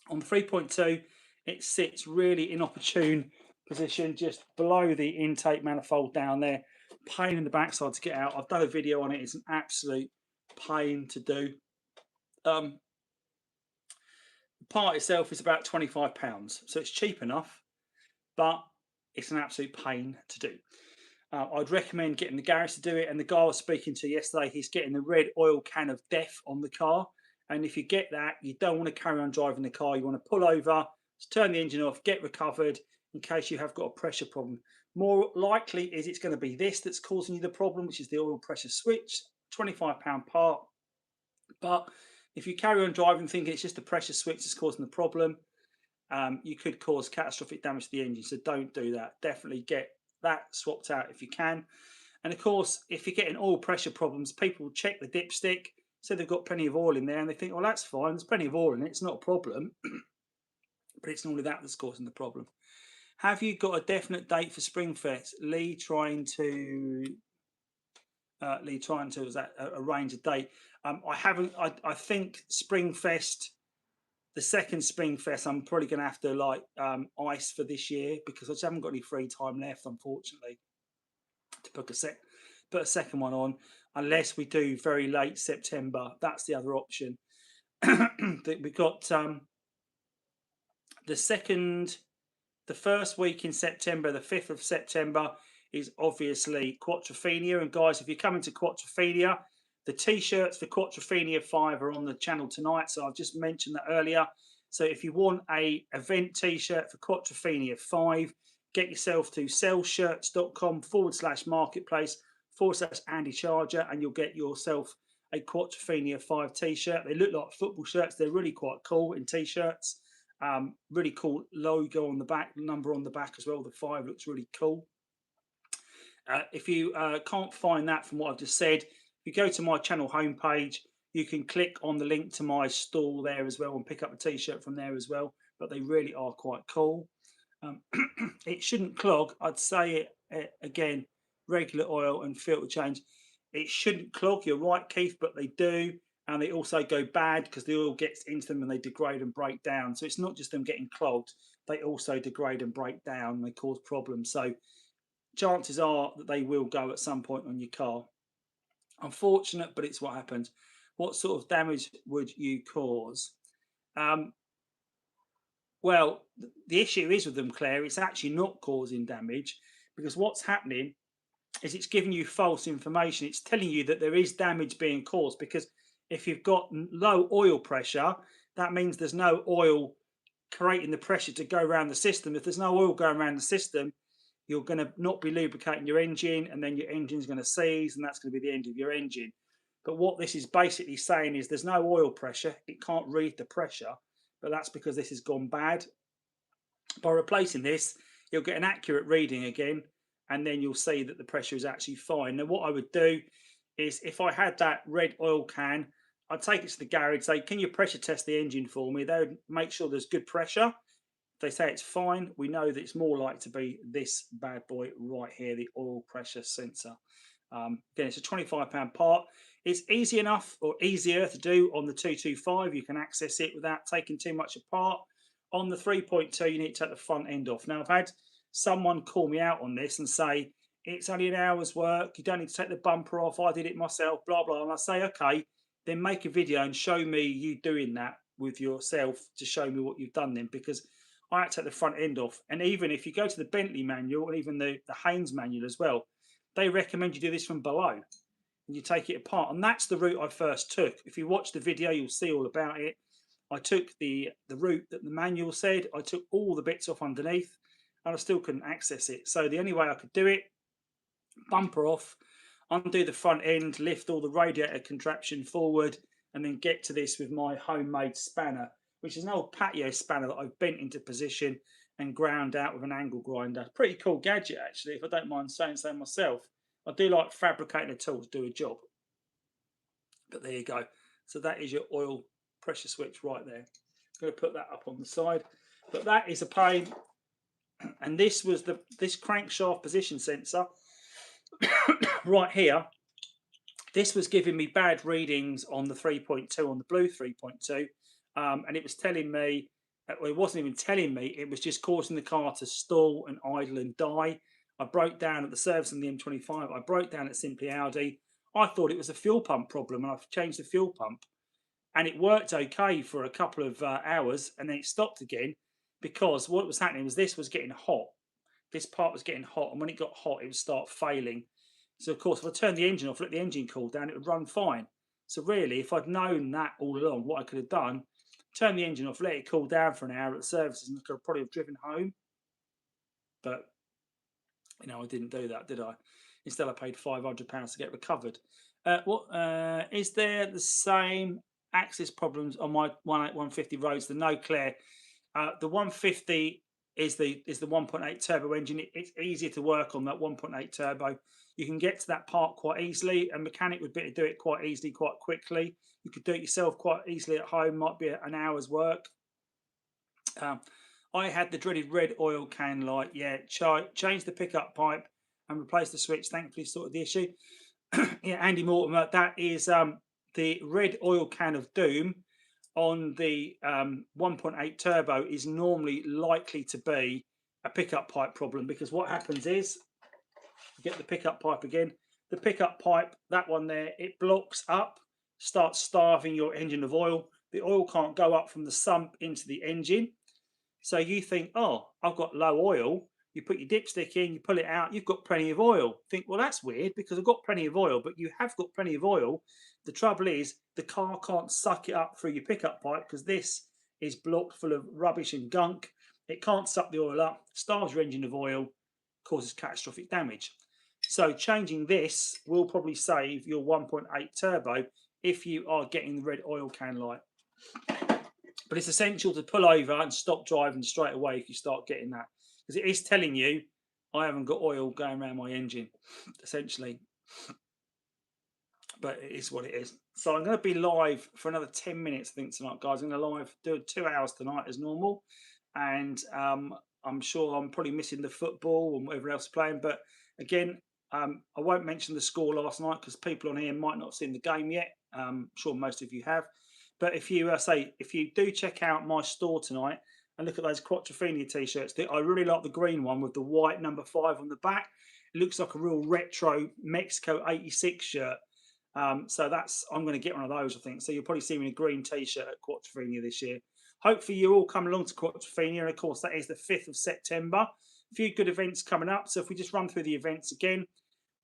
S1: On the 3.2, it sits really inopportune position just below the intake manifold down there. Pain in the backside to get out. I've done a video on it. It's an absolute pain to do. The part itself is about £25, so it's cheap enough, but it's an absolute pain to do. I'd recommend getting the garage to do it. And the guy I was speaking to yesterday, he's getting the red oil can of death on the car. And if you get that, you don't want to carry on driving the car. You want to pull over, turn the engine off, get recovered in case you have got a pressure problem. More likely is it's going to be this that's causing you the problem, which is the oil pressure switch, £25 part. But if you carry on driving thinking it's just the pressure switch that's causing the problem, you could cause catastrophic damage to the engine. So don't do that. Definitely get that swapped out if you can. And of course, if you're getting oil pressure problems, people will check the dipstick, so they've got plenty of oil in there, and they think, well, that's fine, there's plenty of oil in it, it's not a problem. But it's normally that that's causing the problem. Have you got a definite date for Springfest? Lee trying to arrange a date. I haven't. I think Springfest, the second Springfest, I'm probably going to have to ice for this year because I just haven't got any free time left, unfortunately, to put a second one on, unless we do very late September. That's the other option. We've got the first week in September, the 5th of September, is obviously Quattrophenia. And guys, if you're coming to Quattrophenia, the t-shirts for Quattrophenia 5 are on the channel tonight. So I've just mentioned that earlier. So if you want a event t-shirt for Quattrophenia 5, get yourself to sellshirts.com/marketplace/Andy Charger, and you'll get yourself a Quattrophenia 5 t-shirt. They look like football shirts. They're really quite cool in t-shirts. Really cool logo on the back, number on the back as well. The 5 looks really cool. If you can't find that from what I've just said, if you go to my channel homepage, you can click on the link to my stall there as well and pick up a t-shirt from there as well. But they really are quite cool. It shouldn't clog. I'd say it again, regular oil and filter change. It shouldn't clog. You're right, Keith, but they do. And they also go bad because the oil gets into them and they degrade and break down. So it's not just them getting clogged. They also degrade and break down and they cause problems. So chances are that they will go at some point on your car. Unfortunate, but it's what happens. What sort of damage would you cause? Well, the issue is with them, Claire, it's actually not causing damage because what's happening is it's giving you false information. It's telling you that there is damage being caused because if you've got low oil pressure, that means there's no oil creating the pressure to go around the system. If there's no oil going around the system, you're going to not be lubricating your engine, and then your engine's going to seize, and that's going to be the end of your engine. But what this is basically saying is there's no oil pressure. It can't read the pressure, but that's because this has gone bad. By replacing this, you'll get an accurate reading again, and then you'll see that the pressure is actually fine. Now, what I would do is if I had that red oil can, I'd take it to the garage, say, can you pressure test the engine for me? They would make sure there's good pressure. If they say it's fine, we know that it's more likely to be this bad boy right here, the oil pressure sensor. Again, it's a £25 part. It's easy enough or easier to do on the 225. You can access it without taking too much apart. On the 3.2, you need to take the front end off. Now, I've had someone call me out on this and say, it's only an hour's work. You don't need to take the bumper off. I did it myself, blah, blah. And I say, okay, then make a video and show me you doing that with yourself to show me what you've done then, because I had to take the front end off. And even if you go to the Bentley manual and even the Haynes manual as well, they recommend you do this from below and you take it apart. And that's the route I first took. If you watch the video, you'll see all about it. I took the route that the manual said. I took all the bits off underneath and I still couldn't access it. So the only way I could do it, bumper off, undo the front end, lift all the radiator contraption forward, and then get to this with my homemade spanner, which is an old patio spanner that I've bent into position and ground out with an angle grinder. Pretty cool gadget, actually, if I don't mind saying so myself. I do like fabricating a tool to do a job. But there you go. So that is your oil pressure switch right there. I'm going to put that up on the side. But that is a pain. And this was this crankshaft position sensor right here This was giving me bad readings on the 3.2, on the blue 3.2, and it was telling me, well, it wasn't even telling me, it was just causing the car to stall and idle and die. I broke down at the service on the M25. I broke down at Simply Audi. I thought it was a fuel pump problem, and I've changed the fuel pump, and it worked okay for a couple of hours, and then it stopped again because what was happening was this was getting hot. This part was getting hot, and when it got hot, it would start failing. So, of course, if I turned the engine off, let the engine cool down, it would run fine. So, really, if I'd known that all along, what I could have done, turn the engine off, let it cool down for an hour at the services, and I could have probably have driven home. But, I didn't do that, did I? Instead, I paid £500 to get recovered. Is there the same axis problems on my 150 roads? The No Clear, the 150 is the 1.8 turbo engine. It's easier to work on that 1.8 turbo. You can get to that part quite easily. A mechanic would be able to do it quite easily, quite quickly. You could do it yourself quite easily at home. Might be an hour's work. I had the dreaded red oil can light. Yeah, changed the pickup pipe and replaced the switch. Thankfully, sorted the issue. Yeah, Andy Mortimer. That is the red oil can of doom on the 1.8 turbo is normally likely to be a pickup pipe problem, because what happens is, get the pickup pipe again, the pickup pipe, that one there, it blocks up, starts starving your engine of oil. The oil can't go up from the sump into the engine. So you think, oh, I've got low oil. You put your dipstick in, you pull it out, you've got plenty of oil. Think, well, that's weird because I've got plenty of oil, but you have got plenty of oil. The trouble is the car can't suck it up through your pickup pipe because this is blocked full of rubbish and gunk. It can't suck the oil up, starves your engine of oil, causes catastrophic damage. So changing this will probably save your 1.8 turbo if you are getting the red oil can light. But it's essential to pull over and stop driving straight away if you start getting that, because it is telling you I haven't got oil going around my engine, essentially. But it is what it is. So I'm going to be live for another 10 minutes, I think, tonight, guys. I'm going to live do 2 hours tonight as normal, and I'm sure I'm probably missing the football and whatever else playing. But again, I won't mention the score last night because people on here might not have seen the game yet. I'm sure most of you have. But if you if you do check out my store tonight and look at those Quattrofinia t-shirts, I really like the green one with the white number 5 on the back. It looks like a real retro Mexico '86 shirt. So I'm going to get one of those, I think. So you'll probably see me in a green t-shirt at Quattrofinia this year. Hopefully you all come along to Quattrofinia, and of course that is the 5th of September. A few good events coming up. So if we just run through the events again,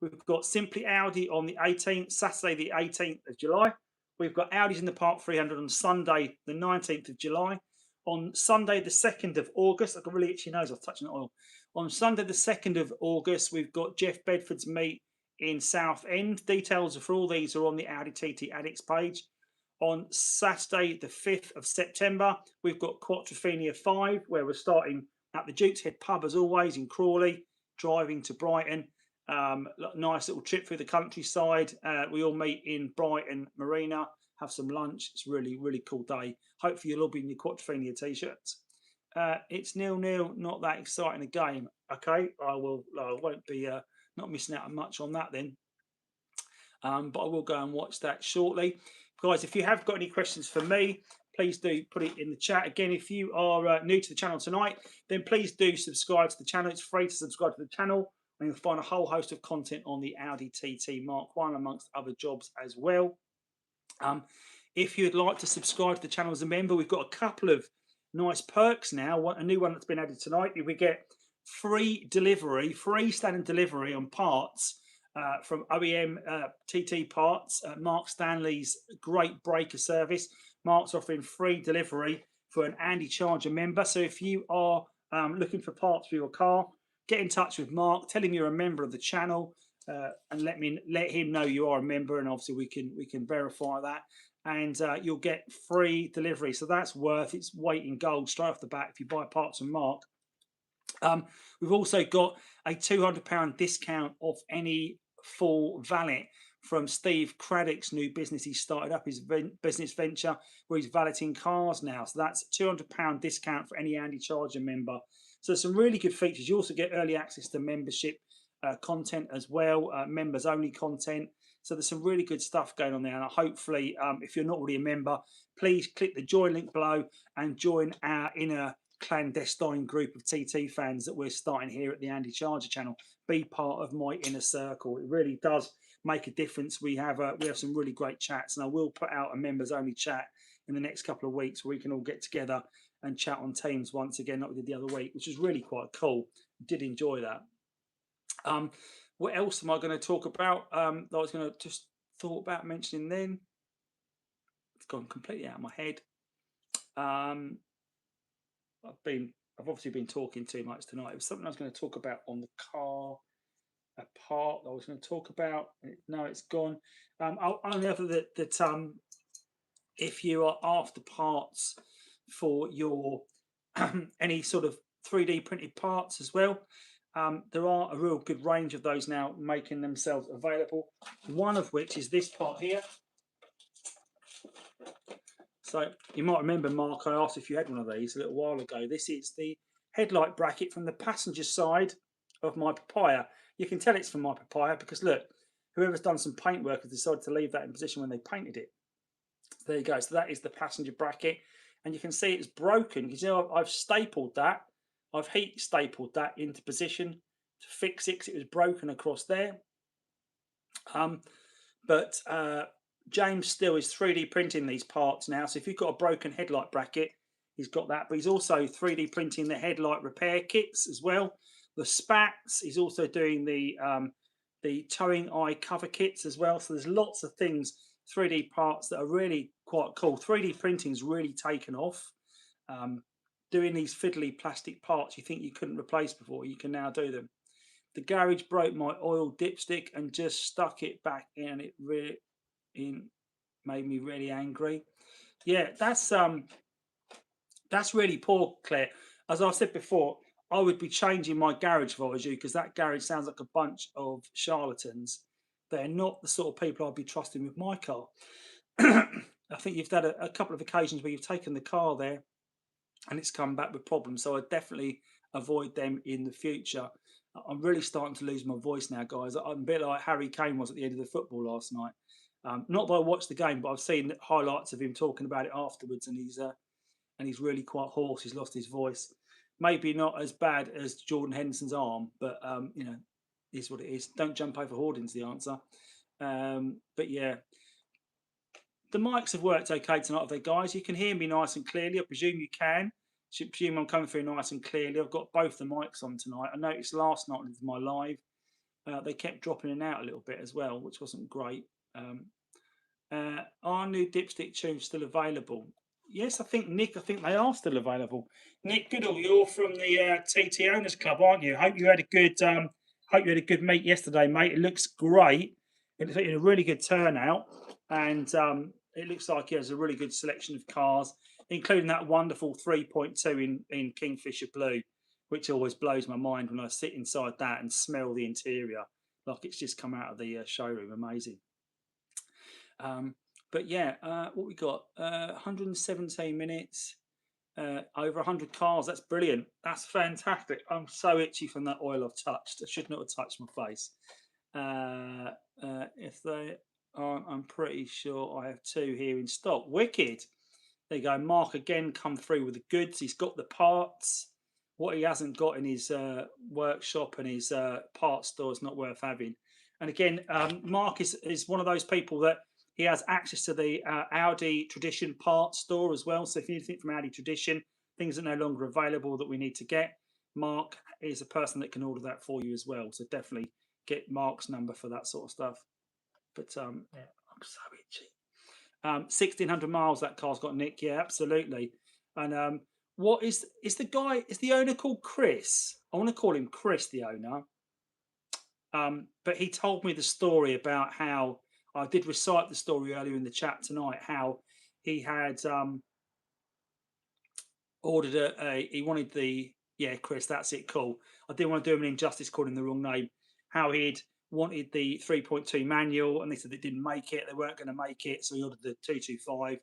S1: we've got Simply Audi on the 18th, Saturday the 18th of July. We've got Audis in the Park 300 on Sunday the 19th of July. On Sunday the 2nd of August, I can really itchy nose, I've touched on oil. On Sunday the 2nd of August, we've got Jeff Bedford's meet in Southend. Details for all these are on the Audi TT Addicts page. On Saturday the 5th of September, we've got Quattrofinia 5, where we're starting at the Duke's Head pub as always in Crawley, driving to Brighton. Nice little trip through the countryside. We all meet in Brighton Marina, have some lunch. It's really, really cool day. Hopefully you'll all be in your Quattrofinia t-shirts. It's 0-0, not that exciting a game. Okay, I won't be not missing out on much on that then. But I will go and watch that shortly. Guys, if you have got any questions for me, please do put it in the chat. Again, if you are new to the channel tonight, then please do subscribe to the channel. It's free to subscribe to the channel, and you'll find a whole host of content on the Audi TT Mark 1 amongst other jobs as well. If you'd like to subscribe to the channel as a member, we've got a couple of nice perks now. A new one that's been added tonight. We get free delivery, free standard delivery on parts from OEM TT Parts, Mark Stanley's great breaker service. Mark's offering free delivery for an Andy Charger member. So if you are looking for parts for your car, get in touch with Mark, tell him you're a member of the channel, and let him know you are a member, and obviously we can verify that, and you'll get free delivery. So that's worth its weight in gold straight off the bat if you buy parts from Mark. We've also got a £200 discount off any full valet from Steve Craddock's new business. He started up his business venture where he's valeting cars now. So that's a £200 discount for any Andy Charger member. So some really good features. You also get early access to membership content as well, members only content. So there's some really good stuff going on there. And hopefully, if you're not already a member, please click the join link below and join our inner clandestine group of TT fans that we're starting here at the Andy Charger channel. Be part of my inner circle. It really does make a difference. We have some really great chats, and I will put out a members only chat in the next couple of weeks where we can all get together and chat on Teams once again, like we did the other week, which was really quite cool. Did enjoy that. What else am I going to talk about that I was going to just thought about mentioning then? It's gone completely out of my head. I've obviously been talking too much tonight. It was something I was going to talk about on the car, a part I was going to talk about. No, it's gone. Only other that if you are after parts for your any sort of 3D printed parts as well, there are a real good range of those now making themselves available. One of which is this part here. So you might remember, Mark, I asked if you had one of these a little while ago. This is the headlight bracket from the passenger side of my Papaya. You can tell it's from my Papaya because look, whoever's done some paint work has decided to leave that in position when they painted it. So there you go. So that is the passenger bracket, and you can see it's broken because, you know, I've stapled that. I've heat stapled that into position to fix it because it was broken across there. But James still is 3D printing these parts now. So if you've got a broken headlight bracket, he's got that. But he's also 3D printing the headlight repair kits as well. The spats. He's also doing the towing eye cover kits as well. So there's lots of things, 3D parts that are really quite cool. 3D printing's really taken off. Doing these fiddly plastic parts you think you couldn't replace before, you can now do them. The garage broke my oil dipstick and just stuck it back in, and it really made me really angry. Yeah, that's really poor, Claire. As I said before, I would be changing my garage if I was you, because that garage sounds like a bunch of charlatans. They're not the sort of people I'd be trusting with my car. I think you've had a couple of occasions where you've taken the car there and it's come back with problems. So I'd definitely avoid them in the future. I'm really starting to lose my voice now, guys. I'm a bit like Harry Kane was at the end of the football last night. Not that I watched the game, but I've seen highlights of him talking about it afterwards, and he's really quite hoarse. He's lost his voice. Maybe not as bad as Jordan Henderson's arm, but you know, is what it is. Don't jump over hoarding's the answer. But yeah, the mics have worked okay tonight, have they, guys? You can hear me nice and clearly. I presume you can. I presume I'm coming through nice and clearly. I've got both the mics on tonight. I noticed last night with my live, they kept dropping in and out a little bit as well, which wasn't great. Are new dipstick tubes still available? Yes, I think they are still available. Nick Goodall, you're from the TT Owners Club, aren't you? Hope you had a good meet yesterday, mate. It looks great. It looks like a really good turnout, and it looks like there's a really good selection of cars, including that wonderful 3.2 in Kingfisher Blue, which always blows my mind when I sit inside that and smell the interior like it's just come out of the showroom. Amazing. But yeah, what we got? 117 minutes, over 100 cars. That's brilliant. That's fantastic. I'm so itchy from that oil I've touched. I should not have touched my face. If they aren't, I'm pretty sure I have 2 here in stock. Wicked. There you go. Mark again come through with the goods. He's got the parts. What he hasn't got in his workshop and his parts store is not worth having. And again, Mark is one of those people that he has access to the Audi Tradition parts store as well. So if you need anything from Audi Tradition, things that are no longer available that we need to get, Mark is a person that can order that for you as well. So definitely get Mark's number for that sort of stuff. But yeah, I'm so itchy. 1,600 miles that car's got, Nick. Yeah, absolutely. And what is the owner called Chris? I want to call him Chris, the owner. But he told me the story about how I did recite the story earlier in the chat tonight. How he had ordered he wanted the Chris. That's it. Cool. I didn't want to do him an injustice calling him the wrong name. How he'd wanted the 3.2 manual, and they said they didn't make it. They weren't going to make it, so he ordered the 225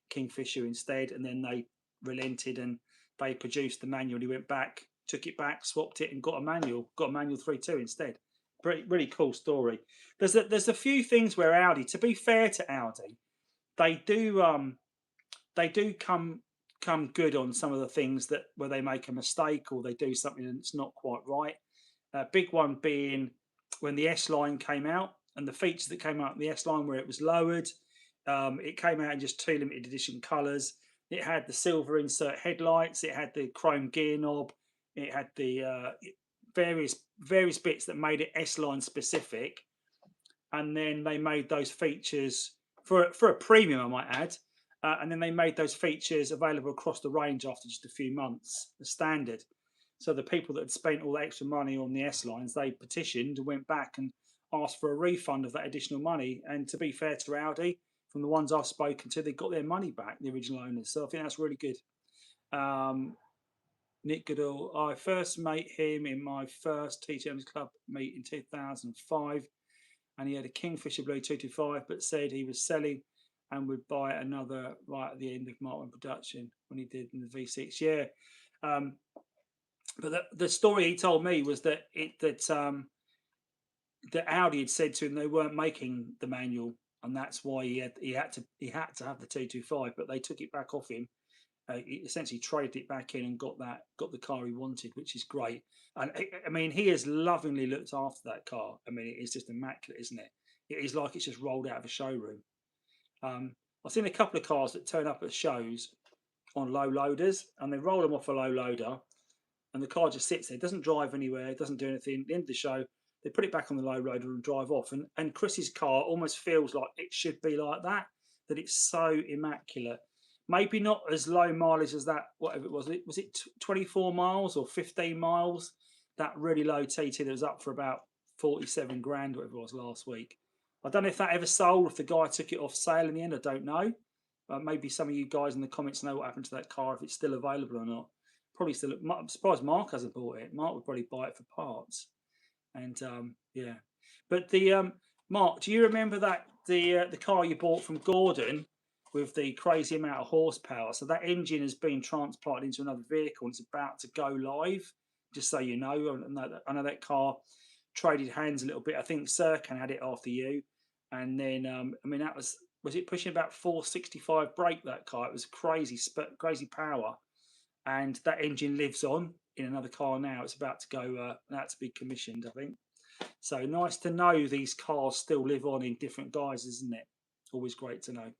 S1: Kingfisher instead. And then they relented and they produced the manual. He went back, took it back, swapped it, and got a manual 3.2 instead. really cool story. There's a few things where Audi, to be fair to Audi, they do they do come good on some of the things that where they make a mistake or they do something that's not quite right. A big one being when the S line came out and the features that came out in the S line where it was lowered. It came out in just two limited edition colours. It had the silver insert headlights. It had the chrome gear knob. It had the various bits that made it S line specific. And then they made those features for a premium, I might add. And then they made those features available across the range after just a few months, the standard. So the people that had spent all the extra money on the S lines, they petitioned and went back and asked for a refund of that additional money. And to be fair to Audi, from the ones I've spoken to, they got their money back, the original owners. So I think that's really good. Nick Goodall, I first met him in my first TTM's Club meet in 2005, and he had a Kingfisher Blue 225, but said he was selling and would buy another right at the end of Mark 1 production when he did in the V6. Yeah. But the story he told me was that that Audi had said to him they weren't making the manual, and that's why he had to have the 225. But they took it back off him. He essentially traded it back in and got the car he wanted, which is great. And I mean, he has lovingly looked after that car. I mean, it's just immaculate, isn't it? It is like it's just rolled out of a showroom. I've seen a couple of cars that turn up at shows on low loaders, and they roll them off a low loader, and the car just sits there, doesn't drive anywhere, doesn't do anything. At the end of the show, they put it back on the low loader and drive off. And Chris's car almost feels like it should be like that it's so immaculate. Maybe not as low mileage as that, whatever it was. Was it 24 miles or 15 miles? That really low TT that was up for about 47 grand, whatever it was last week. I don't know if that ever sold, if the guy took it off sale in the end. I don't know. Maybe some of you guys in the comments know what happened to that car, if it's still available or not. Probably still. I'm surprised Mark hasn't bought it. Mark would probably buy it for parts. And yeah, but the Mark, do you remember that the car you bought from Gordon with the crazy amount of horsepower? So that engine has been transplanted into another vehicle and it's about to go live. Just so you know, I know that car traded hands a little bit. I think Serkan had it after you, and then I mean that was it pushing about 465 brake, that car? It was crazy power, and that engine lives on in another car now. It's about to go to be commissioned, I think. So nice to know these cars still live on in different guises, isn't it? Always great to know.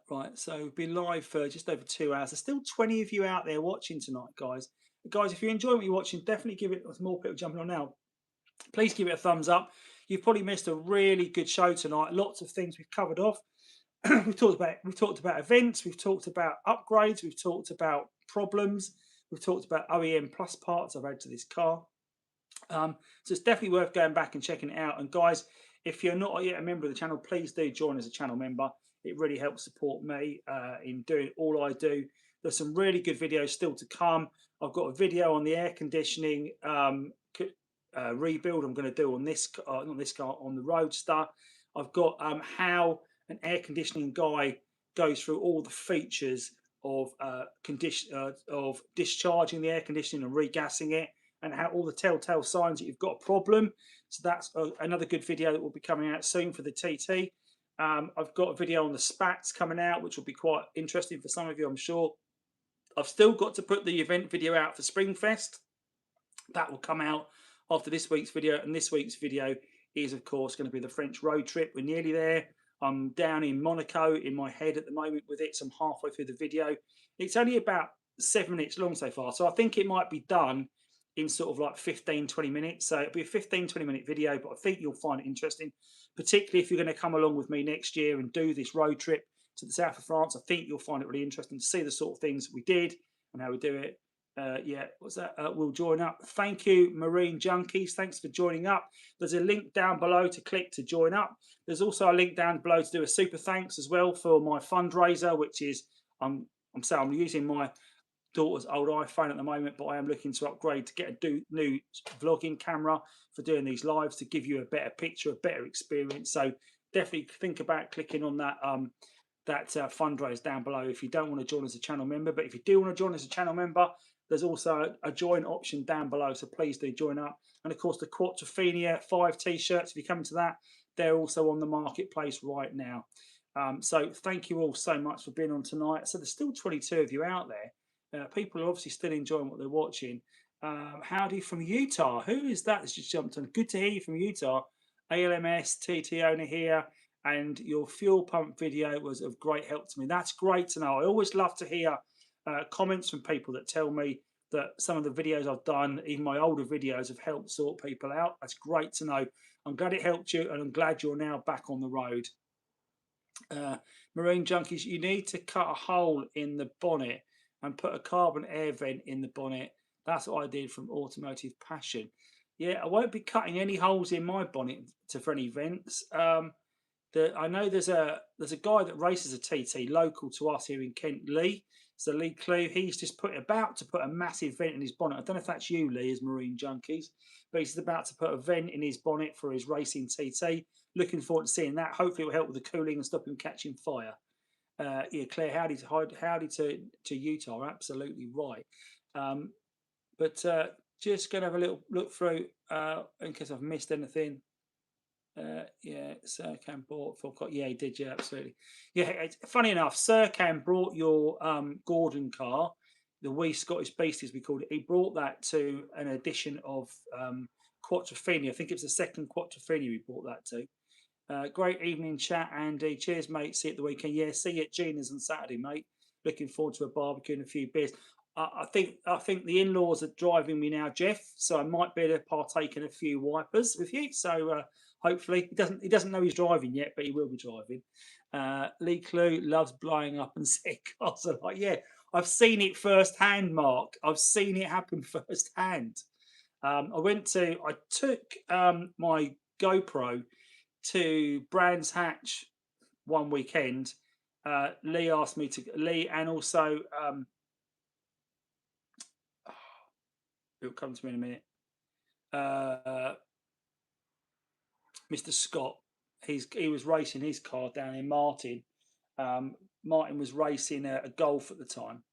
S1: Right, so we've been live for just over 2 hours. There's still 20 of you out there watching tonight, guys. Guys, if you enjoy what you're watching, definitely give it. There's more people jumping on now. Please give it a thumbs up. You've probably missed a really good show tonight. Lots of things we've covered off. We've talked about events. We've talked about upgrades. We've talked about problems. We've talked about OEM plus parts I've added to this car. So it's definitely worth going back and checking it out. And guys, if you're not yet a member of the channel, please do join as a channel member. It really helps support me in doing all I do. There's some really good videos still to come. I've got a video on the air conditioning rebuild I'm going to do on this not this car, on the Roadster. I've got how an air conditioning guy goes through all the features of of discharging the air conditioning and regassing it, and how all the telltale signs that you've got a problem. So that's another good video that will be coming out soon for the TT. I've got a video on the spats coming out, which will be quite interesting for some of you, I'm sure. I've still got to put the event video out for Springfest. That will come out after this week's video, and this week's video is, of course, going to be the French road trip. We're nearly there. I'm down in Monaco in my head at the moment with it, so I'm halfway through the video. It's only about 7 minutes long so far, so I think it might be done in sort of like 15-20 minutes. So it'll be a 15-20 minute video, but I think you'll find it interesting, particularly if you're going to come along with me next year and do this road trip to the south of France. I think you'll find it really interesting to see the sort of things we did and how we do it. Yeah, what's that? We'll join up. Thank you, Marine Junkies. Thanks for joining up. There's a link down below to click to join up. There's also a link down below to do a super thanks as well for my fundraiser, which is I'm using my daughter's old iPhone at the moment, but I am looking to upgrade to get a new vlogging camera for doing these lives to give you a better picture, a better experience. So definitely think about clicking on that fundraise down below if you don't want to join as a channel member. But if you do want to join as a channel member, there's also a join option down below, so please do join up. And of course, the Quattrophenia 5 t-shirts, if you come to that, they're also on the marketplace right now. So thank you all so much for being on tonight. So there's still 22 of you out there. People are obviously still enjoying what they're watching. Howdy from Utah. Who is that that's just jumped on? Good to hear you from Utah. ALMS TT owner here, and your fuel pump video was of great help to me. That's great to know. I always love to hear comments from people that tell me that some of the videos I've done, even my older videos, have helped sort people out. That's great to know. I'm glad it helped you, and I'm glad you're now back on the road. Marine Junkies, you need to cut a hole in the bonnet and put a carbon air vent in the bonnet. That's what I did from Automotive Passion. Yeah, I won't be cutting any holes in my bonnet for any vents. I know there's a guy that races a TT local to us here in Kent, Lee. So Lee Clue, he's just about to put a massive vent in his bonnet. I don't know if that's you, Lee, as Marine Junkies, but he's about to put a vent in his bonnet for his racing TT. Looking forward to seeing that. Hopefully it will help with the cooling and stop him catching fire. Yeah, Claire, howdy to Utah. Absolutely right. But just going to have a little look through in case I've missed anything. Yeah, Serkan bought for. Yeah, he did. Yeah, absolutely. Yeah, it's funny enough. Serkan brought your Gordon car, the wee Scottish Beast, as we called it. He brought that to an edition of Quattrophenia. I think it was the second Quattrophenia we brought that to. Great evening chat, Andy. Cheers, mate. See you at the weekend. Yeah, see you at Gina's on Saturday, mate. Looking forward to a barbecue and a few beers. I think the in-laws are driving me now, Jeff. So I might be able to partake in a few wipers with you. So hopefully he doesn't know he's driving yet, but he will be driving. Lee Clue loves blowing up and set cars. I'm like, yeah, I've seen it firsthand, Mark. I've seen it happen firsthand. I took my GoPro to Brands Hatch one weekend. Lee asked me to and also it'll come to me in a minute. Mr. Scott, he was racing his car down in Martin. Martin was racing a Golf at the time,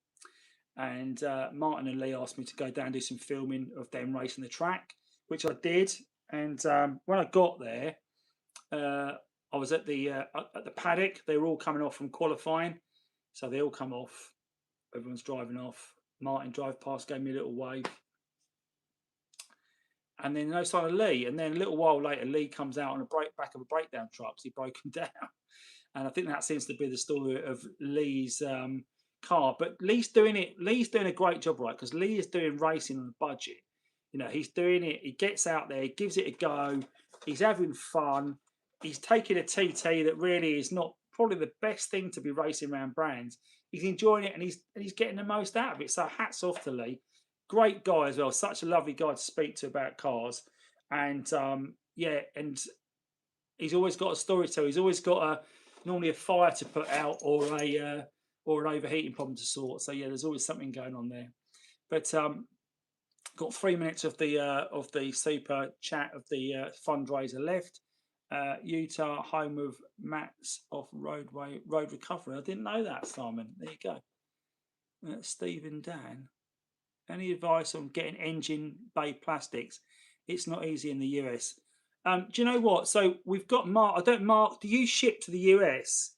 S1: and Martin and Lee asked me to go down and do some filming of them racing the track, which I did. And when I got there, I was at the paddock. They were all coming off from qualifying, so they all come off. Everyone's driving off. Martin drove past, gave me a little wave, and then no sign of Lee. And then a little while later, Lee comes out on a back of a breakdown truck. So he broke him down, and I think that seems to be the story of Lee's car. But Lee's doing a great job, right? Because Lee is doing racing on a budget. You know, he's doing it. He gets out there, he gives it a go. He's having fun. He's taking a TT that really is not probably the best thing to be racing around Brands. He's enjoying it, and he's getting the most out of it. So hats off to Lee. Great guy as well. Such a lovely guy to speak to about cars. And yeah, and he's always got a story to tell. He's always got normally a fire to put out or an overheating problem to sort. So yeah, there's always something going on there. But got 3 minutes of the super chat of the fundraiser left. Utah, home of Matt's road recovery. I didn't know that, Simon. There you go. Stephen Dan. Any advice on getting engine bay plastics? It's not easy in the US. Do you know what? So we've got Mark. Do you ship to the US?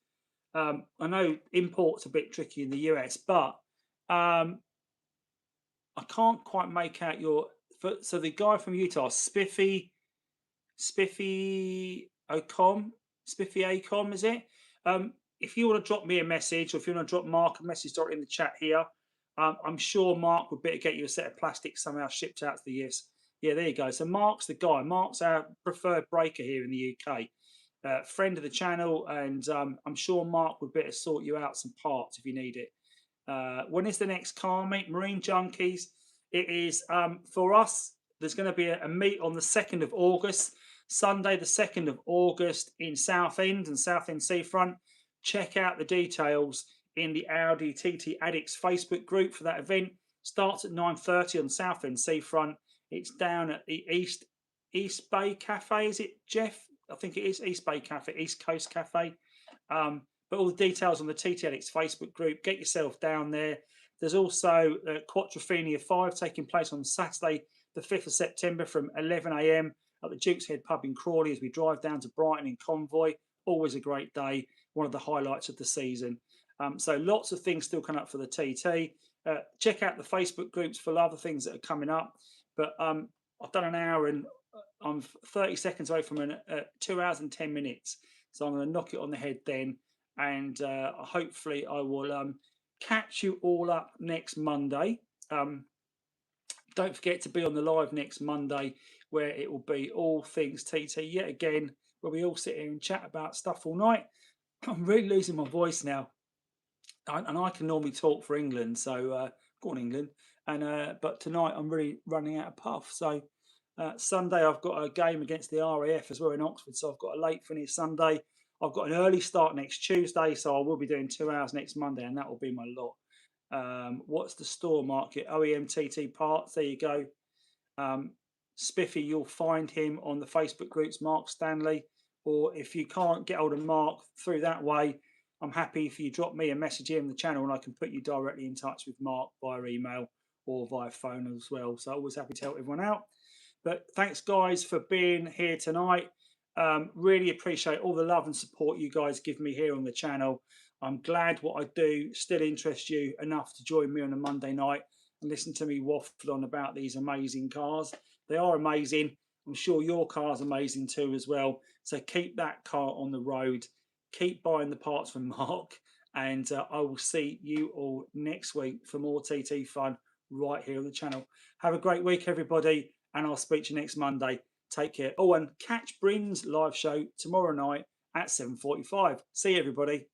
S1: I know import's a bit tricky in the US, but I can't quite make out your. So the guy from Utah, Spiffy Acom, is it? If you want to drop me a message, or if you want to drop Mark a message directly in the chat here, I'm sure Mark would better get you a set of plastics somehow shipped out to the US. Yeah, there you go. So Mark's the guy. Mark's our preferred breaker here in the UK. Friend of the channel, and I'm sure Mark would better sort you out some parts if you need it. When is the next car meet? Marine Junkies. It is for us. There's going to be a meet on the 2nd of August, Sunday the 2nd of August in Southend and Southend Seafront. Check out the details in the Audi TT Addicts Facebook group for that event. Starts at 9:30 on Southend Seafront. It's down at the East Bay Cafe. Is it, Jeff? I think it is East Bay Cafe, East Coast Cafe. But all the details on the TT Addicts Facebook group. Get yourself down there. There's also Quattrofenia 5 taking place on Saturday, the 5th of September from 11 a.m. at the Duke's Head pub in Crawley as we drive down to Brighton in convoy. Always a great day, one of the highlights of the season. So lots of things still coming up for the TT. Check out the Facebook groups for other things that are coming up. But I've done an hour and I'm 30 seconds away from 2 hours and 10 minutes. So I'm going to knock it on the head then. And hopefully I will catch you all up next Monday. Don't forget to be on the live next Monday, where it will be all things TT yet again, where we all sit here and chat about stuff all night. I'm really losing my voice now, and I can normally talk for England, so go on England. And but tonight I'm really running out of puff. So Sunday I've got a game against the RAF as well in Oxford, so I've got a late finish Sunday. I've got an early start next Tuesday, so I will be doing 2 hours next Monday, and that will be my lot. What's the store market? OEM TT parts. There you go. Spiffy, you'll find him on the Facebook groups, Mark Stanley. Or if you can't get hold of Mark through that way, I'm happy if you drop me a message here in the channel and I can put you directly in touch with Mark via email or via phone as well. So always happy to help everyone out. But thanks, guys, for being here tonight. Really appreciate all the love and support you guys give me here on the channel. I'm glad what I do still interests you enough to join me on a Monday night and listen to me waffle on about these amazing cars. They are amazing. I'm sure your car's amazing too as well. So keep that car on the road. Keep buying the parts from Mark. And I will see you all next week for more TT fun right here on the channel. Have a great week, everybody. And I'll speak to you next Monday. Take care. Oh, and catch Bryn's live show tomorrow night at 7:45. See you, everybody.